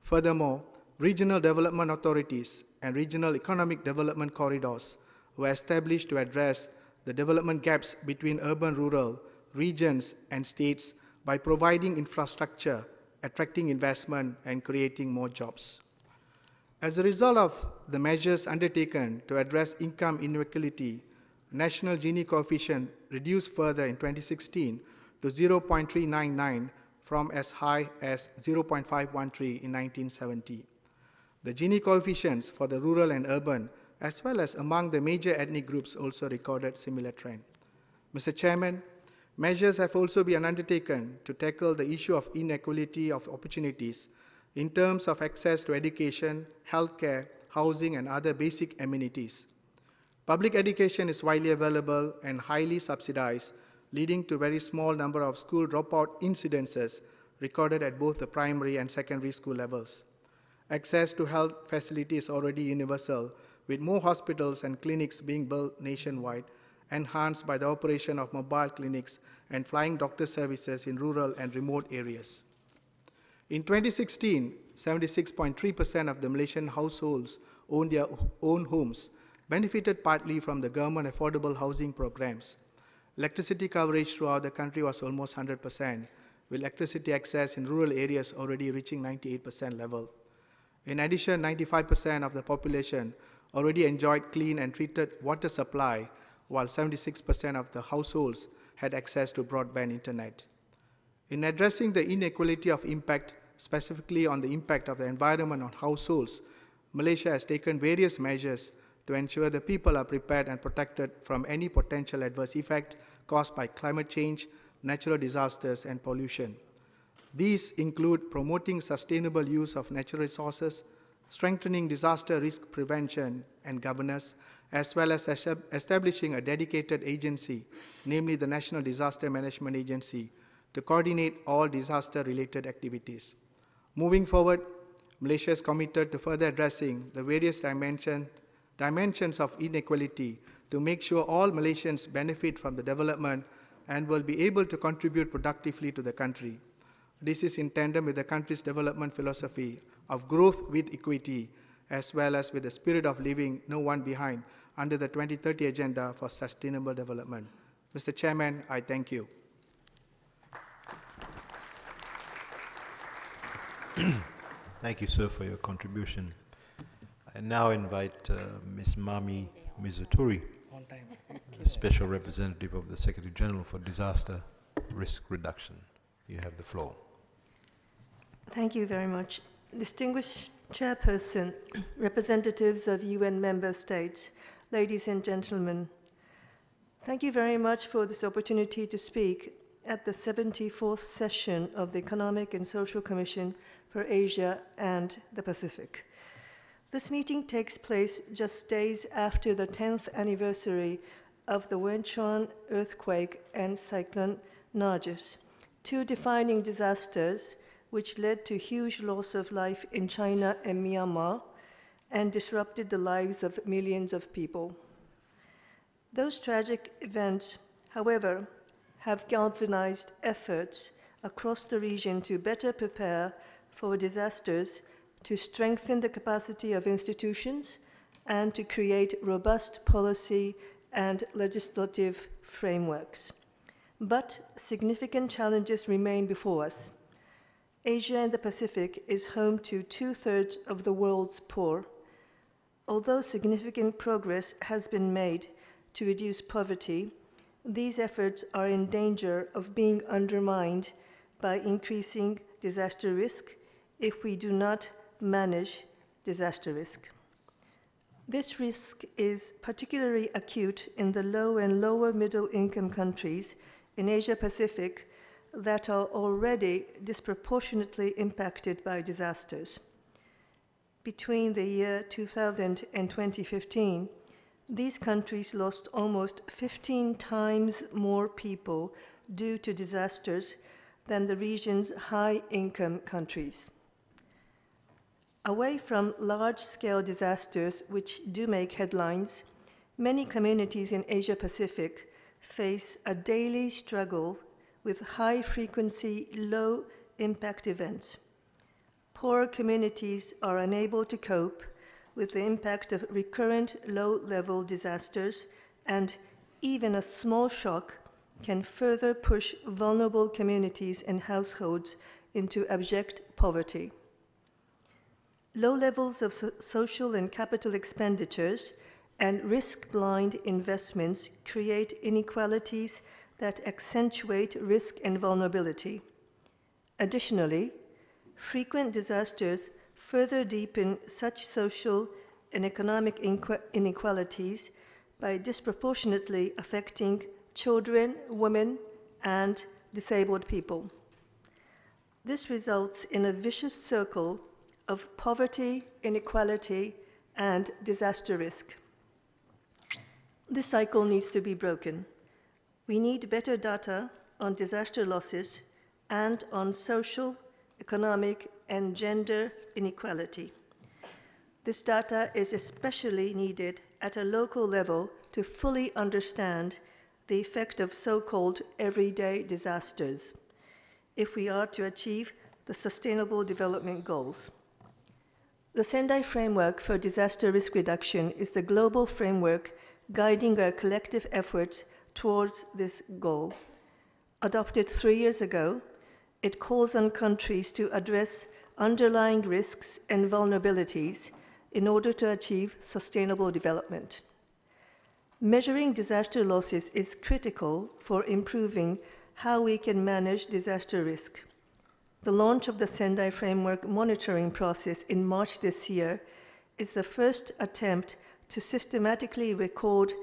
Furthermore, regional development authorities and regional economic development corridors were established to address the development gaps between urban-rural, regions, and states by providing infrastructure, attracting investment, and creating more jobs. As a result of the measures undertaken to address income inequality, national Gini coefficient reduced further in 2016 to 0.399 from as high as 0.513 in 1970. The Gini coefficients for the rural and urban, as well as among the major ethnic groups, also recorded similar trend. Mr. Chairman, measures have also been undertaken to tackle the issue of inequality of opportunities in terms of access to education, healthcare, housing, and other basic amenities. Public education is widely available and highly subsidized, leading to a very small number of school dropout incidences recorded at both the primary and secondary school levels. Access to health facilities is already universal, with more hospitals and clinics being built nationwide, enhanced by the operation of mobile clinics and flying doctor services in rural and remote areas. In 2016, 76.3% of the Malaysian households owned their own homes, benefited partly from the government affordable housing programs. Electricity coverage throughout the country was almost 100%, with electricity access in rural areas already reaching 98% level. In addition, 95% of the population already enjoyed clean and treated water supply, while 76% of the households had access to broadband internet. In addressing the inequality of impact, specifically on the impact of the environment on households, Malaysia has taken various measures to ensure the people are prepared and protected from any potential adverse effect caused by climate change, natural disasters, and pollution. These include promoting sustainable use of natural resources, strengthening disaster risk prevention and governance, as well as establishing a dedicated agency, namely the National Disaster Management Agency, to coordinate all disaster-related activities. Moving forward, Malaysia is committed to further addressing the various dimensions of inequality to make sure all Malaysians benefit from the development and will be able to contribute productively to the country. This is in tandem with the country's development philosophy of growth with equity, as well as with the spirit of leaving no one behind under the 2030 Agenda for Sustainable Development. Mr. Chairman, I thank you. Thank you, sir, for your contribution. I now invite Ms. Mami Mizuturi, the Special Representative of the Secretary General for Disaster Risk Reduction. You have the floor. Thank you very much. Distinguished Chairperson, representatives of UN member states, ladies and gentlemen, thank you very much for this opportunity to speak at the 74th session of the Economic and Social Commission for Asia and the Pacific. This meeting takes place just days after the 10th anniversary of the Wenchuan earthquake and cyclone Nargis, two defining disasters which led to huge loss of life in China and Myanmar and disrupted the lives of millions of people. Those tragic events, however, have galvanized efforts across the region to better prepare for disasters, to strengthen the capacity of institutions, and to create robust policy and legislative frameworks. But significant challenges remain before us. Asia and the Pacific is home to 2/3 of the world's poor. Although significant progress has been made to reduce poverty, these efforts are in danger of being undermined by increasing disaster risk if we do not manage disaster risk. This risk is particularly acute in the low and lower middle income countries in Asia Pacific that are already disproportionately impacted by disasters. Between the year 2000 and 2015, these countries lost almost 15 times more people due to disasters than the region's high-income countries. Away from large-scale disasters which do make headlines, many communities in Asia Pacific face a daily struggle with high-frequency, low-impact events. Poor communities are unable to cope with the impact of recurrent low-level disasters, and even a small shock can further push vulnerable communities and households into abject poverty. Low levels of social and capital expenditures and risk-blind investments create inequalities that accentuate risk and vulnerability. Additionally, frequent disasters further deepen such social and economic inequalities by disproportionately affecting children, women, and disabled people. This results in a vicious circle of poverty, inequality, and disaster risk. This cycle needs to be broken. We need better data on disaster losses and on social, economic, and gender inequality. This data is especially needed at a local level to fully understand the effect of so-called everyday disasters if we are to achieve the Sustainable Development Goals. The Sendai Framework for Disaster Risk Reduction is the global framework guiding our collective efforts towards this goal. Adopted 3 years ago, it calls on countries to address underlying risks and vulnerabilities in order to achieve sustainable development. Measuring disaster losses is critical for improving how we can manage disaster risk. The launch of the Sendai Framework monitoring process in March this year is the first attempt to systematically record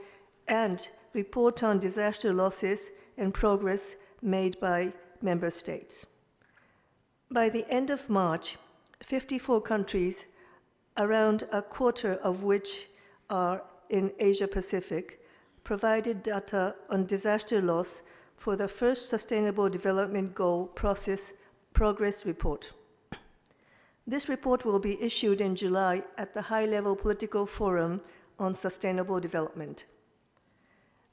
and report on disaster losses and progress made by member states. By the end of March, 54 countries, around a quarter of which are in Asia Pacific, provided data on disaster loss for the first Sustainable Development Goal process progress report. This report will be issued in July at the high-level political forum on sustainable development.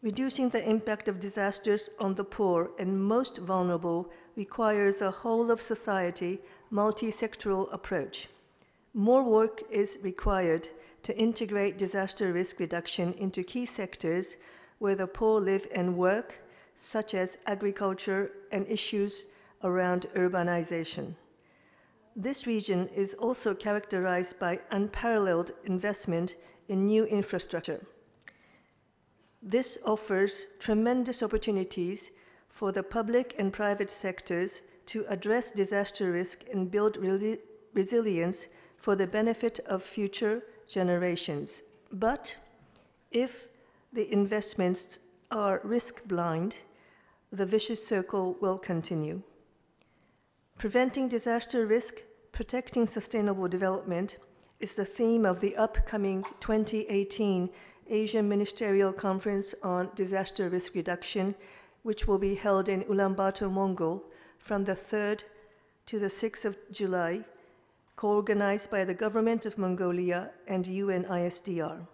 Reducing the impact of disasters on the poor and most vulnerable requires a whole-of-society, multi-sectoral approach. More work is required to integrate disaster risk reduction into key sectors where the poor live and work, such as agriculture and issues around urbanization. This region is also characterized by unparalleled investment in new infrastructure. This offers tremendous opportunities for the public and private sectors to address disaster risk and build resilience for the benefit of future generations. But if the investments are risk-blind, the vicious circle will continue. Preventing disaster risk, protecting sustainable development is the theme of the upcoming 2018 Asian Ministerial Conference on Disaster Risk Reduction, which will be held in Ulaanbaatar, Mongol, from the 3rd to the 6th of July, co-organized by the Government of Mongolia and UNISDR.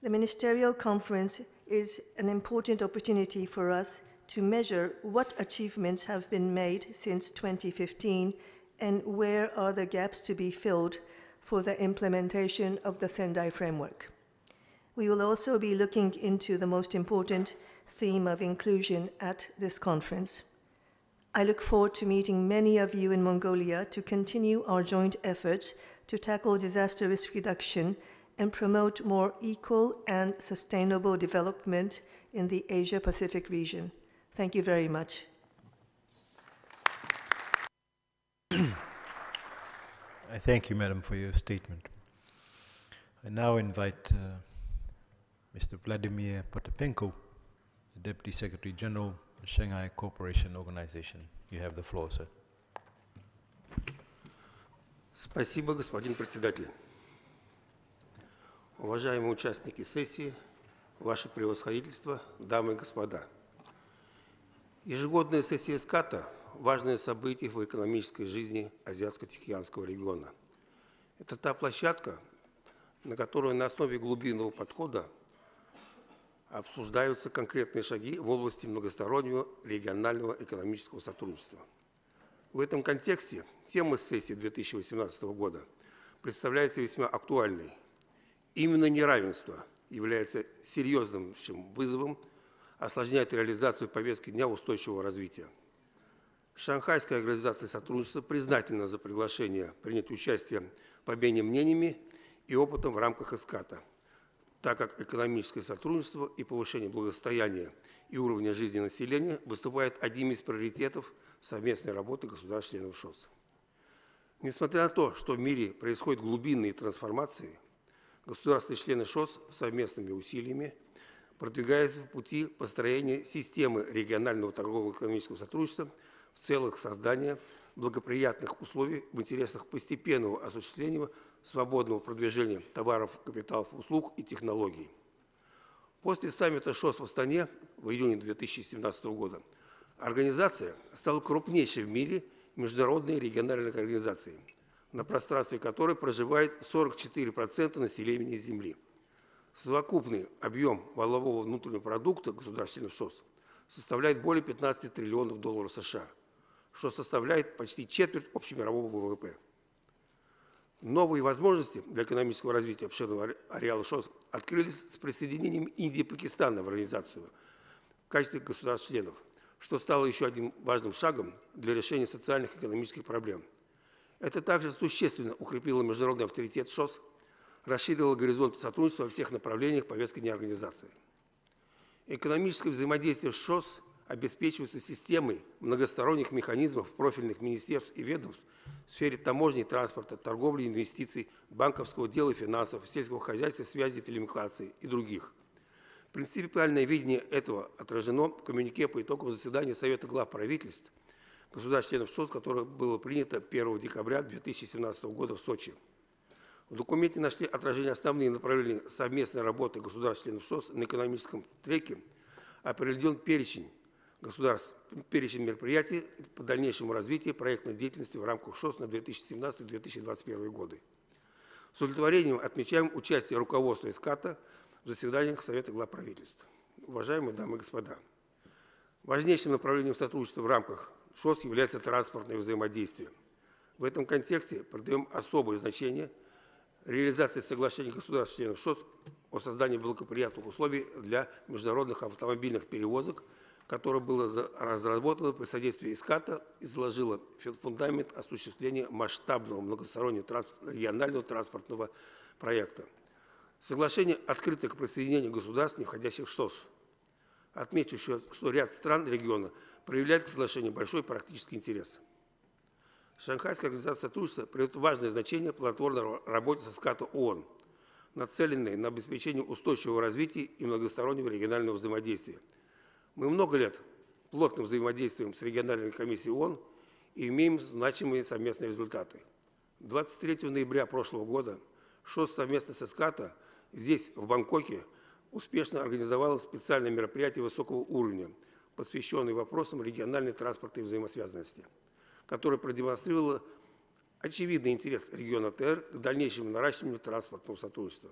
The Ministerial Conference is an important opportunity for us to measure what achievements have been made since 2015 and where are the gaps to be filled for the implementation of the Sendai Framework. We will also be looking into the most important theme of inclusion at this conference. I look forward to meeting many of you in Mongolia to continue our joint efforts to tackle disaster risk reduction and promote more equal and sustainable development in the Asia-Pacific region. Thank you very much. I thank you, Madam, for your statement. I now invite Mr. Vladimir Potapenko, the Deputy Secretary General, the Shanghai Cooperation Organization. You have the floor, sir. Спасибо, господин председатель. Уважаемые участники сессии, Ваше Превосходительство, дамы и господа. Ежегодная сессия СКАТа – важное событие в экономической жизни Азиатско-Тихоокеанского региона. Это та площадка, на которой на основе глубинного подхода обсуждаются конкретные шаги в области многостороннего регионального экономического сотрудничества. В этом контексте тема сессии 2018 года представляется весьма актуальной. Именно неравенство является серьезным вызовом, осложняет реализацию повестки Дня устойчивого развития. Шанхайская организация сотрудничества признательна за приглашение принять участие в обмене мнениями и опытом в рамках СКАТа, так как экономическое сотрудничество и повышение благосостояния и уровня жизни населения выступает одним из приоритетов совместной работы государств-членов ШОС. Несмотря на то, что в мире происходят глубинные трансформации, государства-члены ШОС совместными усилиями продвигаются по пути построения системы регионального торгового экономического сотрудничества в целях создания благоприятных условий в интересах постепенного осуществления свободного продвижения товаров, капиталов, услуг и технологий. После саммита ШОС в Астане в июне 2017 года организация стала крупнейшей в мире международной региональной организацией, на пространстве которой проживает 44% населения Земли. Совокупный объем валового внутреннего продукта государств-членов ШОС составляет более 15 триллионов долларов США, что составляет почти четверть общемирового ВВП. Новые возможности для экономического развития обширного ареала ШОС открылись с присоединением Индии и Пакистана в организацию в качестве государств-членов, что стало еще одним важным шагом для решения социальных и экономических проблем. Это также существенно укрепило международный авторитет ШОС, расширило горизонты сотрудничества во всех направлениях повестки дня организации. Экономическое взаимодействие с ШОС обеспечивается системой многосторонних механизмов профильных министерств и ведомств в сфере таможни, транспорта, торговли, инвестиций, банковского дела и финансов, сельского хозяйства, связи, телекоммуникаций и других. Принципиальное видение этого отражено в коммюнике по итогам заседания Совета глав правительств государств-членов ШОС, которое было принято 1 декабря 2017 года в Сочи. В документе нашли отражение основные направления совместной работы государств-членов ШОС на экономическом треке, определен перечень мероприятий по дальнейшему развитию проектной деятельности в рамках ШОС на 2017-2021 годы. С удовлетворением отмечаем участие руководства СКАТа в заседаниях Совета глав правительств. уважаемые дамы и господа, важнейшим направлением сотрудничества в рамках ШОС является транспортное взаимодействие. В этом контексте придаем особое значение реализации соглашений государств-членов ШОС о создании благоприятных условий для международных автомобильных перевозок, которое было разработано при содействии ESCAP и заложило фундамент осуществления масштабного многостороннего регионального транспортного проекта. Соглашение открыто к присоединению государств, не входящих в ШОС. Отмечу, что ряд стран региона проявляет к соглашению большой практический интерес. Шанхайская организация сотрудничества придает важное значение плодотворной работе со СКАТ ООН, нацеленной на обеспечение устойчивого развития и многостороннего регионального взаимодействия. Мы много лет плотно взаимодействуем с региональной комиссией ООН и имеем значимые совместные результаты. 23 ноября прошлого года ШОС совместно с СКАТ здесь, в Бангкоке, успешно организовала специальное мероприятие высокого уровня, посвященное вопросам региональной транспортной взаимосвязанности, которое продемонстрировало очевидный интерес региона ТР к дальнейшему наращиванию транспортного сотрудничества.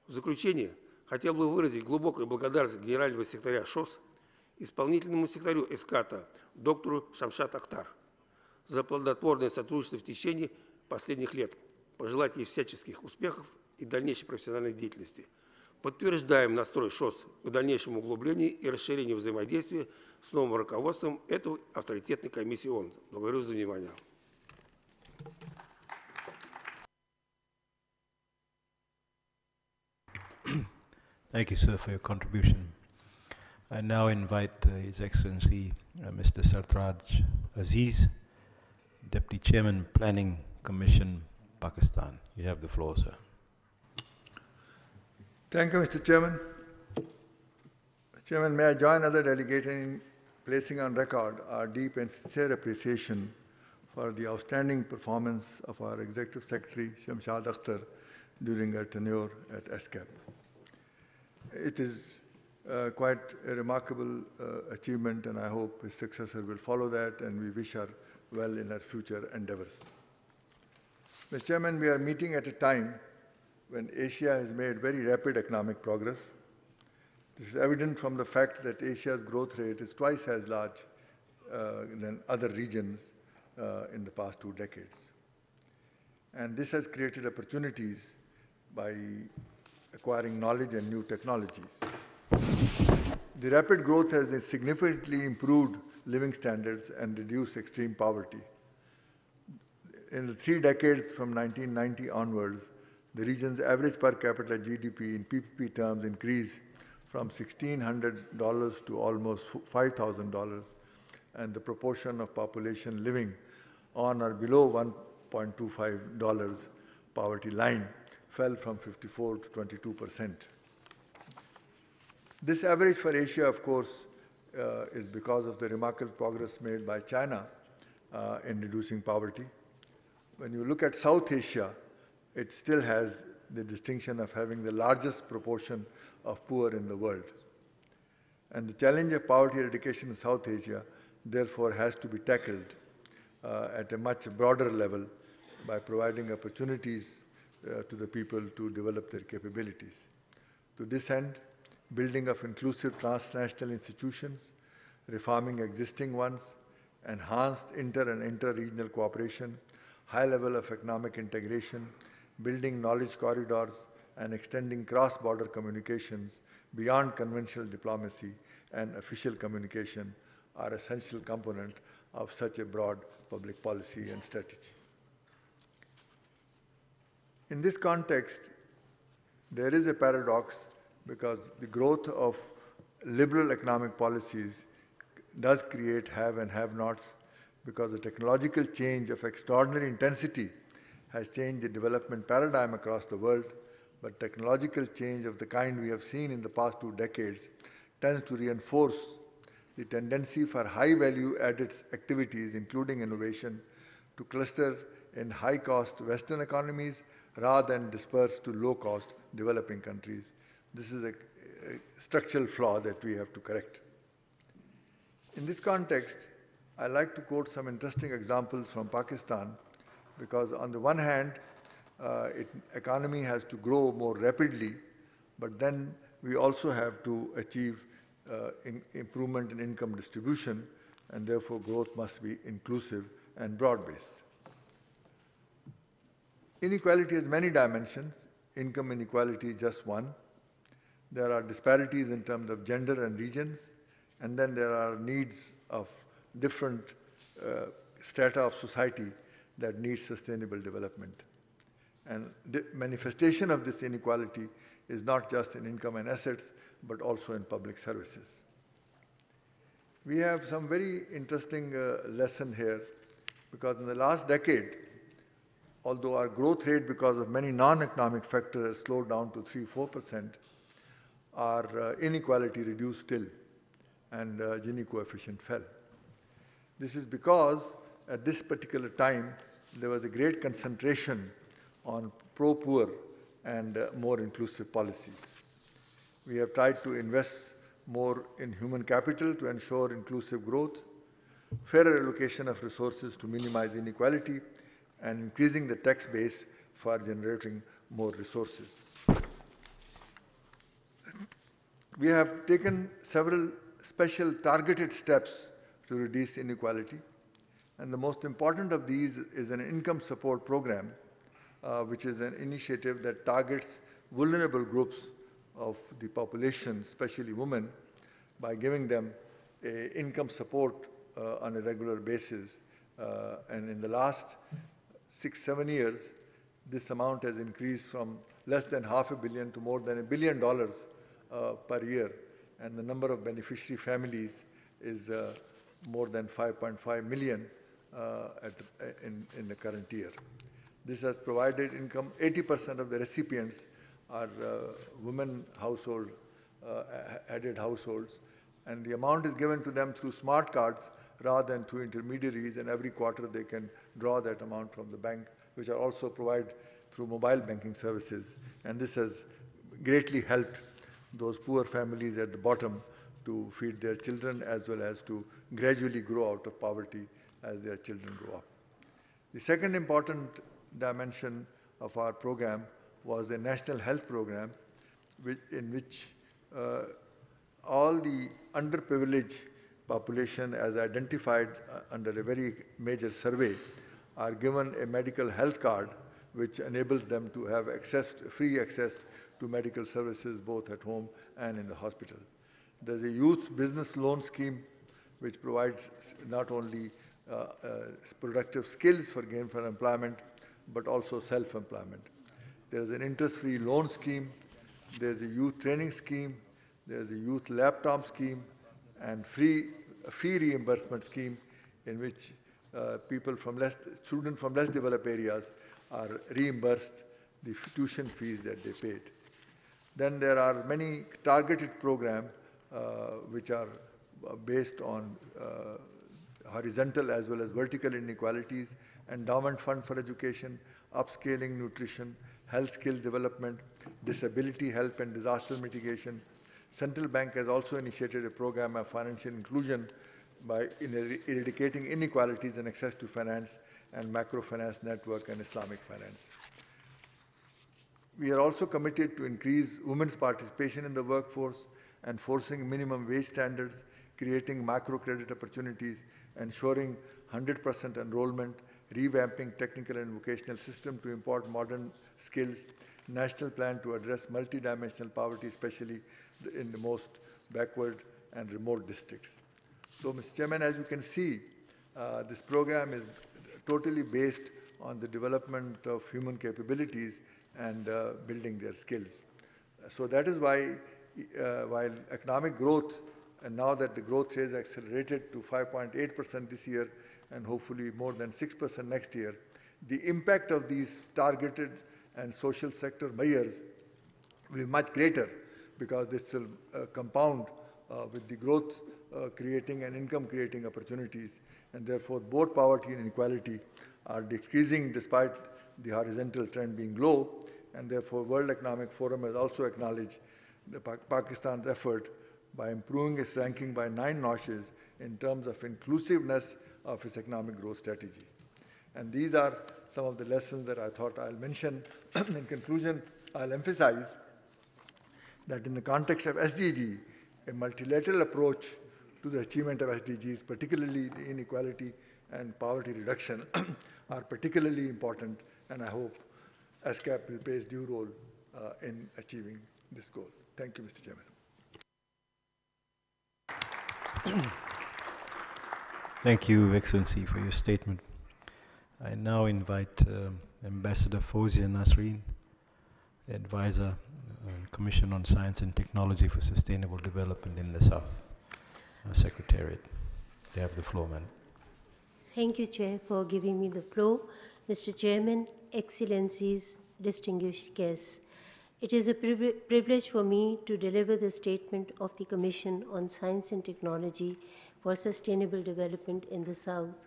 В заключение хотел бы выразить глубокую благодарность генерального секретаря ШОС, исполнительному секретарю ESCAP доктору Шамшад Ахтар за плодотворное сотрудничество в течение последних лет, пожелать ей всяческих успехов и дальнейшей профессиональной деятельности. Подтверждаем настрой ШОС к дальнейшему углублению и расширению взаимодействия с новым руководством этой авторитетной комиссии ООН. Благодарю за внимание. Thank you, sir, for your contribution. I now invite His Excellency Mr. Sartraj Aziz, Deputy Chairman, Planning Commission, Pakistan. You have the floor, sir. Thank you, Mr. Chairman. Mr. Chairman, may I join other delegates in placing on record our deep and sincere appreciation for the outstanding performance of our Executive Secretary, Shamshad Akhtar, during her tenure at ESCAP. It is quite a remarkable achievement, and I hope his successor will follow that, and we wish her well in her future endeavors. Mr. Chairman, we are meeting at a time when Asia has made very rapid economic progress. This is evident from the fact that Asia's growth rate is twice as large than other regions in the past 2 decades. And this has created opportunities by acquiring knowledge and new technologies. The rapid growth has significantly improved living standards and reduced extreme poverty. In the 3 decades from 1990 onwards, the region's average per capita GDP in PPP terms increased from $1,600 to almost $5,000, and the proportion of population living on or below $1.25 poverty line fell from 54 to 22%. This average for Asia, of course, is because of the remarkable progress made by China in reducing poverty. When you look at South Asia, it still has the distinction of having the largest proportion of poor in the world. And the challenge of poverty eradication in South Asia, therefore, has to be tackled at a much broader level by providing opportunities to the people to develop their capabilities. To this end, building of inclusive transnational institutions, reforming existing ones, enhanced inter- and inter-regional cooperation, high level of economic integration, building knowledge corridors, and extending cross-border communications beyond conventional diplomacy and official communication are essential components of such a broad public policy and strategy. In this context, there is a paradox because the growth of liberal economic policies does create have and have-nots, because the technological change of extraordinary intensity has changed the development paradigm across the world, but technological change of the kind we have seen in the past 2 decades tends to reinforce the tendency for high-value-added activities, including innovation, to cluster in high-cost Western economies rather than disperse to low-cost developing countries. This is a structural flaw that we have to correct. In this context, I'd like to quote some interesting examples from Pakistan, because on the one hand, economy has to grow more rapidly, but then we also have to achieve improvement in income distribution, and therefore growth must be inclusive and broad-based. Inequality has many dimensions. Income inequality is just one. There are disparities in terms of gender and regions, and then there are needs of different strata of society that need sustainable development. And the manifestation of this inequality is not just in income and assets, but also in public services. We have some very interesting lesson here, because in the last decade, although our growth rate because of many non-economic factors has slowed down to 3–4%, our inequality reduced still, and Gini coefficient fell. This is because at this particular time, there was a great concentration on pro-poor and more inclusive policies. We have tried to invest more in human capital to ensure inclusive growth, fairer allocation of resources to minimize inequality, and increasing the tax base for generating more resources. We have taken several special targeted steps to reduce inequality, and the most important of these is an income support program, which is an initiative that targets vulnerable groups of the population, especially women, by giving them income support on a regular basis. And in the last 6–7 years, this amount has increased from less than $500 million to more than $1 billion per year, and the number of beneficiary families is more than 5.5 million in the current year. This has provided income. 80% of the recipients are women household, added households, and the amount is given to them through smart cards rather than through intermediaries, and every quarter they can draw that amount from the bank, which are also provided through mobile banking services. And this has greatly helped those poor families at the bottom to feed their children, as well as to gradually grow out of poverty as their children grow up. The second important dimension of our program was a national health program, in which all the underprivileged population, as identified under a very major survey, are given a medical health card, which enables them to have free access to medical services both at home and in the hospital. There's a youth business loan scheme, which provides not only productive skills for gainful employment, but also self-employment. There's an interest-free loan scheme, there's a youth training scheme, there's a youth laptop scheme, and fee reimbursement scheme, in which students from less developed areas are reimbursed the tuition fees that they paid. Then there are many targeted programs which are based on horizontal as well as vertical inequalities: endowment fund for education, upscaling nutrition, health skills development, disability help and disaster mitigation. Central Bank has also initiated a program of financial inclusion by eradicating inequalities in access to finance and macrofinance network and Islamic finance. We are also committed to increase women's participation in the workforce, enforcing minimum wage standards, creating microcredit opportunities, ensuring 100% enrollment, revamping technical and vocational system to import modern skills, national plan to address multidimensional poverty, especially in the most backward and remote districts. So, Mr. Chairman, as you can see, this program is totally based on the development of human capabilities and building their skills. So that is why, while economic growth, and now that the growth rate has accelerated to 5.8% this year and hopefully more than 6% next year, the impact of these targeted and social sector measures will be much greater, because this will compound with the growth creating and income creating opportunities, and therefore both poverty and inequality are decreasing despite the horizontal trend being low, and therefore World Economic Forum has also acknowledged Pakistan's effort by improving its ranking by 9 notches in terms of inclusiveness of its economic growth strategy. And these are some of the lessons that I thought I'll mention. In conclusion, I'll emphasize that in the context of SDG, a multilateral approach to the achievement of SDGs, particularly the inequality and poverty reduction, are particularly important, and I hope ESCAP will play its due role in achieving this goal. Thank you, Mr. Chairman. Thank you, Excellency, for your statement. I now invite Ambassador Fawzia Nasreen, the Advisor, Commission on Science and Technology for Sustainable Development in the South, Secretariat. You have the floor, ma'am. Thank you, Chair, for giving me the floor. Mr. Chairman, Excellencies, distinguished guests, it is a privilege for me to deliver the statement of the Commission on Science and Technology for Sustainable Development in the South,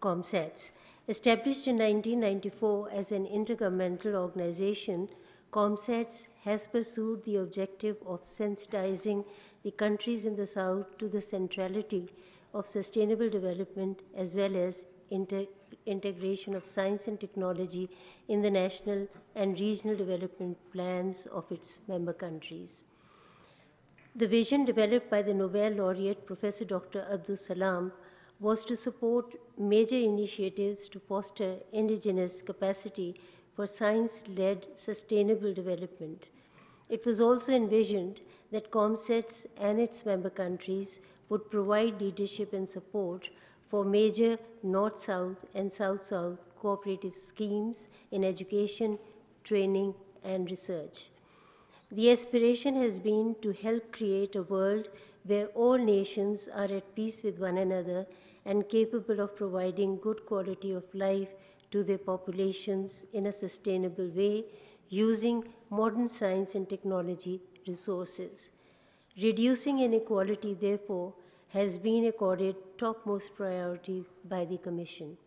COMSATS. Established in 1994 as an intergovernmental organization, COMSATS has pursued the objective of sensitizing the countries in the South to the centrality of sustainable development as well as integration of science and technology in the national and regional development plans of its member countries. The vision developed by the Nobel laureate Professor Dr. Abdul Salam was to support major initiatives to foster indigenous capacity for science-led sustainable development. It was also envisioned that COMSATS and its member countries would provide leadership and support for major North-South and South-South cooperative schemes in education, training, and research. The aspiration has been to help create a world where all nations are at peace with one another and capable of providing good quality of life to their populations in a sustainable way using modern science and technology resources. Reducing inequality, therefore, has been accorded topmost priority by the Commission.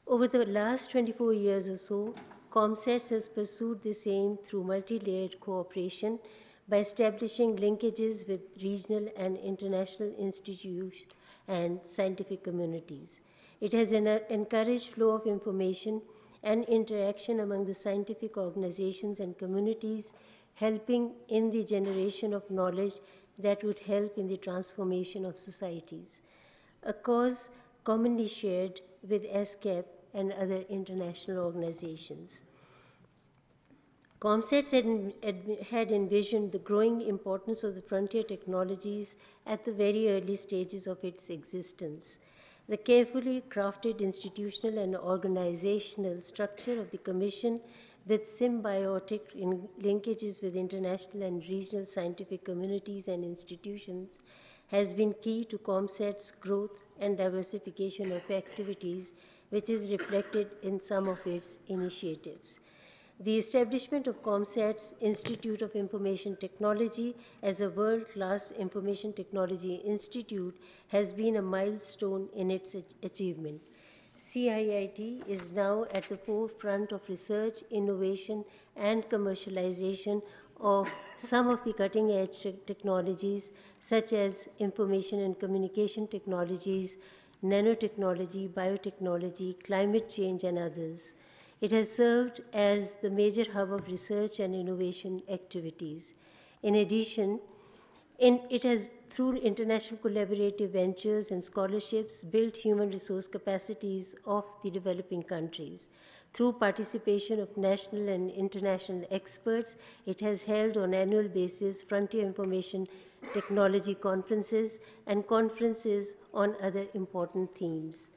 Over the last 24 years or so, COMSATS has pursued this aim through multi-layered cooperation by establishing linkages with regional and international institutions and scientific communities. It has encouraged flow of information and interaction among the scientific organizations and communities, helping in the generation of knowledge that would help in the transformation of societies, a cause commonly shared with ESCAP and other international organizations. COMSATS had envisioned the growing importance of the frontier technologies at the very early stages of its existence. The carefully crafted institutional and organizational structure of the Commission with symbiotic linkages with international and regional scientific communities and institutions has been key to COMSAT's growth and diversification of activities, which is reflected in some of its initiatives. The establishment of COMSAT's Institute of Information Technology as a world-class information technology institute has been a milestone in its achievement. CIIT is now at the forefront of research, innovation, and commercialization of some of the cutting-edge technologies such as information and communication technologies, nanotechnology, biotechnology, climate change, and others. It has served as the major hub of research and innovation activities. In addition, it has, through international collaborative ventures and scholarships, built human resource capacities of the developing countries. Through participation of national and international experts, it has held on an annual basis frontier information technology conferences and conferences on other important themes.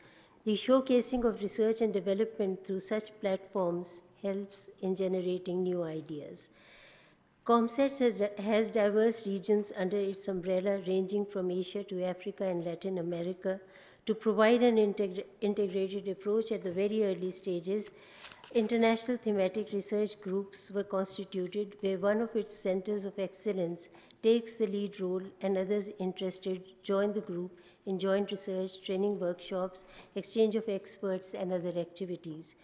The showcasing of research and development through such platforms helps in generating new ideas. COMSATS has diverse regions under its umbrella ranging from Asia to Africa and Latin America. To provide an integrated approach at the very early stages, international thematic research groups were constituted where one of its centers of excellence takes the lead role and others interested join the group in joint research, training workshops, exchange of experts, and other activities.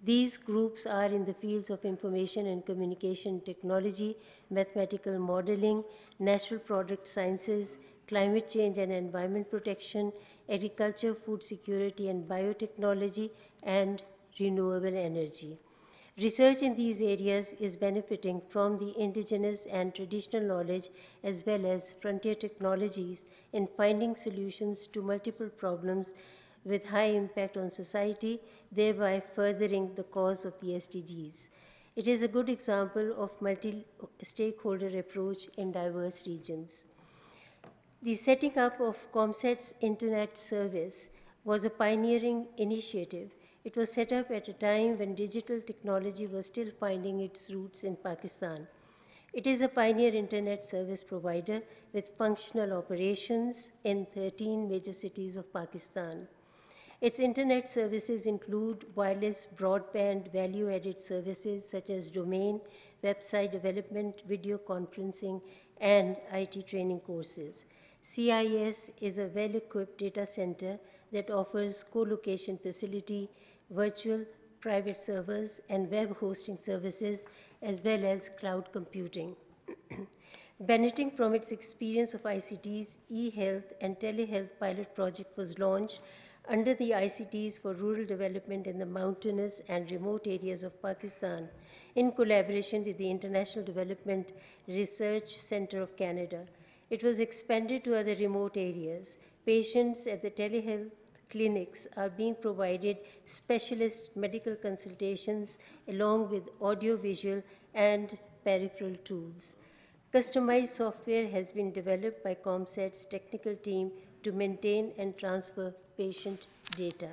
These groups are in the fields of information and communication technology, mathematical modeling, natural product sciences, climate change and environment protection, agriculture, food security and biotechnology, and renewable energy. Research in these areas is benefiting from the indigenous and traditional knowledge as well as frontier technologies in finding solutions to multiple problems with high impact on society, thereby furthering the cause of the SDGs. It is a good example of multi-stakeholder approach in diverse regions. The setting up of ComSat's Internet service was a pioneering initiative. It was set up at a time when digital technology was still finding its roots in Pakistan. It is a pioneer Internet service provider with functional operations in 13 major cities of Pakistan. Its Internet services include wireless broadband value-added services such as domain, website development, video conferencing, and IT training courses. CIS is a well-equipped data center that offers co-location facility, virtual private servers, and web hosting services, as well as cloud computing. Benefiting from its experience of ICT's e-health and telehealth pilot project was launched under the ICTs for Rural Development in the mountainous and remote areas of Pakistan in collaboration with the International Development Research Center of Canada. It was expanded to other remote areas. Patients at the telehealth clinics are being provided specialist medical consultations along with audio-visual and peripheral tools. Customized software has been developed by ComSat's technical team to maintain and transfer patient data.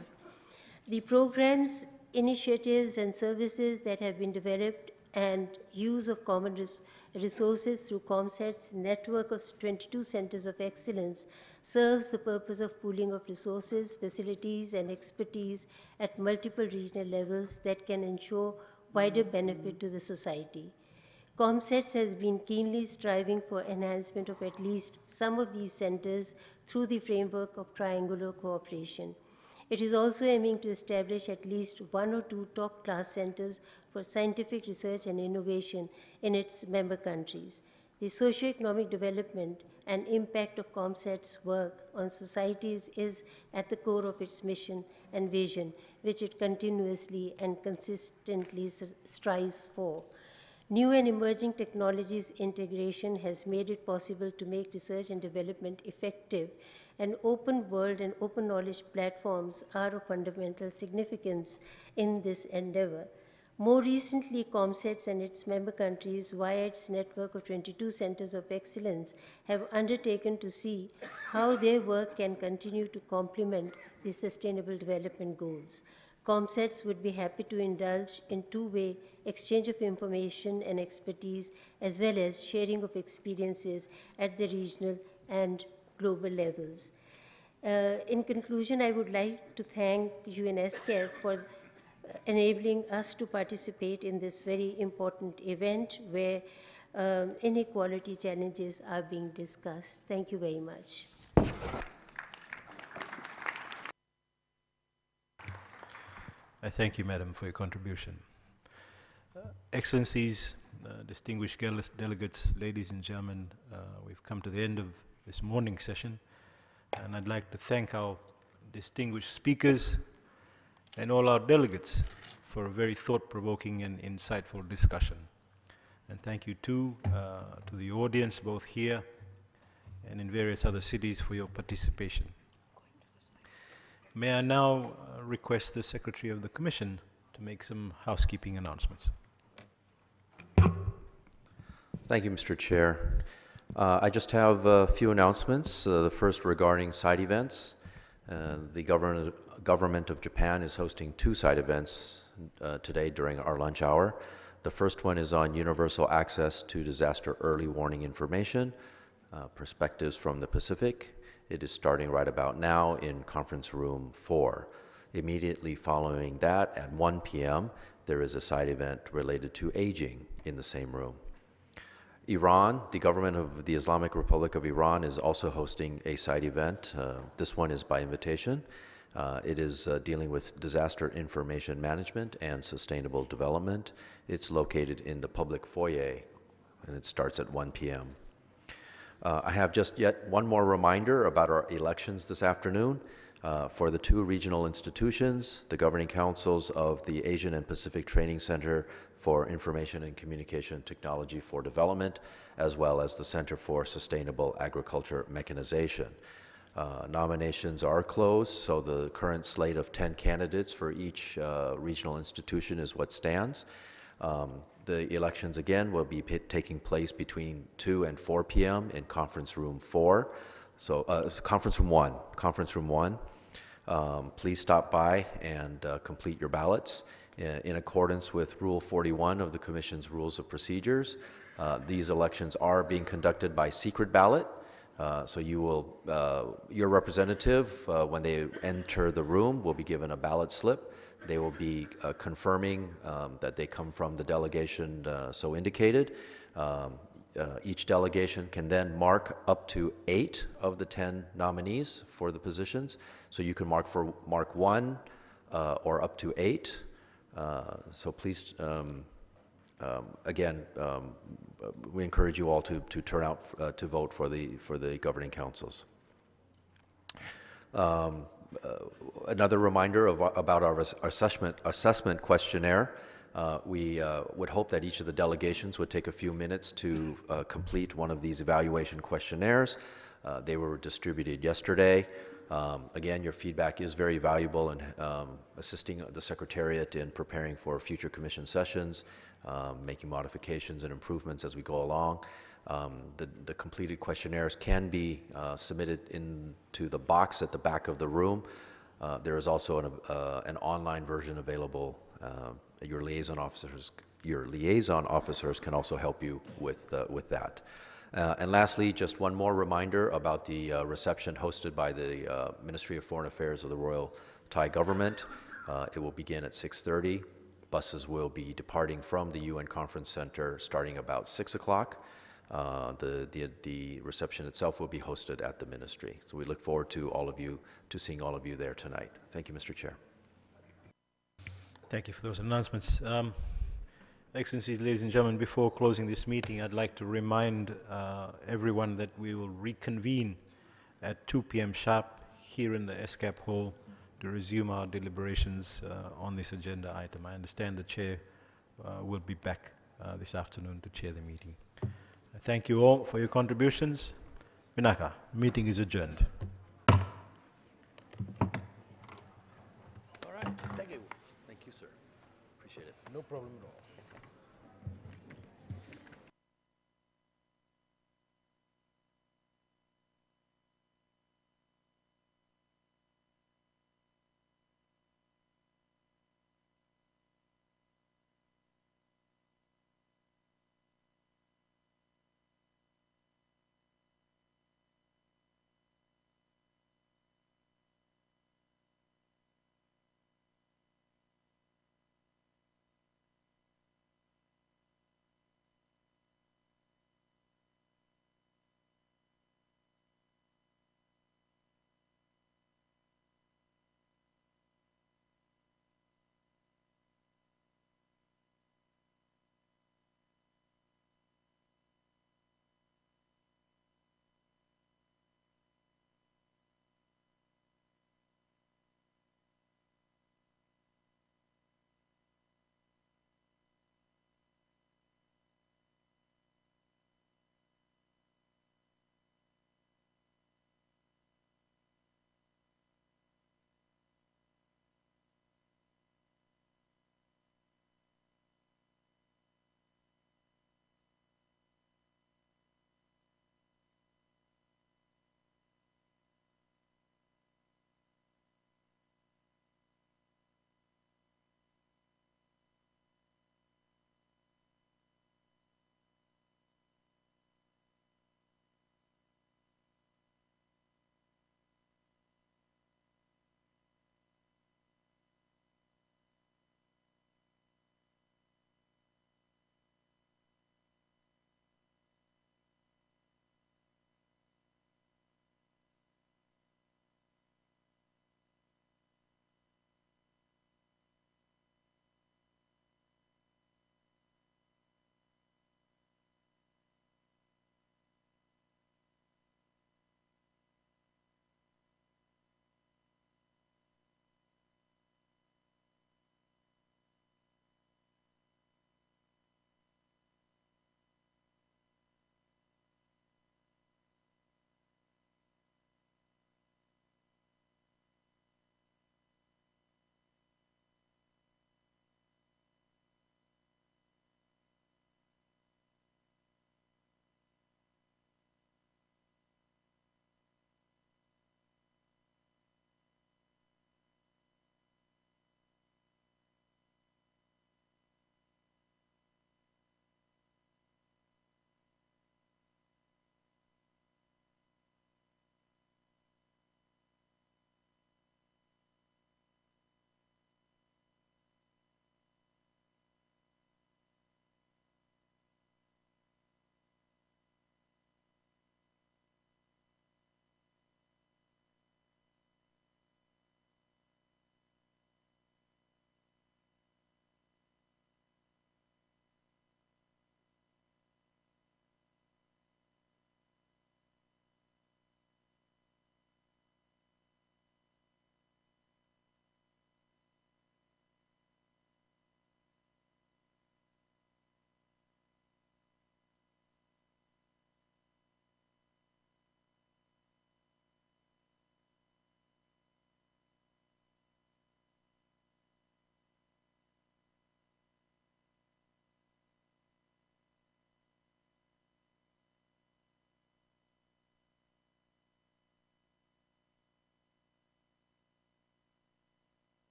The programs, initiatives, and services that have been developed and use of common resources through ComSat's network of 22 centers of excellence serves the purpose of pooling of resources, facilities, and expertise at multiple regional levels that can ensure wider benefit to the society. ComSat has been keenly striving for enhancement of at least some of these centers through the framework of triangular cooperation. It is also aiming to establish at least 1 or 2 top-class centers for scientific research and innovation in its member countries. The socio-economic development and impact of ComSat's work on societies is at the core of its mission and vision, which it continuously and consistently strives for. New and emerging technologies integration has made it possible to make research and development effective, and open world and open knowledge platforms are of fundamental significance in this endeavor. More recently, ComSat and its member countries, via its network of 22 centers of excellence, have undertaken to see how their work can continue to complement the Sustainable Development Goals. ComSat would be happy to indulge in two-way exchange of information and expertise, as well as sharing of experiences at the regional and global levels. In conclusion, I would like to thank ESCAP for enabling us to participate in this very important event where inequality challenges are being discussed. Thank you very much. I thank you, Madam, for your contribution. Excellencies, distinguished delegates, ladies and gentlemen, we've come to the end of this morning session, and I'd like to thank our distinguished speakers and all our delegates for a very thought-provoking and insightful discussion. And thank you too to the audience, both here and in various other cities, for your participation. May I now request the Secretary of the Commission to make some housekeeping announcements. Thank you, Mr. Chair. I just have a few announcements. The first regarding side events. The government of Japan is hosting 2 side events today during our lunch hour. The first one is on universal access to disaster early warning information, perspectives from the Pacific. It is starting right about now in conference room 4. Immediately following that, at 1 p.m., there is a side event related to aging in the same room. Iran, the government of the Islamic Republic of Iran, is also hosting a side event. This one is by invitation. It is dealing with disaster information management and sustainable development. It's located in the public foyer, and it starts at 1 p.m. I have just yet one more reminder about our elections this afternoon. For the two regional institutions, the governing councils of the Asian and Pacific Training Center for Information and Communication Technology for Development, as well as the Center for Sustainable Agriculture Mechanization. Nominations are closed, so the current slate of 10 candidates for each regional institution is what stands. The elections again will be taking place between 2 and 4 p.m. in conference room 4. So conference room 1. Please stop by and complete your ballots. In accordance with Rule 41 of the Commission's Rules of Procedures, these elections are being conducted by secret ballot. So you will, your representative, when they enter the room, will be given a ballot slip. They will be confirming that they come from the delegation so indicated. Each delegation can then mark up to 8 of the 10 nominees for the positions. So you can mark 1 or up to 8. So please, again, we encourage you all to turn out to vote for the governing councils. Another reminder about our assessment questionnaire. We would hope that each of the delegations would take a few minutes to complete one of these evaluation questionnaires. They were distributed yesterday. Again, your feedback is very valuable in assisting the Secretariat in preparing for future Commission sessions, making modifications and improvements as we go along. The completed questionnaires can be submitted into the box at the back of the room. There is also an online version available. Your liaison officers can also help you with that. And lastly, just one more reminder about the reception hosted by the Ministry of Foreign Affairs of the Royal Thai Government. It will begin at 6:30. Buses will be departing from the UN Conference Center starting about 6 o'clock. The reception itself will be hosted at the Ministry. So we look forward to seeing all of you there tonight. Thank you, Mr. Chair. Thank you for those announcements. Excellencies, ladies and gentlemen, before closing this meeting, I'd like to remind everyone that we will reconvene at 2 p.m. sharp here in the ESCAP hall to resume our deliberations on this agenda item. I understand the chair will be back this afternoon to chair the meeting. Thank you all for your contributions. Vinaka, meeting is adjourned. All right, thank you. Thank you, sir. Appreciate it. No problem at all.